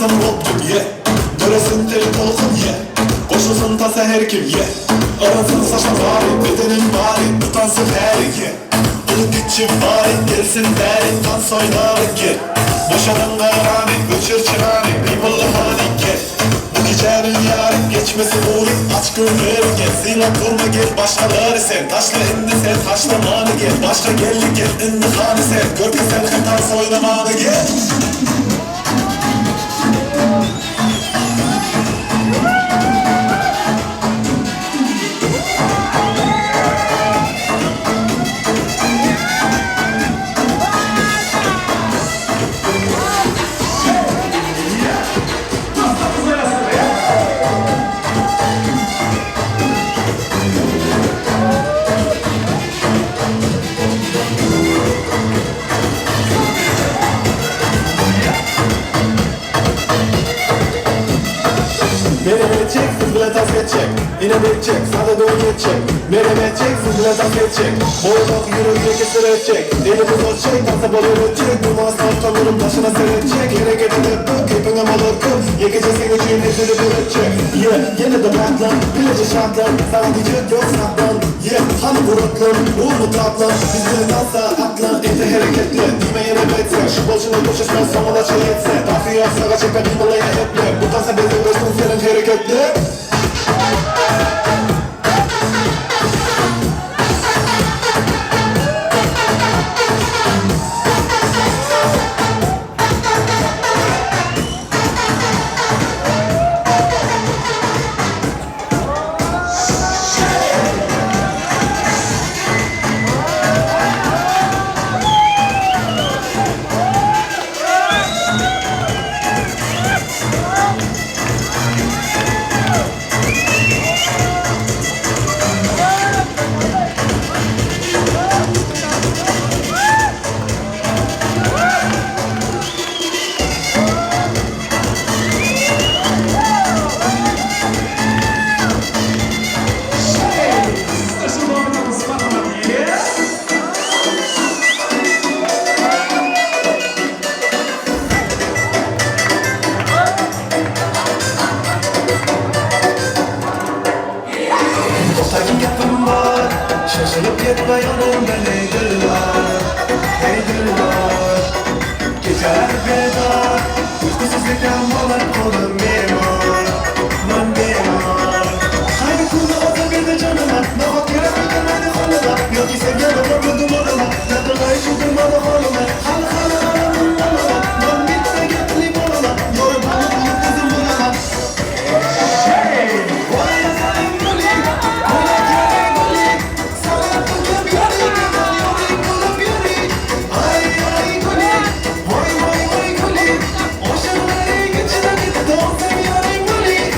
olsun hoptuk ye Döresin telit olsun ye Koşulsun tasa her kim ye Arasın saçma bari bedenin bari Tutansın her ye Ulu küçük bari gelsin deri Dans oynarık ye Boşanın gayrani göçür çırani Beybollu hanik ye Bu gecenin yarı geçmesi uğrik Aç gönlüm gel zila durma gel başkaları sen Taşla indi sen taşlamanı gel Başka gelli gel indi hanı sen Gör ki sen hem dans oynamanı gel Çek, siz bile tas geçecek Yine bekecek, sağda doğru geçecek Meremet çek, siz bile tas geçecek Boyluk yürü kesir edecek Elimiz ölçecek, dansa bol öğretecek Durmaz saltanırım taşına seyredecek Yere getirir kök, hepine malır kök Yekeceksin gücün ezilip üretecek Yine de baklan, bilece şartlan Sana diyecek yok saklan Hani vurutlan, uğurlu tatlan Biz bile dansa atlan, ete hareketli Dime yere bekse, şu bolşuna koşuştan sonra da şey etse Takıyor, sağa çekme, bilmeleye eple Bu dansa bezin görsün senin hareketli Şaşılıp yetme yanımda ey güllar Ey güllar Geceler bedar Uykusuzluktan molar kolum memur Man memur Haydi kurdu otur bir de canıma Ne bak yere bildirmedi koluma Yok ki sevgiyle vurmadım orama Nerede kayışı durmadı koluma Halı halı aramın olama Man bitse getireyim olama Yorum halı bulup kızım bulama Vay yazayım gülü Kola kere gülü Sana tutup yürü Yolun yürü Ay ay gülü Vay vay vay gülü Oşanları geçine gitti Don seviyorum gülü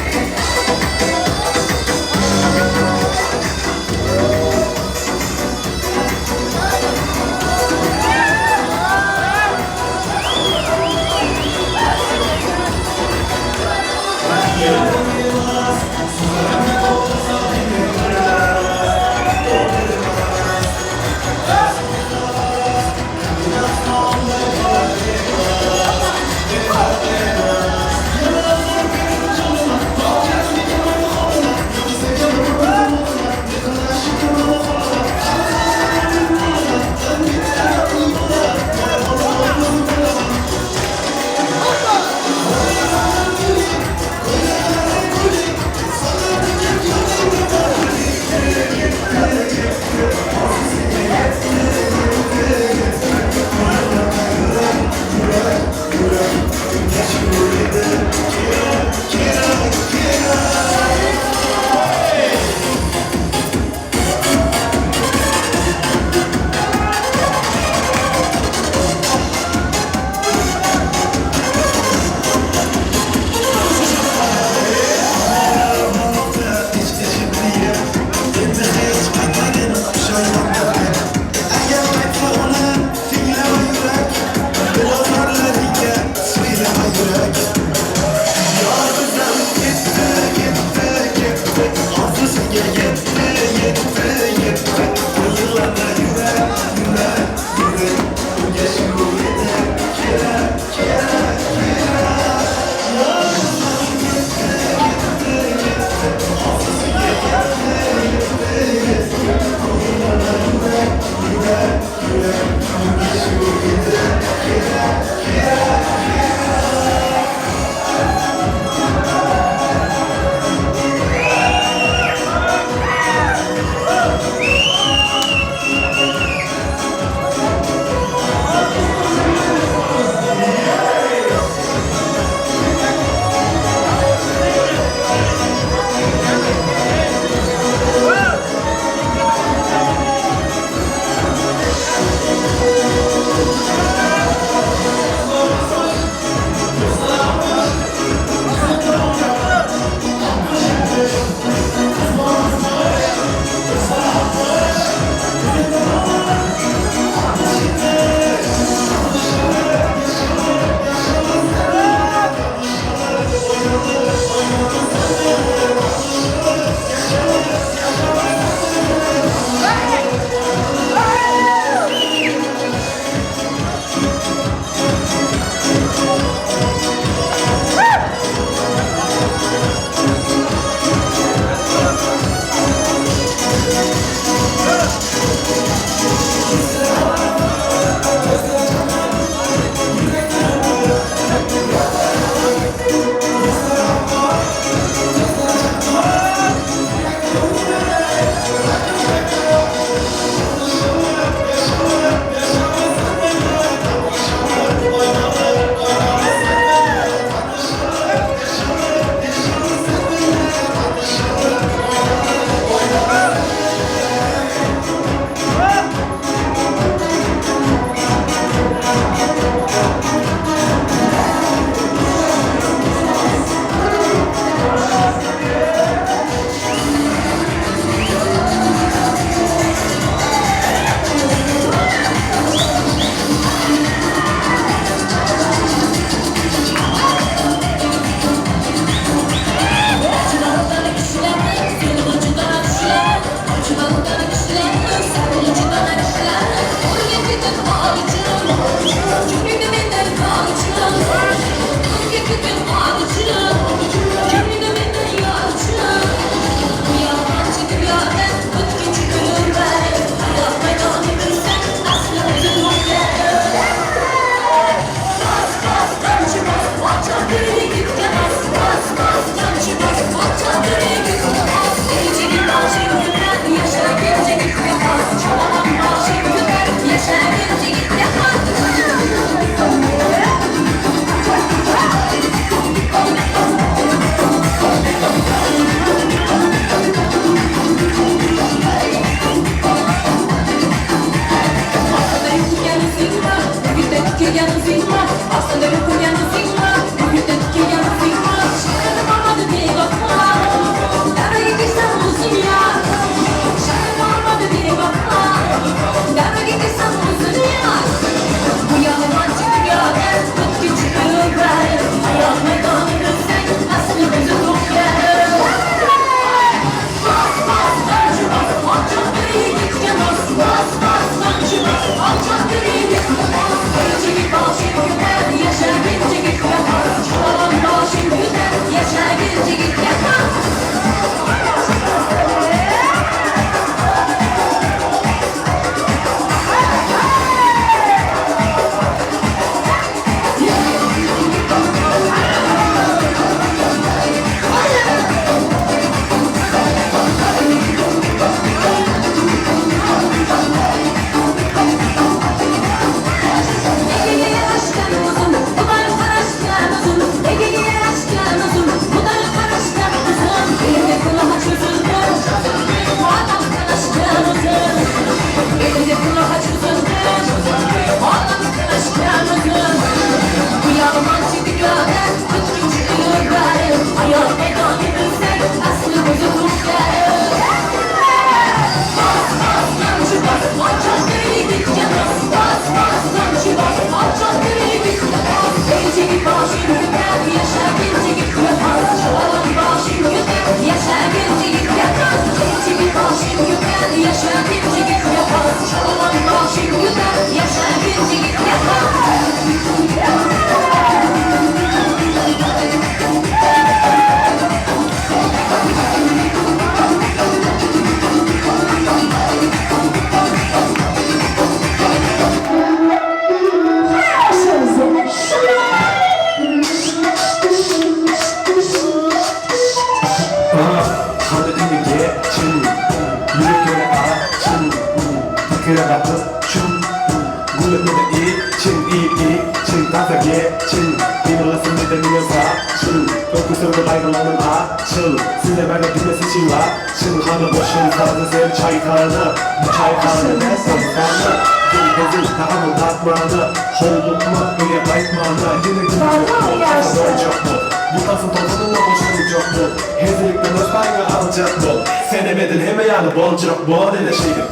için için tarzak için Dinlesin bir de dinlesa çıl Öyküsünü kaygılanın açıl Size böyle dinlesi için var çıl Hanı boşun tarzı sev çaykanı Bu çaykanı ne sankanı Gezin takamın tatmanı Hollukma öyle kayıtmanı Yine gülüyor çok mu Bu tasın tozununla boşun çok mu Hezilikten özbayla alacak mı Senemedin hemen yani bolcuk bu adıyla şeydim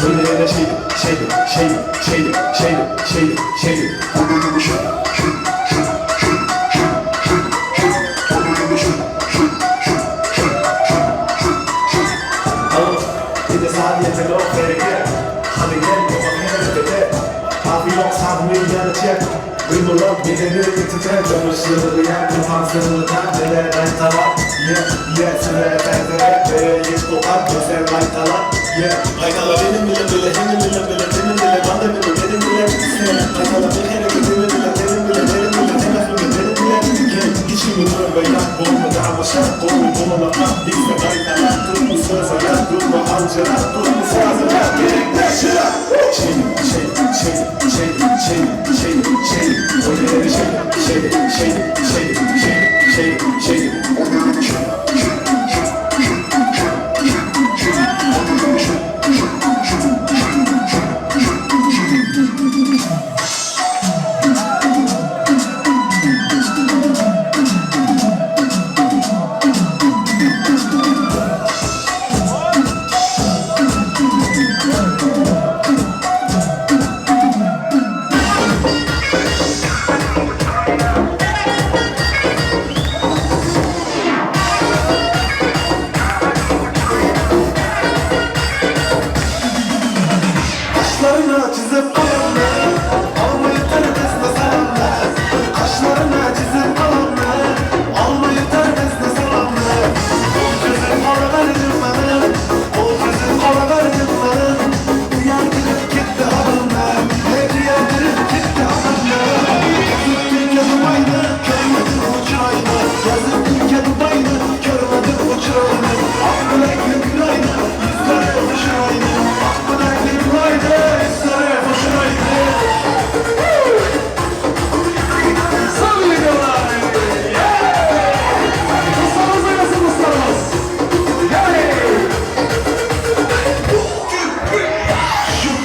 Öyle öyle şeydim Bir de sadece yok vergi Hadi gel babam hele Abi yok sanmıyor yanacak Uymulan bedeni getiren Çamaşırı yaktım hazırlıdan Nelerden talak Süre benzere Ve hiç kokar Gözer maytalar Maytalar benim bile Senin bile Ben de benim bile Maytalar bir kere Senin bile Temin bile İçimi durma yak Bulma dağma şart Bulma bulma Bizde maytalar Durma sözü yak Durma alcılar Durma sözü yak Gerekler şırak Kaşlarına çizip kalanlar Almayı terbesine salanlar Kaşlarına çizip kalanlar Almayı terbesine salanlar O gözün kara verdim bana O gözün kara verdim bana Uyan gidip gitti adamlar Hediye verip gitti adamlar Yazık Türkiye Dubai'de Körmedim uçuraydı Yazık Türkiye Dubai'de Körmedim uçuraydı Akbıl ekli gülaydı Yüzlere uçuraydı Akbıl ekli gülaydı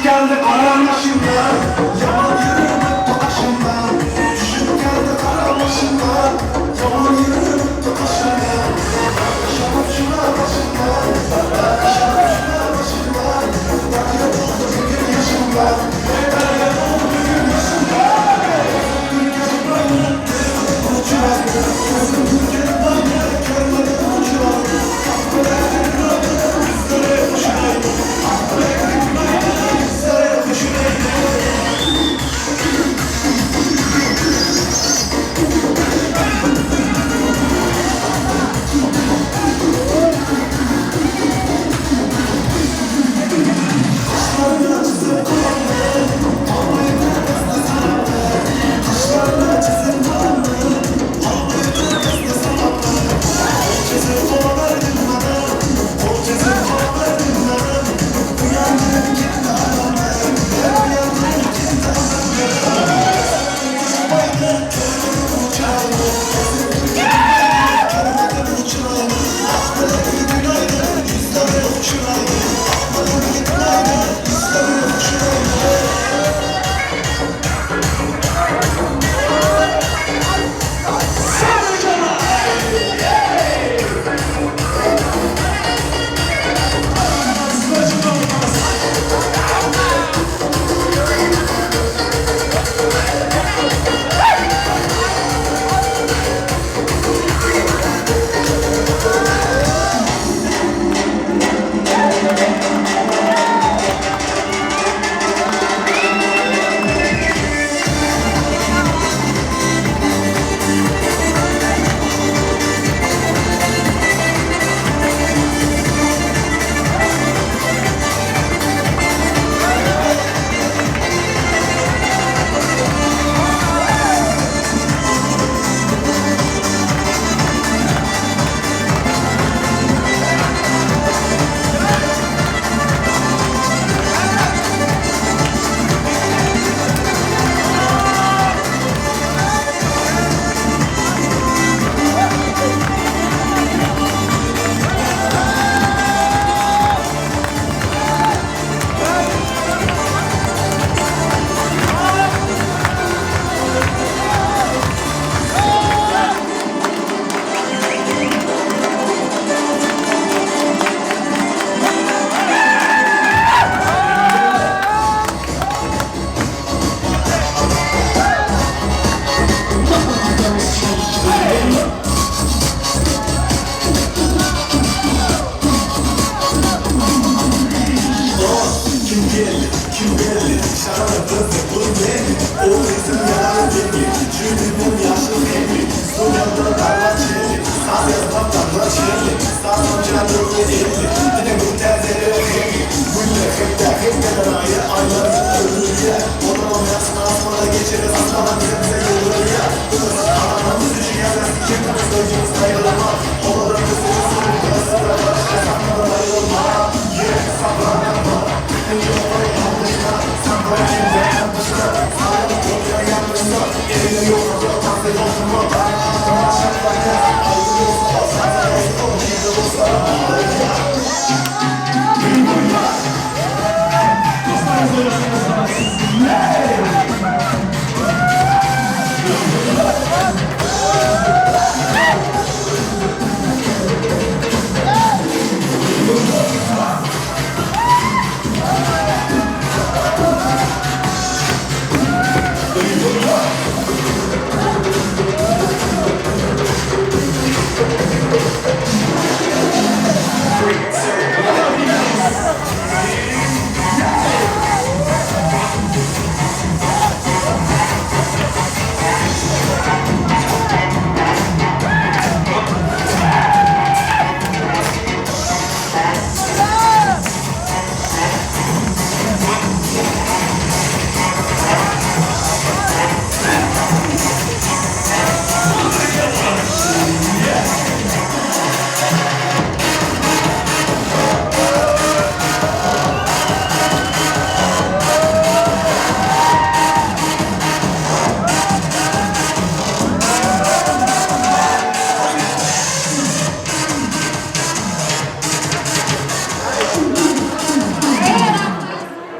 Geldi karanlaşımdan Yaman yürüdü tokaşımdan Düşüp geldi karanlaşımdan Yaman yürüdü tokaşımdan Şarap şuna başımdan Şarap şuna başımdan Derya oldu bugün yaşımdan Derya oldu bugün yaşımdan Türkiye'nin bayrağı uçuran Türkiye'nin bayrağı körleri uçuran Akbelek'in bayrağı bizlere uçuran Akbelek'in bayrağı bizlere uçuran Kaşlarına çizim kalanlar Almayı terbesine salanlar Kaşlarına çizim kalanlar Almayı terbesine salanlar O çizim kola verdim bana O çizim kola verdim bana Uyandım gitti adamlar Uyandım gitti adamlar Baydı körmedim uçağını Körmedim uçağını Akbelekli gülaydı Yüzlere uçuraydı Akbelekli gülaydı Yüzlere uçuraydı Sarı Cemal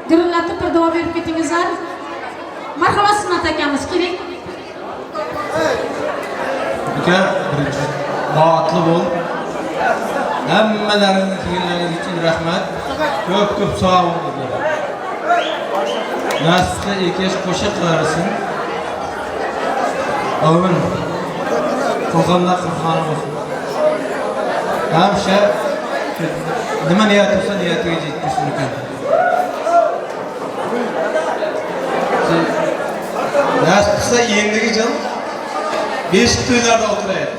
Gürültü bir dua verip gitingizler. Marhaba Sınat akamiz kerak.
Uka birinchi quvvatli bo'l. Hammalaring kelganingiz uchun rahmat. Ko'p sog' bo'linglar. Nasibda ekish qo'shiq qilsin. Amin. Qilganda qilgani bo'lsin. Hamsha nima niyat qilsa niyatiga yetkazsin ekan. Nasibsa endigi yil 5 to'ylarda o'tiraydi.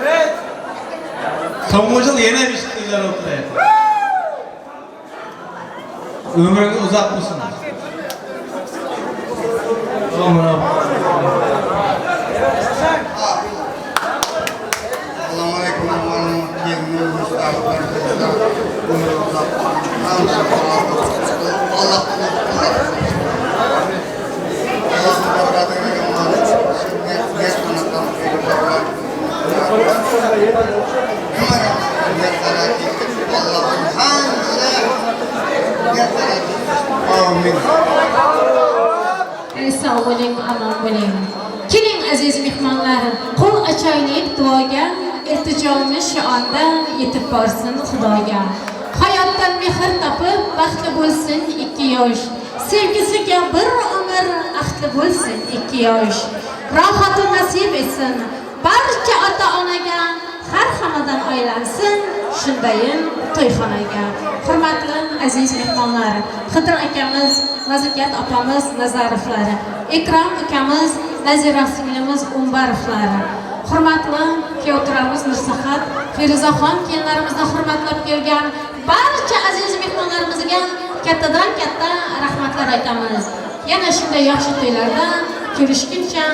Evet. So'nggi yil yana 5 to'ylarda o'tiraydi. Umring uzoq bo'lsin. Amin.
Assalomu alaykum. Kelin mustaqbal umri uzoq. Alloh
Sağ olun, aman olun. Keling aziz mehmonlar, qo'l ochaylik duoga, iltijomiz shu onda yetib borsin Xudoga. Hayotdan mehr topib, baxtli bo'lsin 2 yosh. Sevgisiga bir umr ahdli bo'lsin 2 yosh. Rohati nasib etsin barcha ota-onaga, har xonadon aylansin shundayin to'yxonaga. Hurmatli aziz mehmonlar, Xidir akamiz, Nazikat opamiz Nazarovlari, Ikrom akamiz, Nazira singlimiz Umbarovlari, hurmatli kuyovtiramiz Nursahat, Feruzaxon kelinlarimizni hurmatlab kelgan barcha aziz mehmonlarimizga kattadan katta rahmatlar aytamiz. Yana shunday yaxshi to'ylarda ko'rishguncha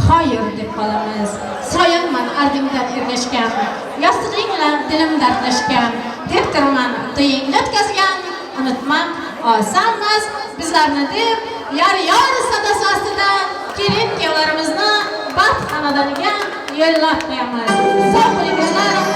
xayr deb qolamiz. Soyamman ardimdan ergashgan, yostig'ing bilan dilim dardlashgan, deb turaman to'yingni o'tkazgan, unutmam osonmas bizlarni deb yor sadasi ostida kelin kuyovlarimizni baxt xonadoniga yo'llab qo'yamiz. Sog' bo'linglar.